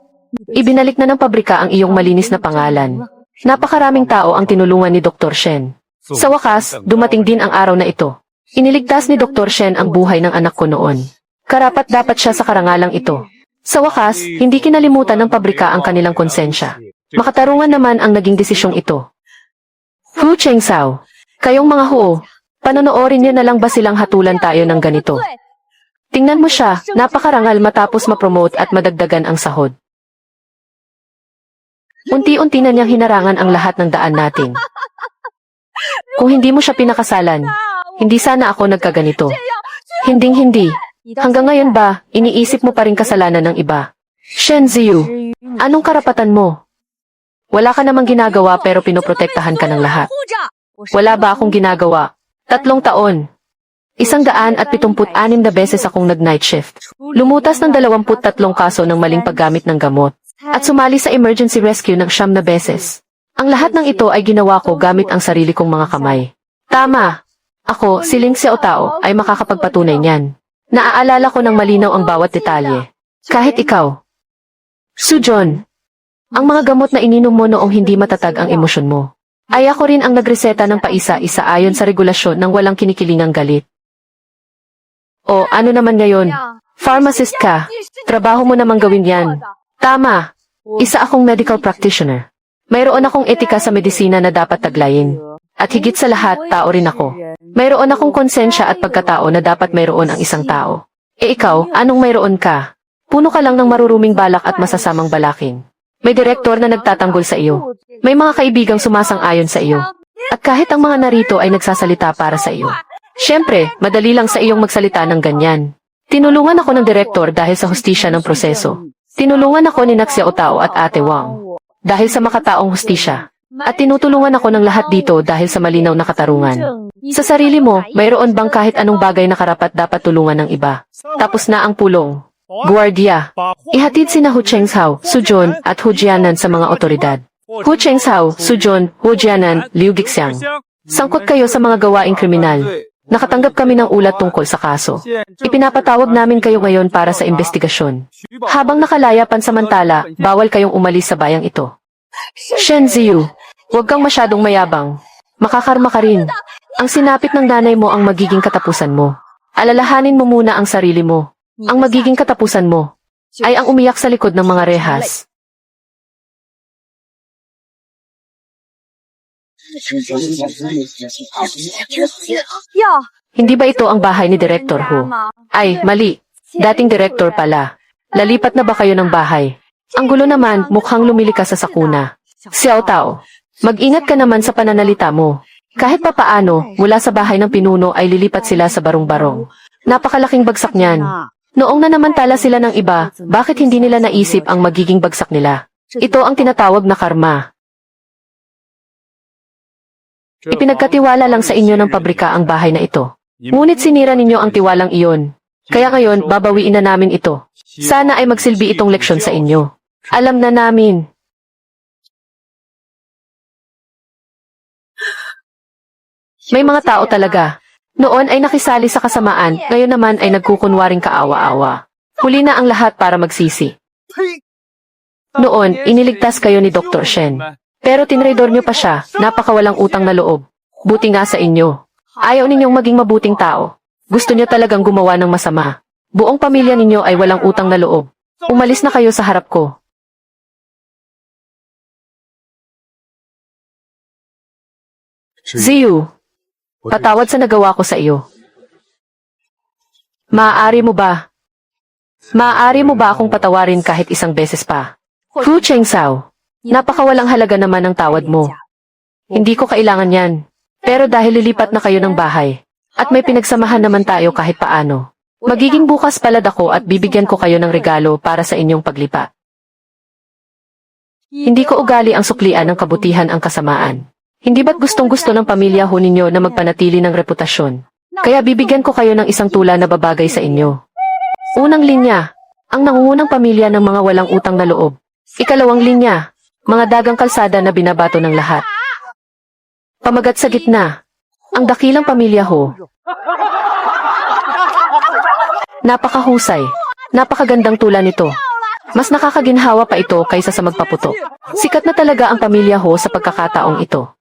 Ibinalik na ng pabrika ang iyong malinis na pangalan. Napakaraming tao ang tinulungan ni Dr. Shen. Sa wakas, dumating din ang araw na ito. Iniligtas ni Dr. Shen ang buhay ng anak ko noon. Karapat-dapat siya sa karangalang ito. Sa wakas, hindi kinalimutan ng pabrika ang kanilang konsensya. Makatarungan naman ang naging desisyong ito. Hu Chengsao, kayong mga huo, panonoorin niyo na lang ba silang hatulan tayo ng ganito? Tingnan mo siya, napakarangal matapos ma-promote at madagdagan ang sahod. Unti-unti na niyang hinarangan ang lahat ng daan natin. Kung hindi mo siya pinakasalan, hindi sana ako nagkaganito. Hinding-hindi. Hanggang ngayon ba, iniisip mo pa rin kasalanan ng iba? Shen Ziyu, anong karapatan mo? Wala ka namang ginagawa pero pinoprotektahan ka ng lahat. Wala ba akong ginagawa? 3 taon. 176 na beses akong nag-night shift. Lumutas ng 23 kaso ng maling paggamit ng gamot. At sumali sa emergency rescue ng 9 na beses. Ang lahat ng ito ay ginawa ko gamit ang sarili kong mga kamay. Tama. Ako, si Ling Xiaotao, ay makakapagpatunay niyan. Naaalala ko ng malinaw ang bawat detalye. Kahit ikaw. Sujon, ang mga gamot na ininom mo noong hindi matatag ang emosyon mo. Ay ako rin ang nagreseta ng paisa-isa ayon sa regulasyon ng walang kinikilingang galit. O ano naman ngayon? Pharmacist ka. Trabaho mo namang gawin yan. Tama. Isa akong medical practitioner. Mayroon akong etika sa medisina na dapat taglayin. At higit sa lahat, tao rin ako. Mayroon akong konsensya at pagkatao na dapat mayroon ang isang tao. E ikaw, anong mayroon ka? Puno ka lang ng maruruming balak at masasamang balakin. May direktor na nagtatanggol sa iyo. May mga kaibigang sumasang-ayon sa iyo. At kahit ang mga narito ay nagsasalita para sa iyo. Siyempre, madali lang sa iyong magsalita ng ganyan. Tinulungan ako ng direktor dahil sa hustisya ng proseso. Tinulungan ako ni Xiao Tao at Ate Wang dahil sa makataong hustisya. At tinutulungan ako ng lahat dito dahil sa malinaw na katarungan. Sa sarili mo, mayroon bang kahit anong bagay na karapat dapat tulungan ng iba? Tapos na ang pulong. Guardia. Ihatid sina Hu Chengsao, Sujon, at Hu Jianan sa mga otoridad. Hu Chengsao, Sujon, Hu Jianan, Liu Gixiang. Sangkot kayo sa mga gawaing kriminal. Nakatanggap kami ng ulat tungkol sa kaso. Ipinapatawag namin kayo ngayon para sa investigasyon. Habang nakalaya pansamantala, bawal kayong umalis sa bayang ito. Shen Ziyu, huwag kang masyadong mayabang. Makakarma ka rin. Ang sinapit ng nanay mo ang magiging katapusan mo. Alalahanin mo muna ang sarili mo. Ang magiging katapusan mo ay ang umiyak sa likod ng mga rehas. Hindi ba ito ang bahay ni Director Hu? Ay, mali. Dating Director pala. Lalipat na ba kayo ng bahay? Ang gulo naman, mukhang lumili ka sa sakuna. Xiao Tao, mag-ingat ka naman sa pananalita mo. Kahit papaano, mula sa bahay ng pinuno ay lilipat sila sa barong-barong. Napakalaking bagsak niyan. Noong nanamantala sila ng iba, bakit hindi nila naisip ang magiging bagsak nila? Ito ang tinatawag na karma. Ipinagkatiwala lang sa inyo ng pabrika ang bahay na ito. Ngunit sinira ninyo ang tiwalang iyon. Kaya ngayon, babawiin na namin ito. Sana ay magsilbi itong leksyon sa inyo. Alam na namin. May mga tao talaga. Noon ay nakisali sa kasamaan, ngayon naman ay nagkukunwaring kaawa-awa. Huli na ang lahat para magsisi. Noon, iniligtas kayo ni Dr. Shen. Pero tinraidor niyo pa siya, napakawalang utang na loob. Buti nga sa inyo. Ayaw ninyong maging mabuting tao. Gusto niyo talagang gumawa ng masama. Buong pamilya ninyo ay walang utang na loob. Umalis na kayo sa harap ko. Ziyu, patawad sa nagawa ko sa iyo. Maaari mo ba? Maaari mo ba akong patawarin kahit isang beses pa? Hu Chengsao, napakawalang halaga naman ng tawad mo. Hindi ko kailangan yan. Pero dahil lilipat na kayo ng bahay, at may pinagsamahan naman tayo kahit paano, magiging bukas palad ako at bibigyan ko kayo ng regalo para sa inyong paglipat. Hindi ko ugali ang suklian ng kabutihan ang kasamaan. Hindi ba't gustong-gusto ng pamilya ho ninyo na magpanatili ng reputasyon? Kaya bibigyan ko kayo ng isang tula na babagay sa inyo. Unang linya, ang nangungunang pamilya ng mga walang utang na loob. Ikalawang linya, mga dagang kalsada na binabato ng lahat. Pamagat sa gitna, ang dakilang pamilya ho. Napakahusay, napakagandang tula nito. Mas nakakaginhawa pa ito kaysa sa magpaputok. Sikat na talaga ang pamilya ho sa pagkakataong ito.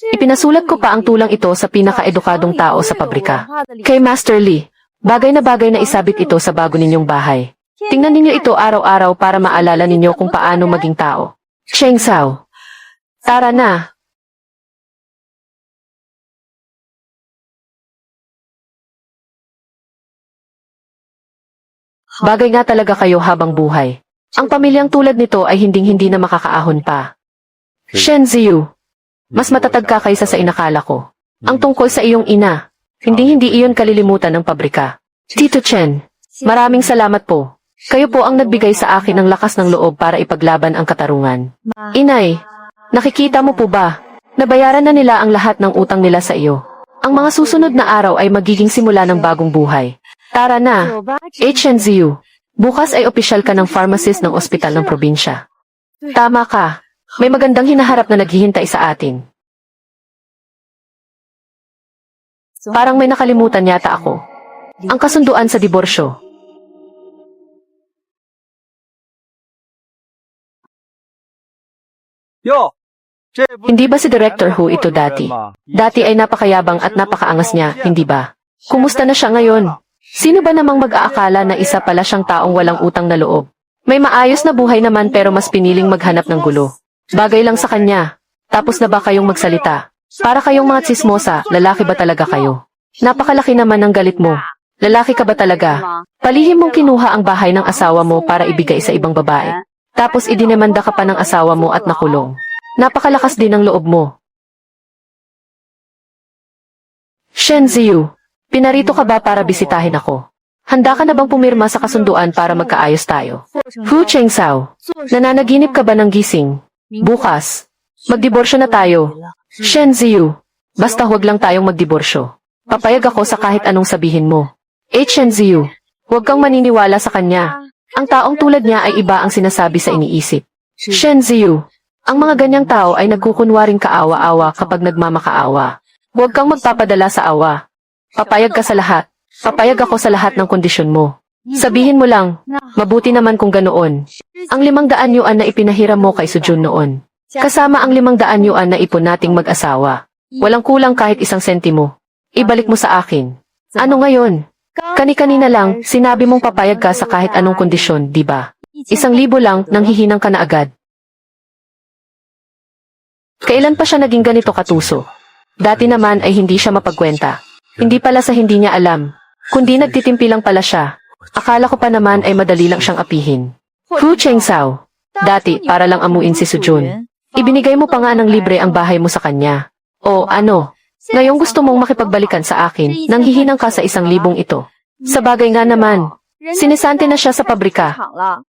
Ipinasulat ko pa ang tulang ito sa pinaka-edukadong tao sa pabrika. Kay Master Lee, bagay na isabit ito sa bago ninyong bahay. Tingnan ninyo ito araw-araw para maalala ninyo kung paano maging tao. Chengsao, tara na. Bagay nga talaga kayo habang buhay. Ang pamilyang tulad nito ay hinding-hindi na makakaahon pa. Shen Ziyu, mas matatag ka kaysa sa inakala ko. Ang tungkol sa iyong ina, hindi iyon kalilimutan ng pabrika. Tito Chen, maraming salamat po. Kayo po ang nagbigay sa akin ng lakas ng loob para ipaglaban ang katarungan. Inay, nakikita mo po ba? Nabayaran na nila ang lahat ng utang nila sa iyo. Ang mga susunod na araw ay magiging simula ng bagong buhay. Tara na, Chen Ziyu. Bukas ay opisyal ka ng pharmacist ng ospital ng probinsya. Tama ka. May magandang hinaharap na naghihintay sa atin. Parang may nakalimutan yata ako. Ang kasunduan sa diborsyo. Hindi ba si Director Hu ito dati? Dati ay napakayabang at napakaangas niya, hindi ba? Kumusta na siya ngayon? Sino ba namang mag-aakala na isa pala siyang taong walang utang na loob? May maayos na buhay naman pero mas piniling maghanap ng gulo. Bagay lang sa kanya. Tapos na ba kayong magsalita? Para kayong mga tsismosa, lalaki ba talaga kayo? Napakalaki naman ng galit mo. Lalaki ka ba talaga? Palihim mong kinuha ang bahay ng asawa mo para ibigay sa ibang babae. Tapos idinemanda ka pa ng asawa mo at nakulong. Napakalakas din ang loob mo. Shen Ziyu, pinarito ka ba para bisitahin ako? Handa ka na bang pumirma sa kasunduan para magkaayos tayo? Hu Chengsao, nananaginip ka ba ng gising? Bukas, magdiborsyo na tayo. Shen Ziyu, basta huwag lang tayong magdiborsyo. Papayag ako sa kahit anong sabihin mo. Shen Ziyu, huwag kang maniniwala sa kanya. Ang taong tulad niya ay iba ang sinasabi sa iniisip. Shen Ziyu, ang mga ganyang tao ay nagkukunwaring kaawa-awa kapag nagmamakaawa. Huwag kang magpapadala sa awa. Papayag ka sa lahat. Papayag ako sa lahat ng kondisyon mo. Sabihin mo lang, mabuti naman kung ganoon. Ang 500 yuan na ipinahiram mo kay Sujun noon. Kasama ang 500 yuan na ipon nating mag-asawa. Walang kulang kahit isang sentimo. Ibalik mo sa akin. Ano ngayon? Kani-kanina lang, sinabi mong papayag ka sa kahit anong kondisyon, di ba? 1,000 lang, nang hihinang ka na agad. Kailan pa siya naging ganito katuso? Dati naman ay hindi siya mapagkwenta. Hindi pala sa hindi niya alam, kundi nagtitimpi lang pala siya. Akala ko pa naman ay madali lang siyang apihin. Hu Chengsao, dati para lang amuin si Sujun. Ibinigay mo pa nga ng libre ang bahay mo sa kanya. O ano, ngayong gusto mong makipagbalikan sa akin, nang hihinang ka sa 1,000 ito. Sa bagay nga naman, sinisante na siya sa pabrika.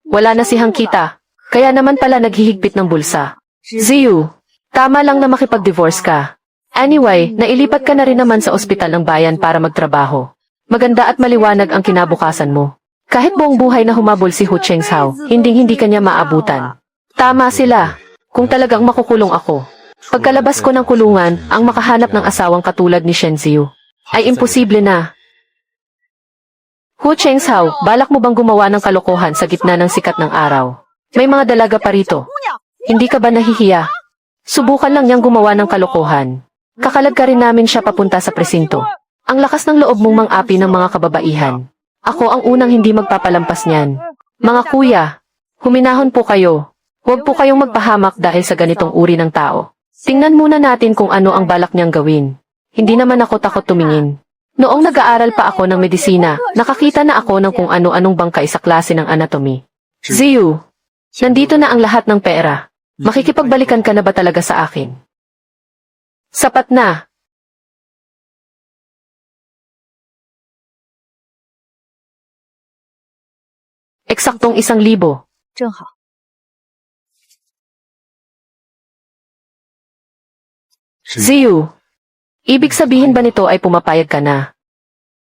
Wala na sihang kita, kaya naman pala naghihigpit ng bulsa. Ziyu, tama lang na makipag-divorce ka. Anyway, nailipat ka na rin naman sa ospital ng bayan para magtrabaho. Maganda at maliwanag ang kinabukasan mo. Kahit buong buhay na humabol si Hu Chengsao, hinding-hindi kanya maabutan. Tama sila. Kung talagang makukulong ako. Pagkalabas ko ng kulungan, ang makahanap ng asawang katulad ni Shen Ziyu ay imposible na. Hu Chengsao, balak mo bang gumawa ng kalokohan sa gitna ng sikat ng araw? May mga dalaga pa rito. Hindi ka ba nahihiya? Subukan lang niyang gumawa ng kalokohan. Kakalag ka rin namin siya papunta sa presinto. Ang lakas ng loob mong mang-api ng mga kababaihan. Ako ang unang hindi magpapalampas niyan. Mga kuya, huminahon po kayo. Huwag po kayong magpahamak dahil sa ganitong uri ng tao. Tingnan muna natin kung ano ang balak niyang gawin. Hindi naman ako takot tumingin. Noong nag-aaral pa ako ng medisina, nakakita na ako ng kung ano-anong bangkay sa klase ng anatomy. Ziyu, nandito na ang lahat ng pera. Makikipagbalikan ka na ba talaga sa akin? Sapat na. Eksaktong 1,000. 正好。 Ziyu, ibig sabihin ba nito ay pumapayag ka na?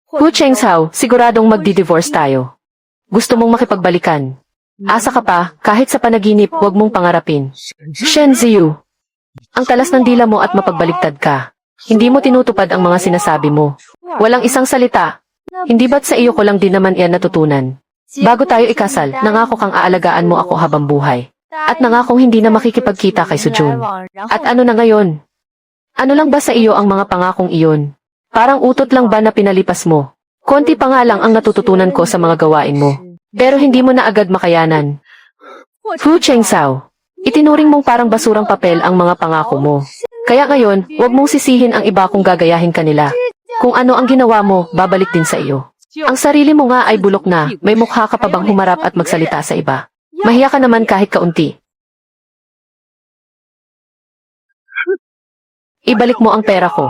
Hu Chengshao, siguradong magdi-divorce tayo. Gusto mong makipagbalikan. Asa ka pa, kahit sa panaginip, huwag mong pangarapin. Shen Ziyu, ang talas ng dila mo at mapagbaligtad ka. Hindi mo tinutupad ang mga sinasabi mo. Walang isang salita. Hindi ba't sa iyo ko lang din naman iyan natutunan? Bago tayo ikasal, nangako kang aalagaan mo ako habang buhay. At nangakong hindi na makikipagkita kay Sujun. At ano na ngayon? Ano lang ba sa iyo ang mga pangakong iyon? Parang utot lang ba na pinalipas mo? Konti pa nga lang ang natututunan ko sa mga gawain mo. Pero hindi mo na agad makayanan. Hu Chengshao, itinuring mong parang basurang papel ang mga pangako mo. Kaya ngayon, huwag mong sisihin ang iba kung gagayahin kanila. Kung ano ang ginawa mo, babalik din sa iyo. Ang sarili mo nga ay bulok na, may mukha ka pa bang humarap at magsalita sa iba? Mahiya ka naman kahit kaunti. Ibalik mo ang pera ko.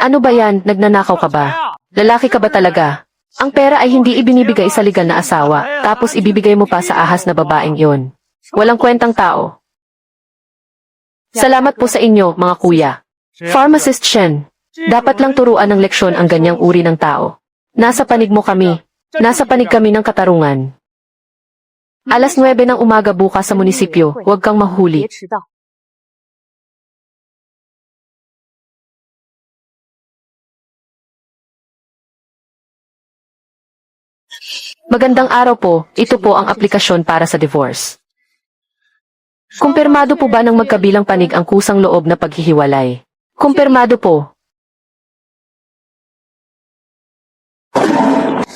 Ano ba yan, nagnanakaw ka ba? Lalaki ka ba talaga? Ang pera ay hindi ibinibigay sa legal na asawa, tapos ibibigay mo pa sa ahas na babaeng yon. Walang kwentang tao. Salamat po sa inyo, mga kuya. Pharmacist Shen, dapat lang turuan ng leksyon ang ganyang uri ng tao. Nasa panig mo kami. Nasa panig kami ng katarungan. Alas 9 ng umaga bukas sa munisipyo, huwag kang mahuli. 别迟到。 Magandang araw po, ito po ang aplikasyon para sa divorce. Kumpirmado po ba ng magkabilang panig ang kusang loob na paghihiwalay? Kumpirmado po.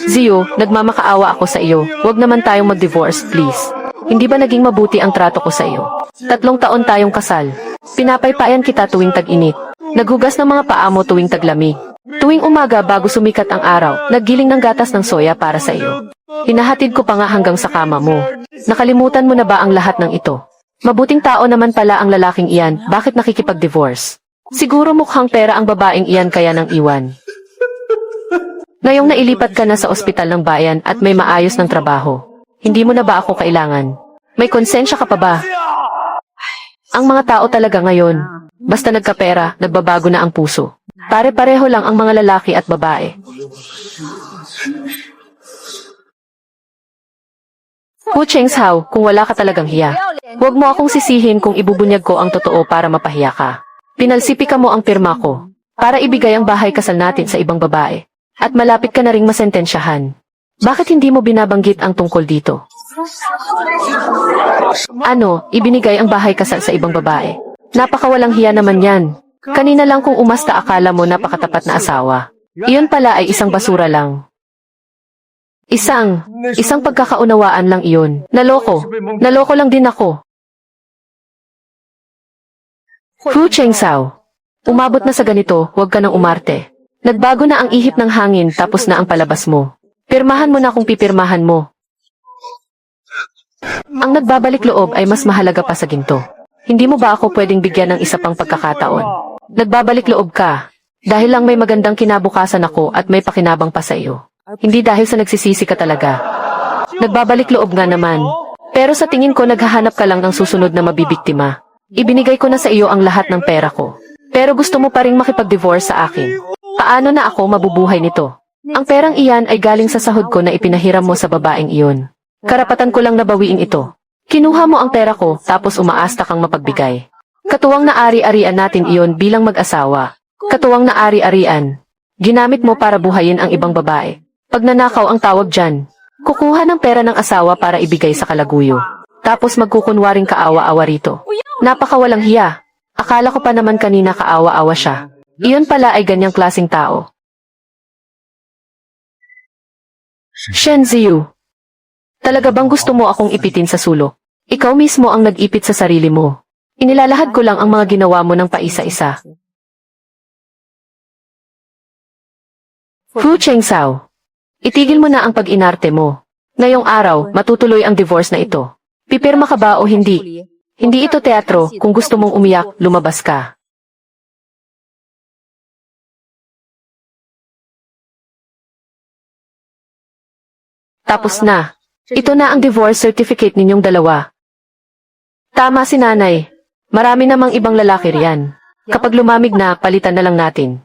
Ziyu, nagmamakaawa ako sa iyo. Huwag naman tayong mag-divorce, please. Hindi ba naging mabuti ang trato ko sa iyo? 3 taon tayong kasal. Pinapaypayan kita tuwing tag-init. Naghugas ng mga paa mo tuwing taglamig. Tuwing umaga bago sumikat ang araw, naggiling ng gatas ng soya para sa iyo. Hinahatid ko pa nga hanggang sa kama mo. Nakalimutan mo na ba ang lahat ng ito? Mabuting tao naman pala ang lalaking iyan, bakit nakikipag-divorce? Siguro mukhang pera ang babaeng iyan kaya nang iwan. Ngayong nailipat ka na sa ospital ng bayan at may maayos ng trabaho. Hindi mo na ba ako kailangan? May konsensya ka pa ba? Ang mga tao talaga ngayon, basta nagkapera, nagbabago na ang puso. Pare-pareho lang ang mga lalaki at babae. Hu Chengshao, kung wala ka talagang hiya, huwag mo akong sisihin kung ibubunyag ko ang totoo para mapahiya ka. Pinalsipika mo ang pirma ko, para ibigay ang bahay kasal natin sa ibang babae. At malapit ka na ring masentensyahan. Bakit hindi mo binabanggit ang tungkol dito? Ano, ibinigay ang bahay kasal sa ibang babae? Napakawalang hiya naman yan. Kanina lang kung umasta akala mo napakatapat na asawa. Iyon pala ay isang basura lang. Isang pagkakaunawaan lang iyon. Naloko lang din ako. Hu Chengshao, umabot na sa ganito, huwag ka nang umarte. Nagbago na ang ihip ng hangin tapos na ang palabas mo. Pirmahan mo na kung pipirmahan mo. Ang nagbabalik loob ay mas mahalaga pa sa ginto. Hindi mo ba ako pwedeng bigyan ng isa pang pagkakataon? Nagbabalik loob ka. Dahil lang may magandang kinabukasan ako at may pakinabang pa sa iyo. Hindi dahil sa nagsisisi ka talaga. Nagbabalik loob nga naman. Pero sa tingin ko naghahanap ka lang ng susunod na mabibiktima. Ibinigay ko na sa iyo ang lahat ng pera ko. Pero gusto mo pa ring makipag-divorce sa akin. Paano na ako mabubuhay nito? Ang perang iyan ay galing sa sahod ko na ipinahiram mo sa babaeng iyon. Karapatan ko lang nabawiin ito. Kinuha mo ang pera ko tapos umaasta kang mapagbigay. Katuwang naari-arian natin iyon bilang mag-asawa. Katuwang naari-arian. Ginamit mo para buhayin ang ibang babae. Pagnanakaw ang tawag dyan. Kukuha ng pera ng asawa para ibigay sa kalaguyo. Tapos magkukunwaring kaawa-awa rito. Napakawalang hiya. Akala ko pa naman kanina kaawa-awa siya. Iyon pala ay ganyang klaseng tao. Shen Ziyu, talaga bang gusto mo akong ipitin sa sulok? Ikaw mismo ang nag-ipit sa sarili mo. Inilalahad ko lang ang mga ginawa mo ng paisa-isa. Fu Chengzhao, itigil mo na ang pag-inarte mo. Ngayong araw, matutuloy ang divorce na ito. Pipirma ka ba o hindi? Hindi ito teatro, kung gusto mong umiyak, lumabas ka. Tapos na. Ito na ang divorce certificate ninyong dalawa. Tama si nanay. Marami namang ibang lalaki riyan. Kapag lumamig na, palitan na lang natin.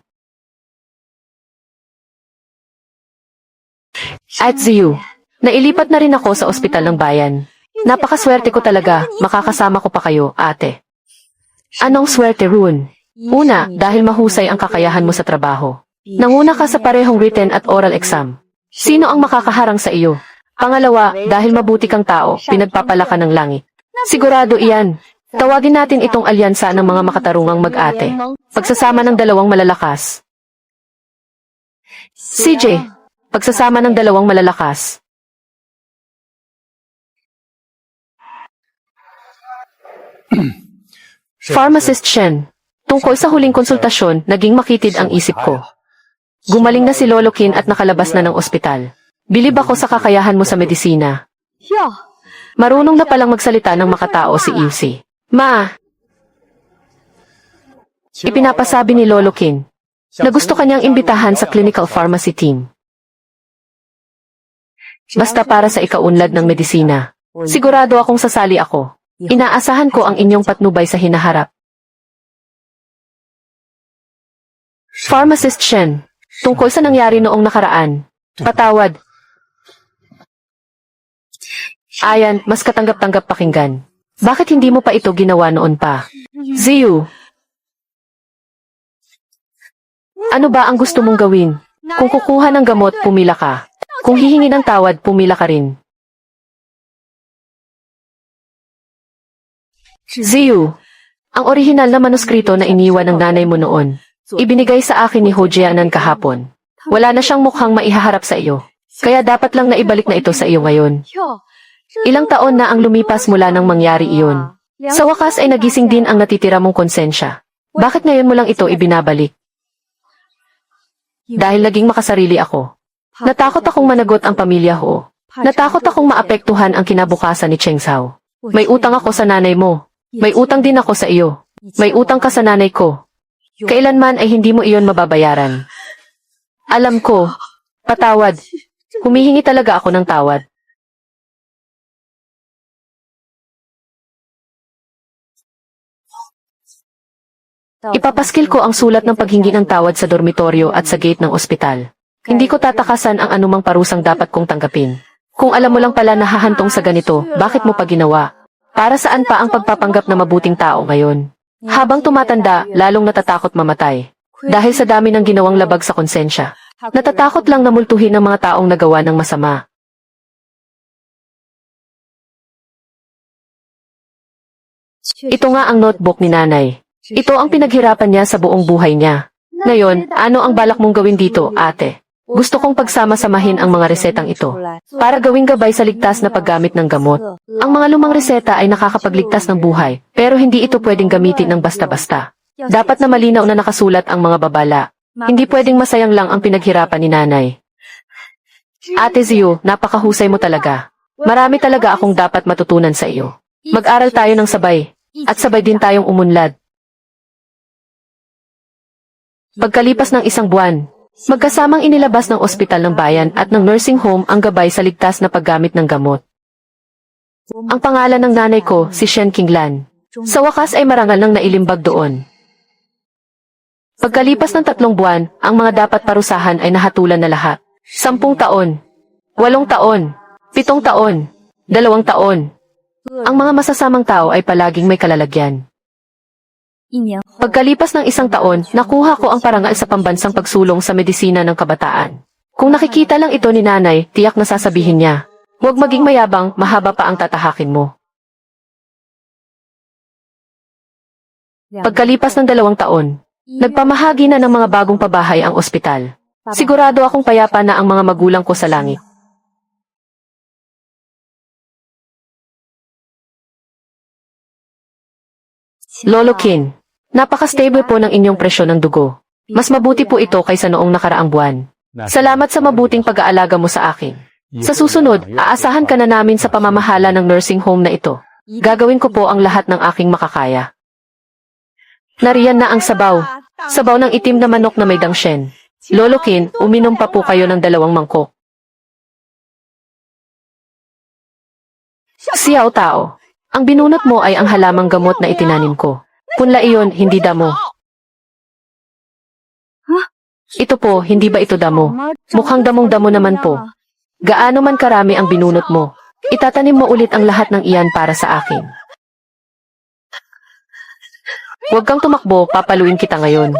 At Ziyu, nailipat na rin ako sa ospital ng bayan. Napakaswerte ko talaga, makakasama ko pa kayo, ate. Anong swerte, Rune? Una, dahil mahusay ang kakayahan mo sa trabaho. Nanguna ka sa parehong written at oral exam. Sino ang makakaharang sa iyo? Pangalawa, dahil mabuti kang tao, pinagpapala ka ng langit. Sigurado iyan. Tawagin natin itong alyansa ng mga makatarungang mag-ate. Pagsasama ng dalawang malalakas. CJ, pagsasama ng dalawang malalakas. Pharmacist Shen, tungkol sa huling konsultasyon, naging makitid ang isip ko. Gumaling na si Lolo Qin at nakalabas na ng ospital. Bilib ako sa kakayahan mo sa medisina. Marunong na palang magsalita ng makatao si Yusi. Ma! Ipinapasabi ni Lolo Qin na gusto kanyang imbitahan sa clinical pharmacy team. Basta para sa ikaunlad ng medisina. Sigurado akong sasali ako. Inaasahan ko ang inyong patnubay sa hinaharap. Pharmacist Shen, tungkol sa nangyari noong nakaraan. Patawad. Ayan, mas katanggap-tanggap pakinggan. Bakit hindi mo pa ito ginawa noon pa? Ziyu, ano ba ang gusto mong gawin? Kung kukuha ng gamot, pumila ka. Kung hihingi ng tawad, pumila ka rin. Ziyu, ang orihinal na manuskrito na iniwan ng nanay mo noon, ibinigay sa akin ni Ho Jianan kahapon. Wala na siyang mukhang maihaharap sa iyo. Kaya dapat lang naibalik na ito sa iyo ngayon. Ilang taon na ang lumipas mula nang mangyari iyon. Sa wakas ay nagising din ang natitira mong konsensya. Bakit ngayon mo lang ito ibinabalik? Dahil naging makasarili ako. Natakot akong managot ang pamilya Ho. Natakot akong maapektuhan ang kinabukasan ni Chengzhao. May utang ako sa nanay mo. May utang din ako sa iyo. May utang ka sa nanay ko. Kailanman ay hindi mo iyon mababayaran. Alam ko. Patawad. Humihingi talaga ako ng tawad. Ipapaskil ko ang sulat ng paghingi ng tawad sa dormitoryo at sa gate ng ospital. Hindi ko tatakasan ang anumang parusang dapat kong tanggapin. Kung alam mo lang pala na hahantong sa ganito, bakit mo pa ginawa? Para saan pa ang pagpapanggap na mabuting tao ngayon? Habang tumatanda, lalong natatakot mamatay. Dahil sa dami ng ginawang labag sa konsensya. Natatakot lang na multuhin ng mga taong nagawa ng masama. Ito nga ang notebook ni nanay. Ito ang pinaghirapan niya sa buong buhay niya. Ngayon, ano ang balak mong gawin dito, ate? Gusto kong pagsama-samahin ang mga resetang ito para gawing gabay sa ligtas na paggamit ng gamot. Ang mga lumang reseta ay nakakapagligtas ng buhay, pero hindi ito pwedeng gamitin ng basta-basta. Dapat na malinaw na nakasulat ang mga babala. Hindi pwedeng masayang lang ang pinaghirapan ni nanay. Ate Ziyu, napakahusay mo talaga. Marami talaga akong dapat matutunan sa iyo. Mag-aral tayo ng sabay, at sabay din tayong umunlad. Pagkalipas ng isang buwan, magkasamang inilabas ng ospital ng bayan at ng nursing home ang gabay sa ligtas na paggamit ng gamot. Ang pangalan ng nanay ko, si Shen Qinglan. Sa wakas ay marangal nang nailimbag doon. Pagkalipas ng 3 buwan, ang mga dapat parusahan ay nahatulan na lahat. 10 taon, 8 taon, 7 taon, 2 taon. Ang mga masasamang tao ay palaging may kalalagyan. Pagkalipas ng 1 taon, nakuha ko ang parangal sa pambansang pagsulong sa medisina ng kabataan. Kung nakikita lang ito ni nanay, tiyak na sasabihin niya, huwag maging mayabang, mahaba pa ang tatahakin mo. Pagkalipas ng 2 taon, nagpamahagi na ng mga bagong pabahay ang ospital. Sigurado akong payapa na ang mga magulang ko sa langit. Lolo Kin, napaka-stable po ng inyong presyon ng dugo. Mas mabuti po ito kaysa noong nakaraang buwan. Salamat sa mabuting pag-aalaga mo sa akin. Sa susunod, aasahan ka na namin sa pamamahala ng nursing home na ito. Gagawin ko po ang lahat ng aking makakaya. Nariyan na ang sabaw. Sabaw ng itim na manok na may dangsyen. Lolo Kin, uminom pa po kayo ng 2 mangkok. Xiao Tao, ang binunot mo ay ang halamang gamot na itinanim ko. Punla iyon, hindi damo. Ito po, hindi ba ito damo? Mukhang damong-damo naman po. Gaano man karami ang binunot mo, itatanim mo ulit ang lahat ng iyan para sa akin. Huwag kang tumakbo, papaluin kita ngayon.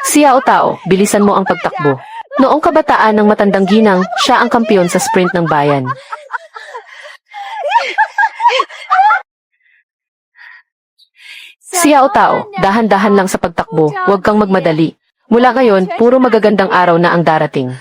Xiao Tao, bilisan mo ang pagtakbo. Noong kabataan ng matandang ginang, siya ang kampiyon sa sprint ng bayan. Xiao Tao, dahan-dahan lang sa pagtakbo, huwag kang magmadali. Mula ngayon, puro magagandang araw na ang darating.